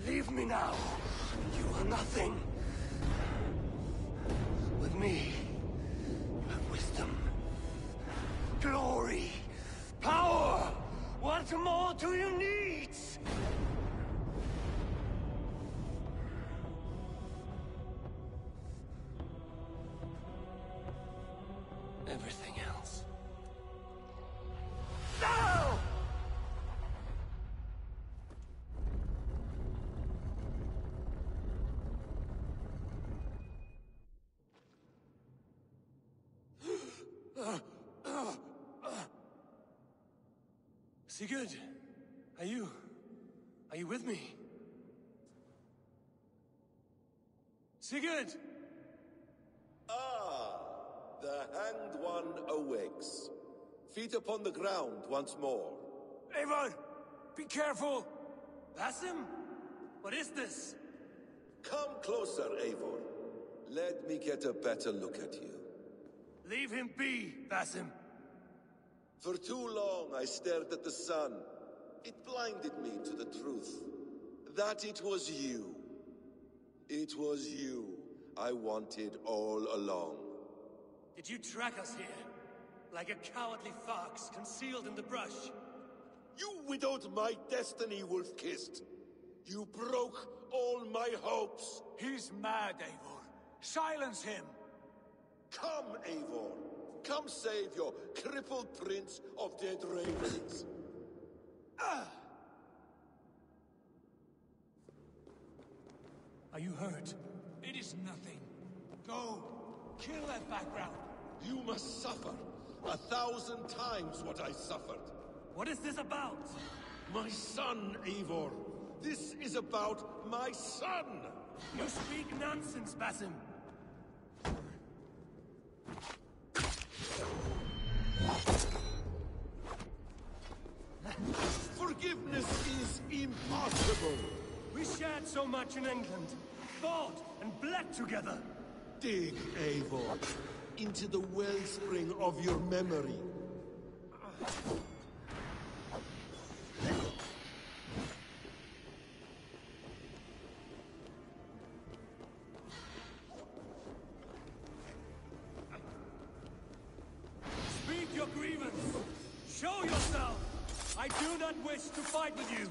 Leave me now. You are nothing. With me, you have wisdom, glory, power. What more do you need? Everything else. No! Sigurd, are you with me? Sigurd! Ah, the Hanged One awakes. Feet upon the ground once more. Eivor! Be careful! Basim? What is this? Come closer, Eivor. Let me get a better look at you. Leave him be, Basim. For too long I stared at the sun. It blinded me to the truth. That it was you. It was you I wanted all along. Did you track us here? Like a cowardly fox concealed in the brush? You widowed my destiny, Wolf-Kissed. You broke all my hopes. He's mad, Eivor. Silence him! Come, Eivor. Come save your crippled prince of dead ravens. Are you hurt? It is nothing. Go. Kill that background. You must suffer 1,000 times what I suffered. What is this about? My son, Eivor. This is about my son. You speak nonsense, Basim. Forgiveness is impossible. We shared so much in England, fought and bled together. Dig, Eivor, into the wellspring of your memory. Speak your grievance. Show yourself. I do not wish to fight with you.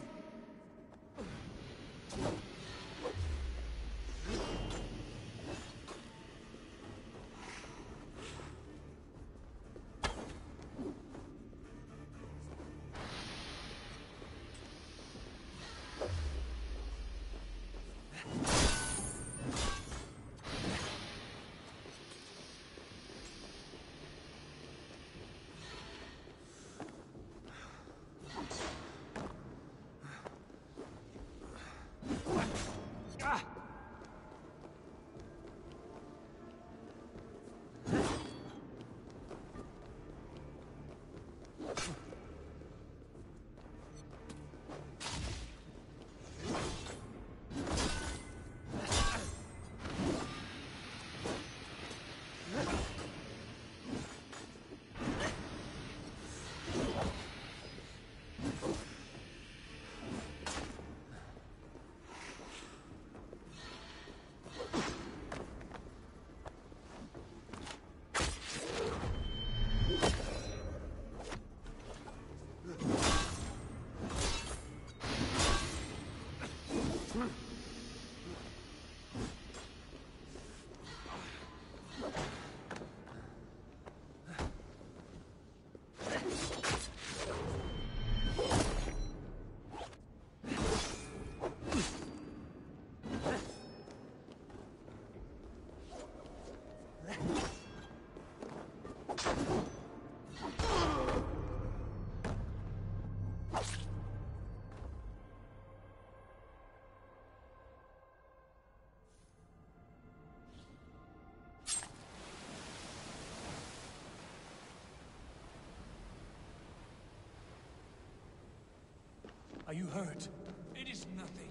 Are you hurt? It is nothing.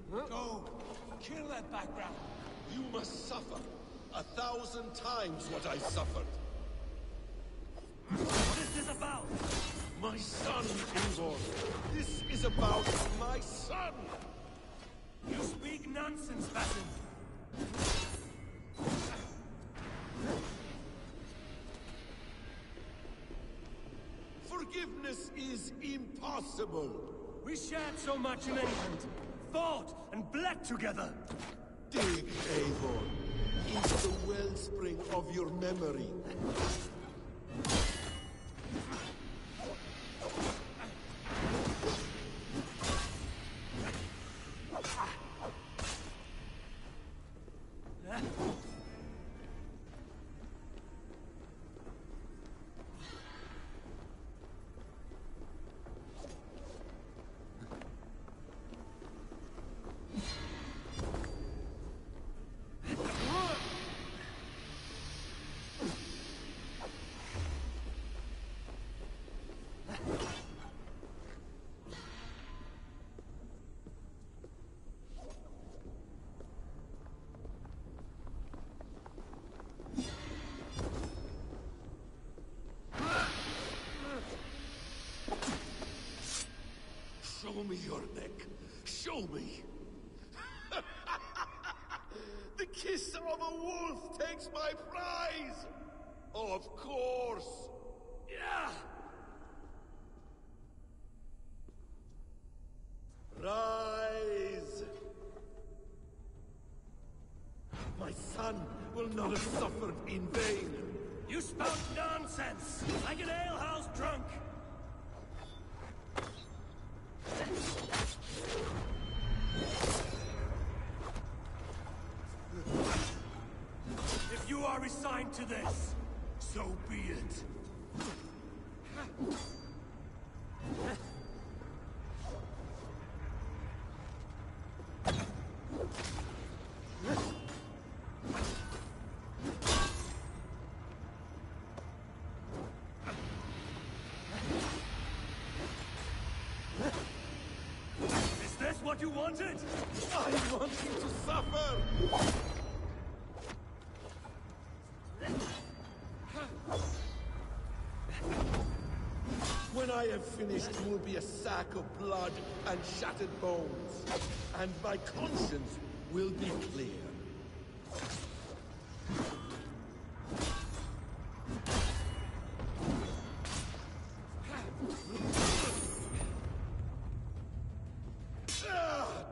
Go. Kill that background. You must suffer 1,000 times what I suffered. What is this about? My son, Eivor. This is about my son. You speak nonsense, Basim. Forgiveness is impossible. We shared so much in England, fought and bled together. Dig, Eivor, into the wellspring of your memory. Show me your neck. Show me. The kiss of a wolf takes my prize. Of course. Yeah. Rise. My son will not have suffered in vain. You spout nonsense, like an alehouse drunk. If you are resigned to this, so be it. Is this what you wanted? I want you to suffer! When I have finished, you will be a sack of blood and shattered bones. And my conscience will be clear.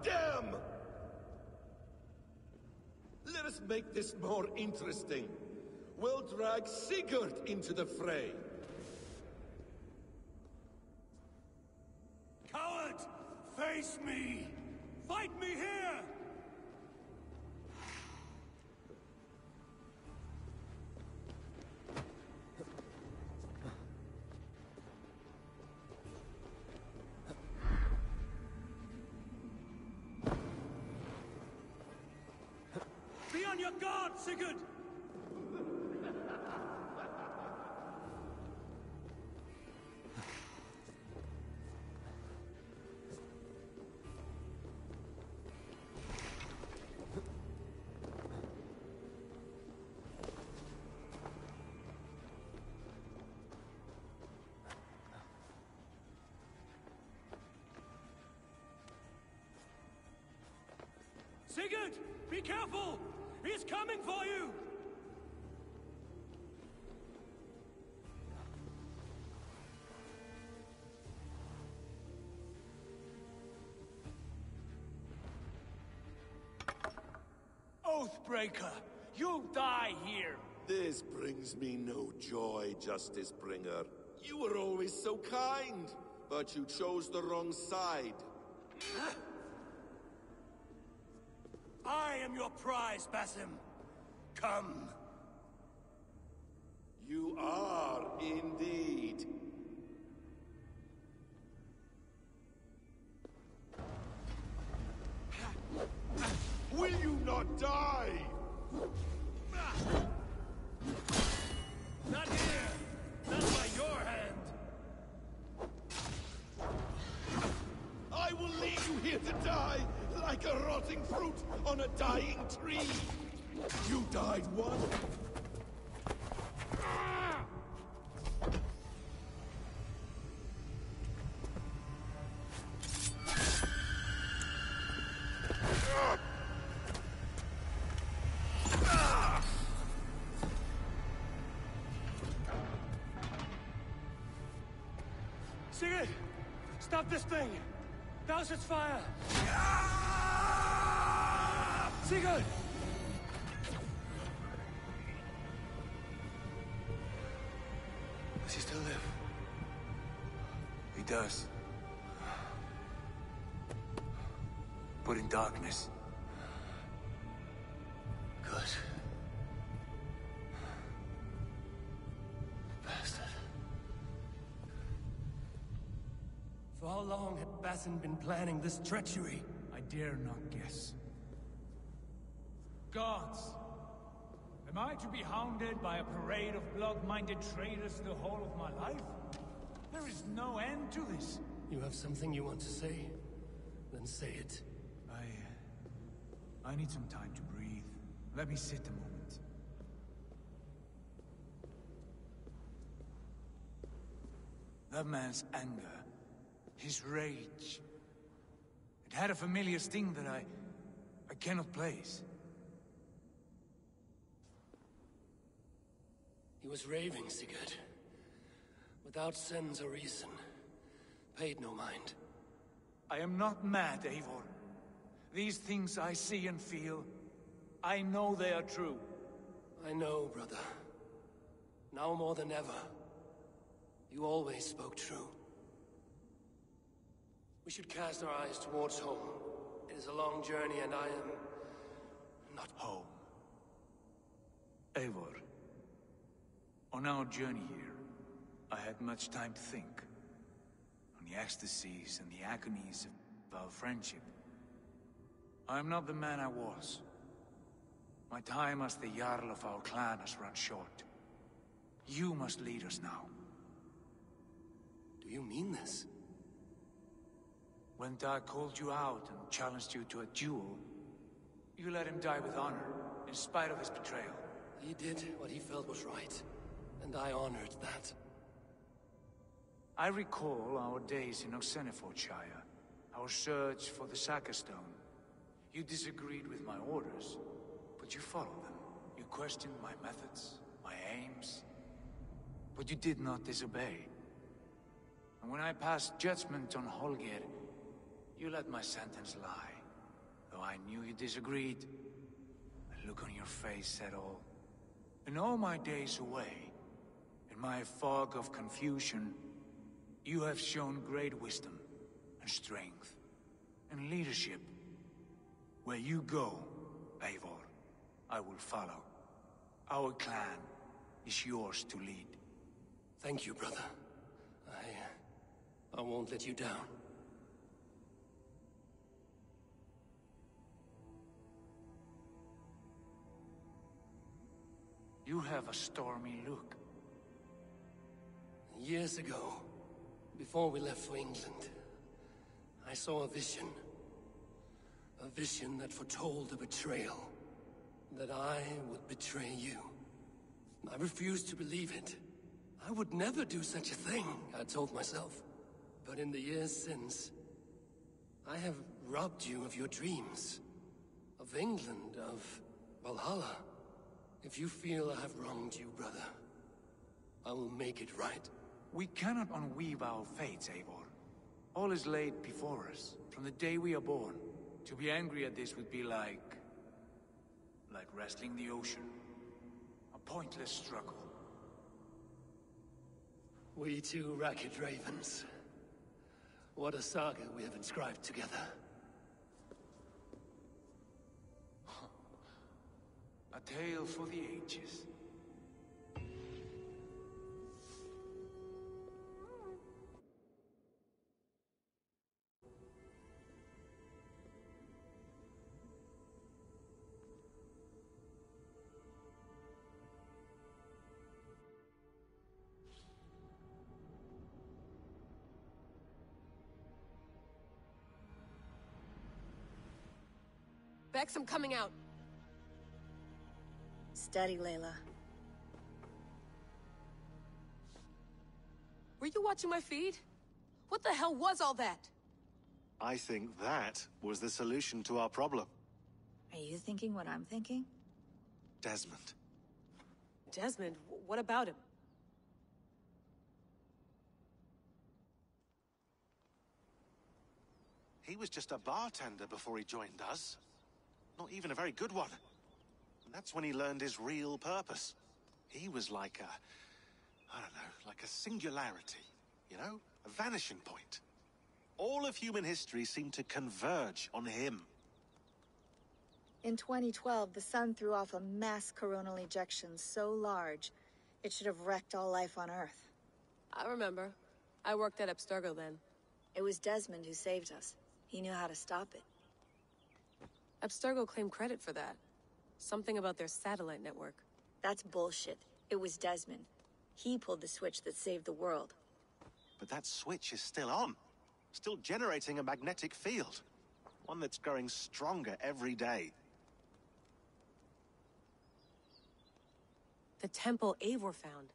Damn! Let us make this more interesting. We'll drag Sigurd into the fray. Coward! Face me! Fight me here! Be on your guard, Sigurd! Sigurd! Be careful! He's coming for you! Oathbreaker! You'll die here! This brings me no joy, Justice Bringer. You were always so kind, but you chose the wrong side. I am your prize, Basim. Come. You are indeed. Will you not die? Not here! Not by your hand! I will on a dying tree! You died one. Sigurd! Stop this thing! Douse its fire! Sigurd! Does he still live? He does. But in darkness. Good. Bastard. For how long had Bassin been planning this treachery? I dare not guess. Gods! Am I to be hounded by a parade of blood-minded traitors the whole of my life? There is no end to this. You have something you want to say? Then say it. I need some time to breathe. Let me sit a moment. That man's anger, his rage, it had a familiar sting that I cannot place. He was raving, Sigurd. Without sense or reason. Paid no mind. I am not mad, Eivor. These things I see and feel, I know they are true. I know, brother. Now more than ever. You always spoke true. We should cast our eyes towards home. It is a long journey and I am... not home. Eivor, on our journey here, I had much time to think. On the ecstasies and the agonies of our friendship. I am not the man I was. My time as the Jarl of our clan has run short. You must lead us now. Do you mean this? When Dag called you out and challenged you to a duel, you let him die with honor, in spite of his betrayal. He did what he felt was right, and I honored that. I recall our days in Oxenfordshire, our search for the Saka Stone. You disagreed with my orders, but you followed them. You questioned my methods, my aims, but you did not disobey. And when I passed judgment on Holger, you let my sentence lie. Though I knew you disagreed, the look on your face said all. In all my days away, in my fog of confusion, you have shown great wisdom and strength and leadership. Where you go, Eivor, I will follow. Our clan is yours to lead. Thank you, brother. I won't let you down. You have a stormy look. Years ago, before we left for England, I saw a vision. A vision that foretold a betrayal. That I would betray you. I refused to believe it. I would never do such a thing, I told myself. But in the years since, I have robbed you of your dreams. Of England, of Valhalla. If you feel I have wronged you, brother, I will make it right. We cannot unweave our fates, Eivor. All is laid before us, from the day we are born. To be angry at this would be like wrestling the ocean. A pointless struggle. We two ragged ravens. What a saga we have inscribed together. A tale for the ages. Bex, I'm coming out. Steady, Layla. Were you watching my feed? What the hell was all that? I think that was the solution to our problem. Are you thinking what I'm thinking? Desmond. Desmond? What about him? He was just a bartender before he joined us. Not even a very good one. And that's when he learned his real purpose. He was like a... I don't know, like a singularity, you know? A vanishing point. All of human history seemed to converge on him. In 2012, the sun threw off a mass coronal ejection so large, it should have wrecked all life on Earth. I remember. I worked at Abstergo then. It was Desmond who saved us. He knew how to stop it. Abstergo claimed credit for that. Something about their satellite network. That's bullshit. It was Desmond. He pulled the switch that saved the world. But that switch is still on. Still generating a magnetic field. One that's growing stronger every day. The temple Eivor found.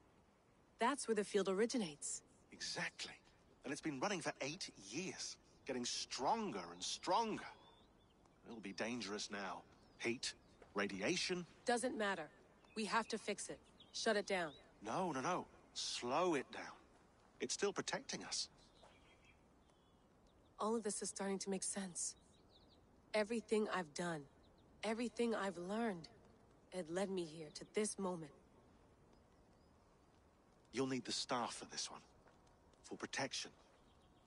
That's where the field originates. Exactly. And it's been running for 8 years. Getting stronger and stronger. It'll be dangerous now. Heat, radiation. Doesn't matter. We have to fix it. Shut it down. No, no, no. Slow it down. It's still protecting us. All of this is starting to make sense. Everything I've done, everything I've learned, it led me here to this moment. You'll need the staff for this one. For protection.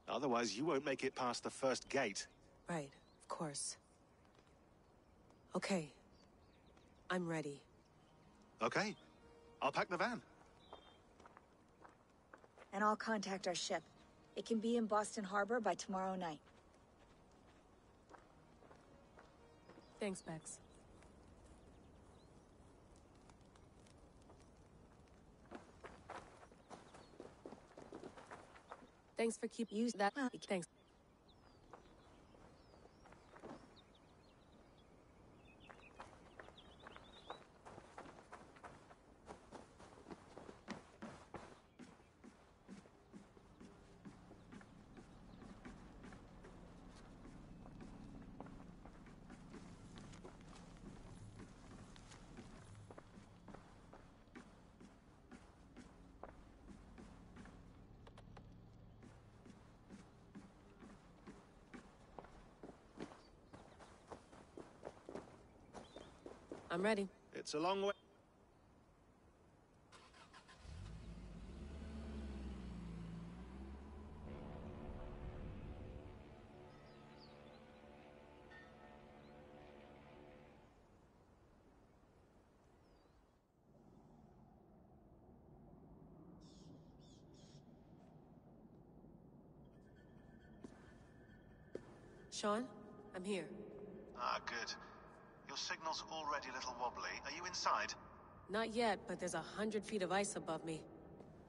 Otherwise, you won't make it past the first gate. Right, of course. Okay. I'm ready. Okay. I'll pack the van. And I'll contact our ship. It can be in Boston Harbor by tomorrow night. Thanks, Bex. Thanks for use that. Thanks. I'm ready. It's a long way. Sean, I'm here. Ah, good. Your signal's already a little wobbly. Are you inside? Not yet, but there's 100 feet of ice above me.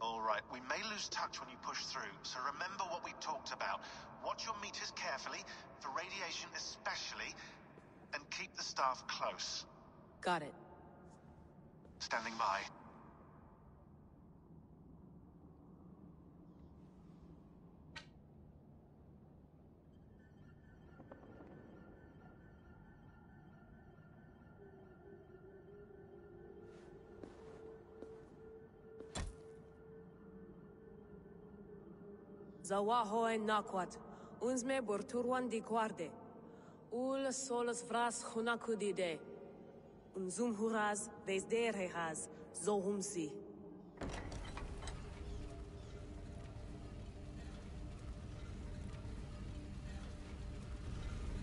All right, we may lose touch when you push through, so remember what we talked about. Watch your meters carefully, for radiation especially, and keep the staff close. Got it. Standing by. Zawaho en nakwat, unzme borturwan di guarde. Ul solos vras hunakudide. Unzum huraz, vesderehaz, zohumsi.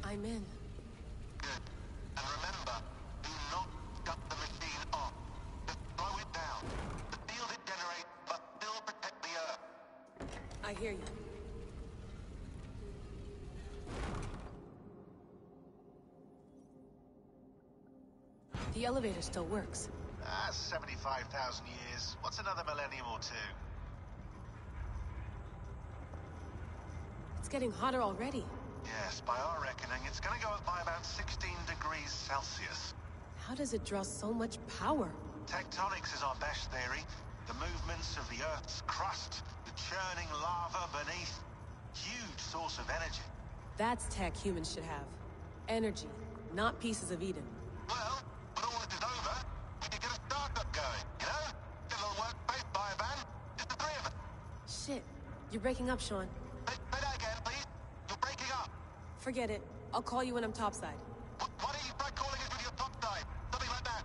I'm in. Good. And remember, do not shut the machine off. Just slow it down. The field it generates, but still protect the Earth. I hear you. The elevator still works. 75,000 years. What's another millennium or two? It's getting hotter already. Yes, by our reckoning, it's gonna go up by about 16 degrees Celsius. How does it draw so much power? Tectonics is our best theory. The movements of the Earth's crust, the churning lava beneath. Huge source of energy. That's tech humans should have. Energy, not pieces of Eden. Well, when all this is over, we can get a startup going, you know? Get a little workspace, buy a van, just the three of us. Shit, you're breaking up, Sean. Say that again, please. You're breaking up. Forget it. I'll call you when I'm topside. Why don't you try calling us with your topside? Something like that.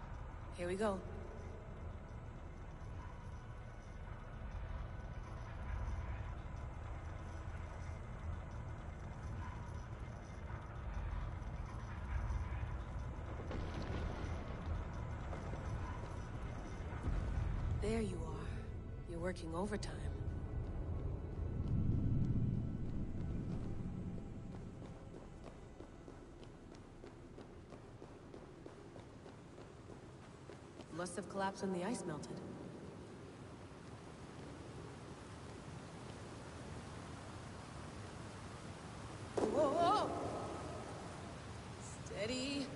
Here we go. There you are. You're working overtime. Must have collapsed when the ice melted. Whoa! Steady.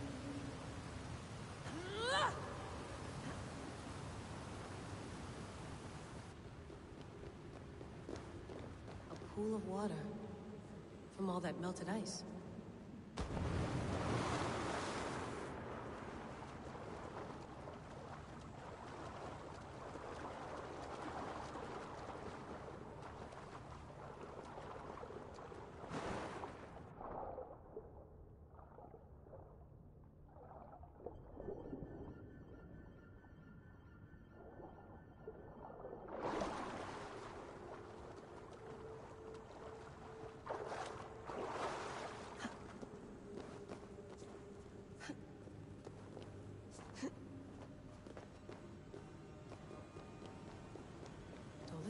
A pool of water from all that melted ice.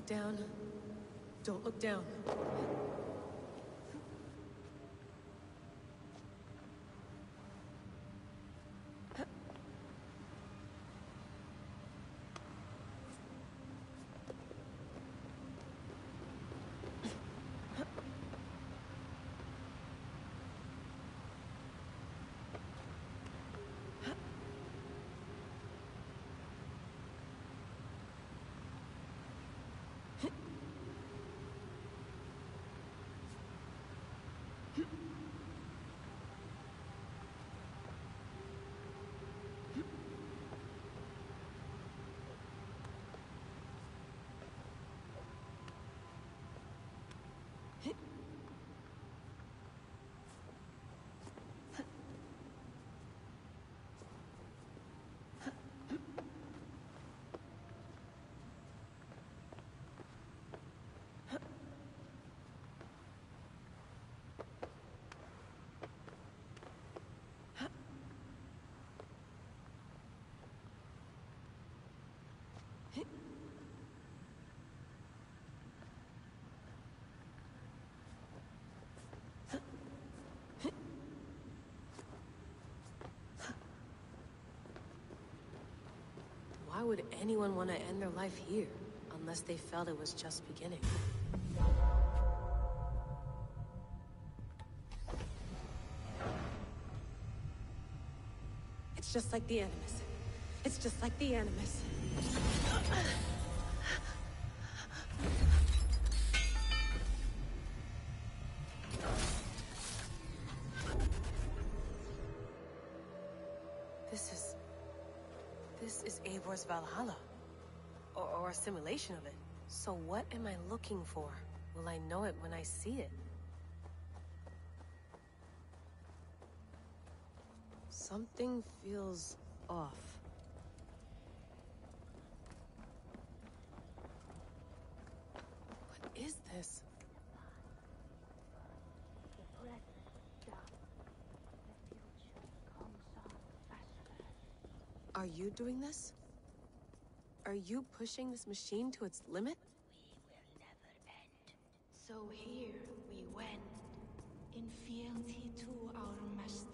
Down. Don't look down. Why would anyone want to end their life here, unless they felt it was just beginning? It's just like the Animus. It's just like the Animus. This is Eivor's Valhalla. Or a simulation of it. So what am I looking for? Will I know it when I see it? Something feels off. What is this? Are you doing this? Are you pushing this machine to its limit? We will never end. So here we went, in fealty to our master.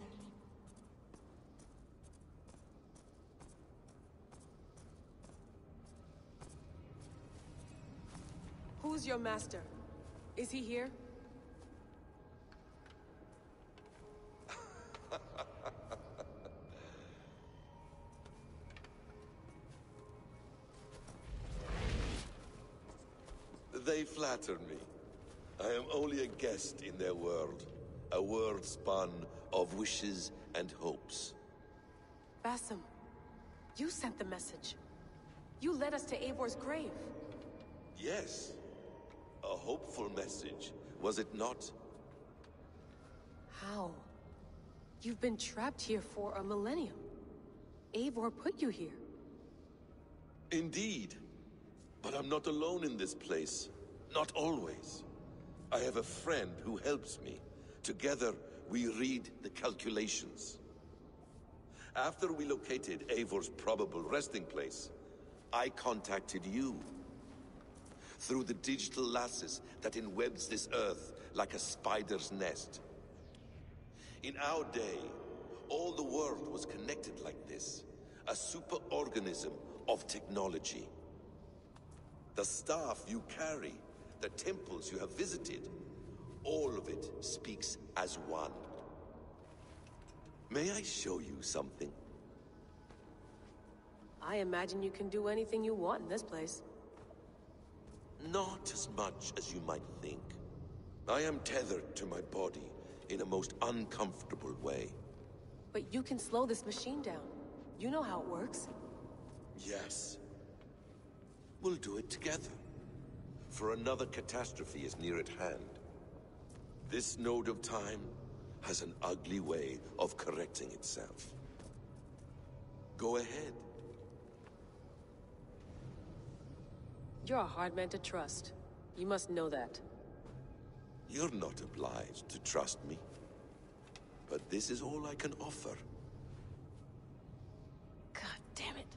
Who's your master? Is he here? They flatter me. I am only a guest in their world. A world spun of wishes and hopes. Basim, you sent the message. You led us to Eivor's grave. Yes. A hopeful message, was it not? How? You've been trapped here for a millennium. Eivor put you here. Indeed. But I'm not alone in this place. Not always. I have a friend who helps me. Together, we read the calculations. After we located Eivor's probable resting place, I contacted you. Through the digital lasses that enwebs this earth like a spider's nest. In our day, all the world was connected like this. A superorganism of technology. The staff you carry, the temples you have visited, all of it speaks as one. May I show you something? I imagine you can do anything you want in this place. Not as much as you might think. I am tethered to my body in a most uncomfortable way. But you can slow this machine down. You know how it works. Yes. We'll do it together. For another catastrophe is near at hand. This node of time has an ugly way of correcting itself. Go ahead. You're a hard man to trust. You must know that. You're not obliged to trust me. But this is all I can offer. God damn it.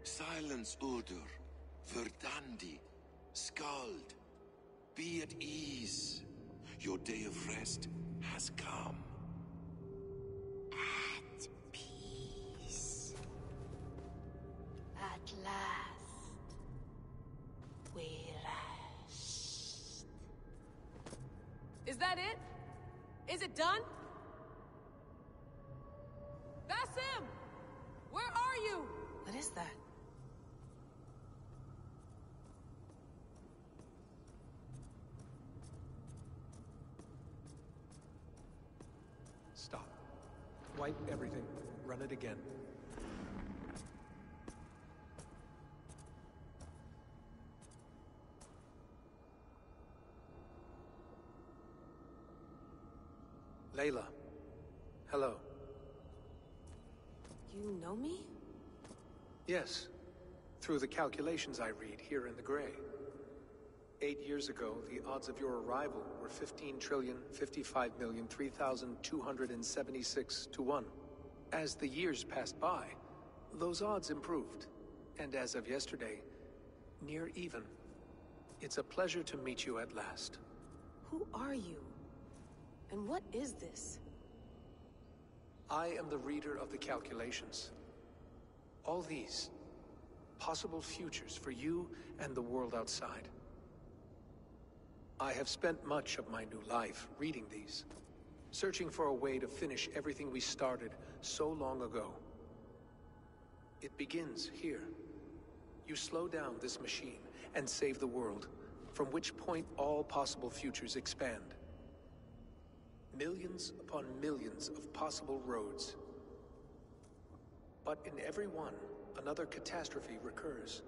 Silence, Udur. Verdandi. Skald. Be at ease. Your day of rest has come. At peace. At last, we rest. Is that it? Is it done? Basim! Where are you? What is that? Stop. Wipe everything. Run it again. Layla. Hello. You know me? Yes. Through the calculations I read here in the gray. 8 years ago, the odds of your arrival were 15,055,003,276 to 1. As the years passed by, those odds improved. And as of yesterday, near even. It's a pleasure to meet you at last. Who are you? And what is this? I am the reader of the calculations. All these, possible futures for you and the world outside. I have spent much of my new life reading these, searching for a way to finish everything we started so long ago. It begins here. You slow down this machine and save the world, from which point all possible futures expand. Millions upon millions of possible roads. But in every one, another catastrophe recurs.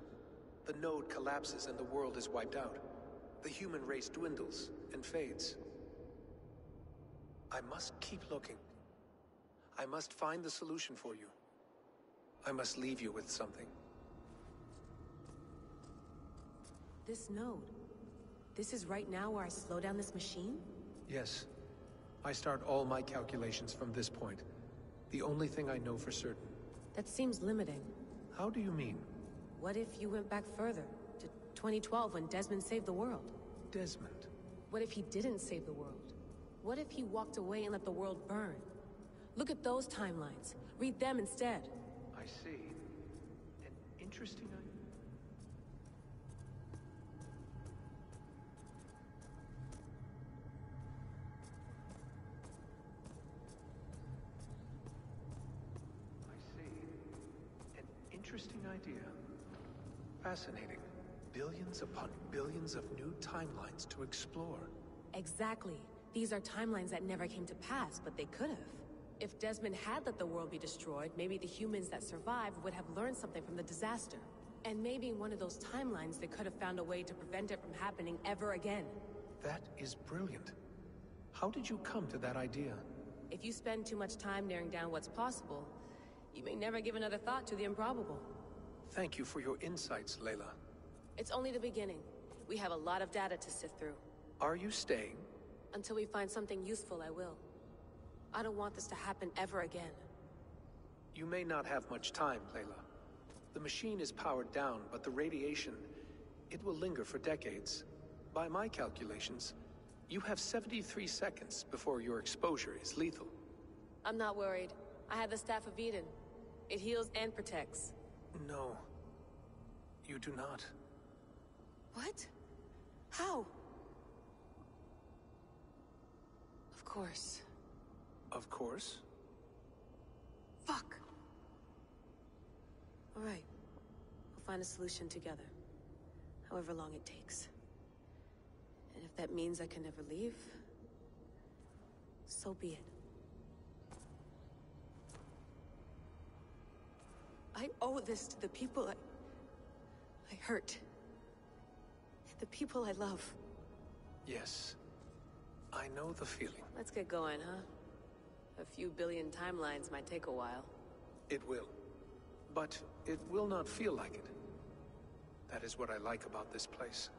The node collapses and the world is wiped out. The human race dwindles and fades. I must keep looking. I must find the solution for you. I must leave you with something. This node. This is right now where I slow down this machine? Yes. I start all my calculations from this point. The only thing I know for certain. That seems limiting. How do you mean? What if you went back further? To 2012 when Desmond saved the world? Desmond? What if he didn't save the world? What if he walked away and let the world burn? Look at those timelines. Read them instead. I see. An interesting idea. interesting idea. Fascinating. Billions upon billions of new timelines to explore. Exactly. These are timelines that never came to pass, but they could have. If Desmond had let the world be destroyed, maybe the humans that survived would have learned something from the disaster. And maybe in one of those timelines they could have found a way to prevent it from happening ever again. That is brilliant. How did you come to that idea? If you spend too much time narrowing down what's possible, you may never give another thought to the improbable. Thank you for your insights, Layla. It's only the beginning. We have a lot of data to sift through. Are you staying? Until we find something useful, I will. I don't want this to happen ever again. You may not have much time, Layla. The machine is powered down, but the radiation, it will linger for decades. By my calculations, you have 73 seconds before your exposure is lethal. I'm not worried. I have the Staff of Eden. It heals and protects. No. You do not. What? How? Of course. Of course? Fuck! All right. We'll find a solution together. However long it takes. And if that means I can never leave, so be it. I owe this to the people I hurt. The people I love. Yes. I know the feeling. Let's get going, huh? A few billion timelines might take a while. It will. But it will not feel like it. That is what I like about this place.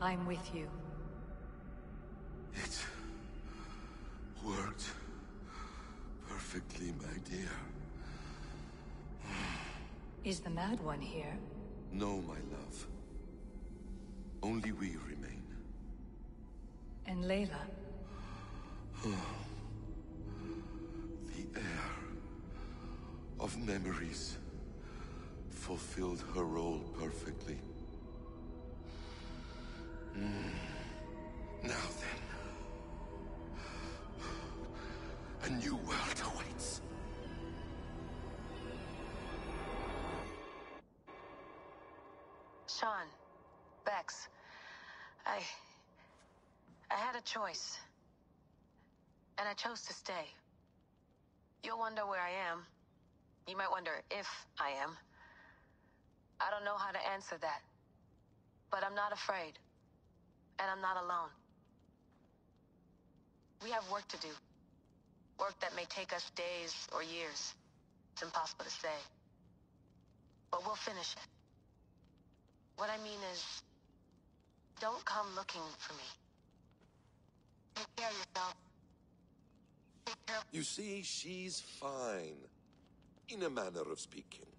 I'm with you. It worked perfectly, my dear. Is the Mad One here? No, my love. Only we remain. And Layla? The air of memories fulfilled her role perfectly. Now then, a new world awaits. Sean, Bex, I had a choice. And I chose to stay. You'll wonder where I am. You might wonder if I am. I don't know how to answer that. But I'm not afraid. And I'm not alone. We have work to do. Work that may take us days or years. It's impossible to say. But we'll finish it. What I mean is, don't come looking for me. Take care of yourself. Take care of... You see, she's fine. In a manner of speaking.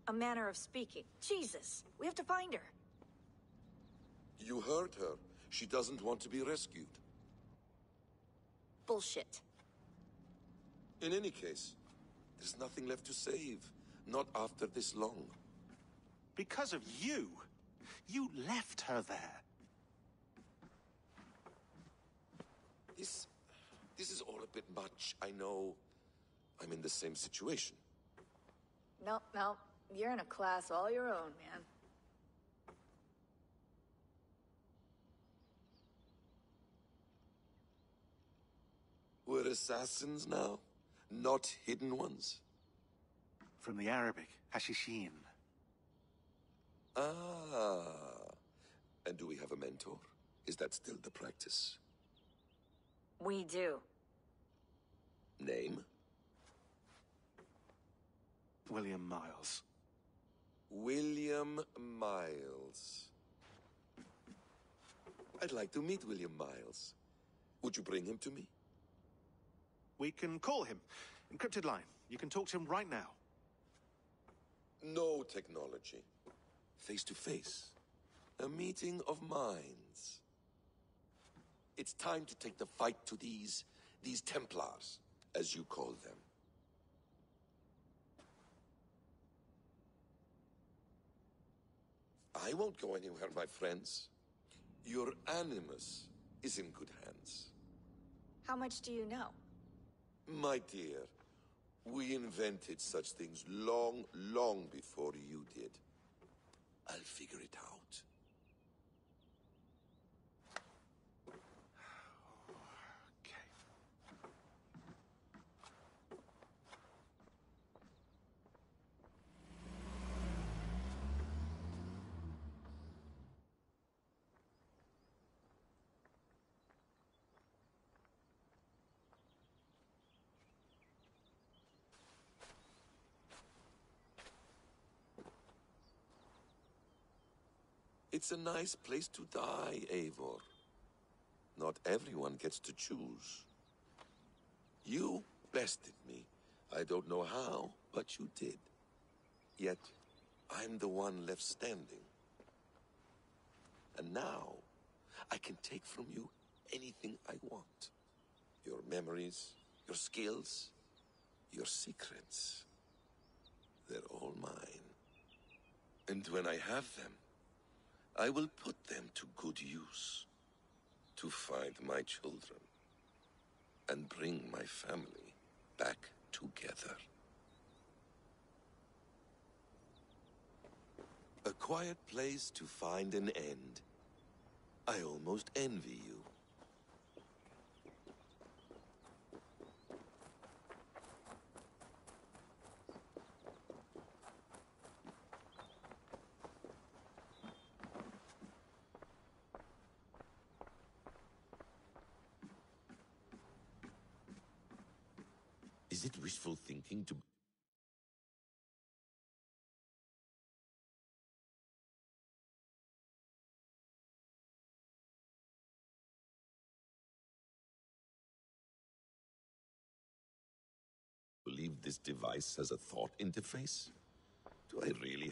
A manner of speaking. Jesus, we have to find her. You heard her. She doesn't want to be rescued. Bullshit. In any case, there's nothing left to save. Not after this long. Because of you. You left her there. This is all a bit much. I know I'm in the same situation. No. You're in a class all your own, man. We're assassins now, not hidden ones. From the Arabic, Hashishin. Ah. And do we have a mentor? Is that still the practice? We do. Name? William Miles. William Miles. I'd like to meet William Miles. Would you bring him to me? We can call him. Encrypted line. You can talk to him right now. No technology. Face to face. A meeting of minds. It's time to take the fight to these Templars, as you call them. I won't go anywhere, my friends. Your animus is in good hands. How much do you know? My dear, we invented such things long, long before you did. I'll figure it out. It's a nice place to die, Eivor. Not everyone gets to choose. You bested me. I don't know how, but you did. Yet, I'm the one left standing. And now, I can take from you anything I want. Your memories, your skills, your secrets. They're all mine. And when I have them, I will put them to good use. To find my children. And bring my family back together. A quiet place to find an end. I almost envy you. Is it wishful thinking to believe this device has a thought interface? Do I really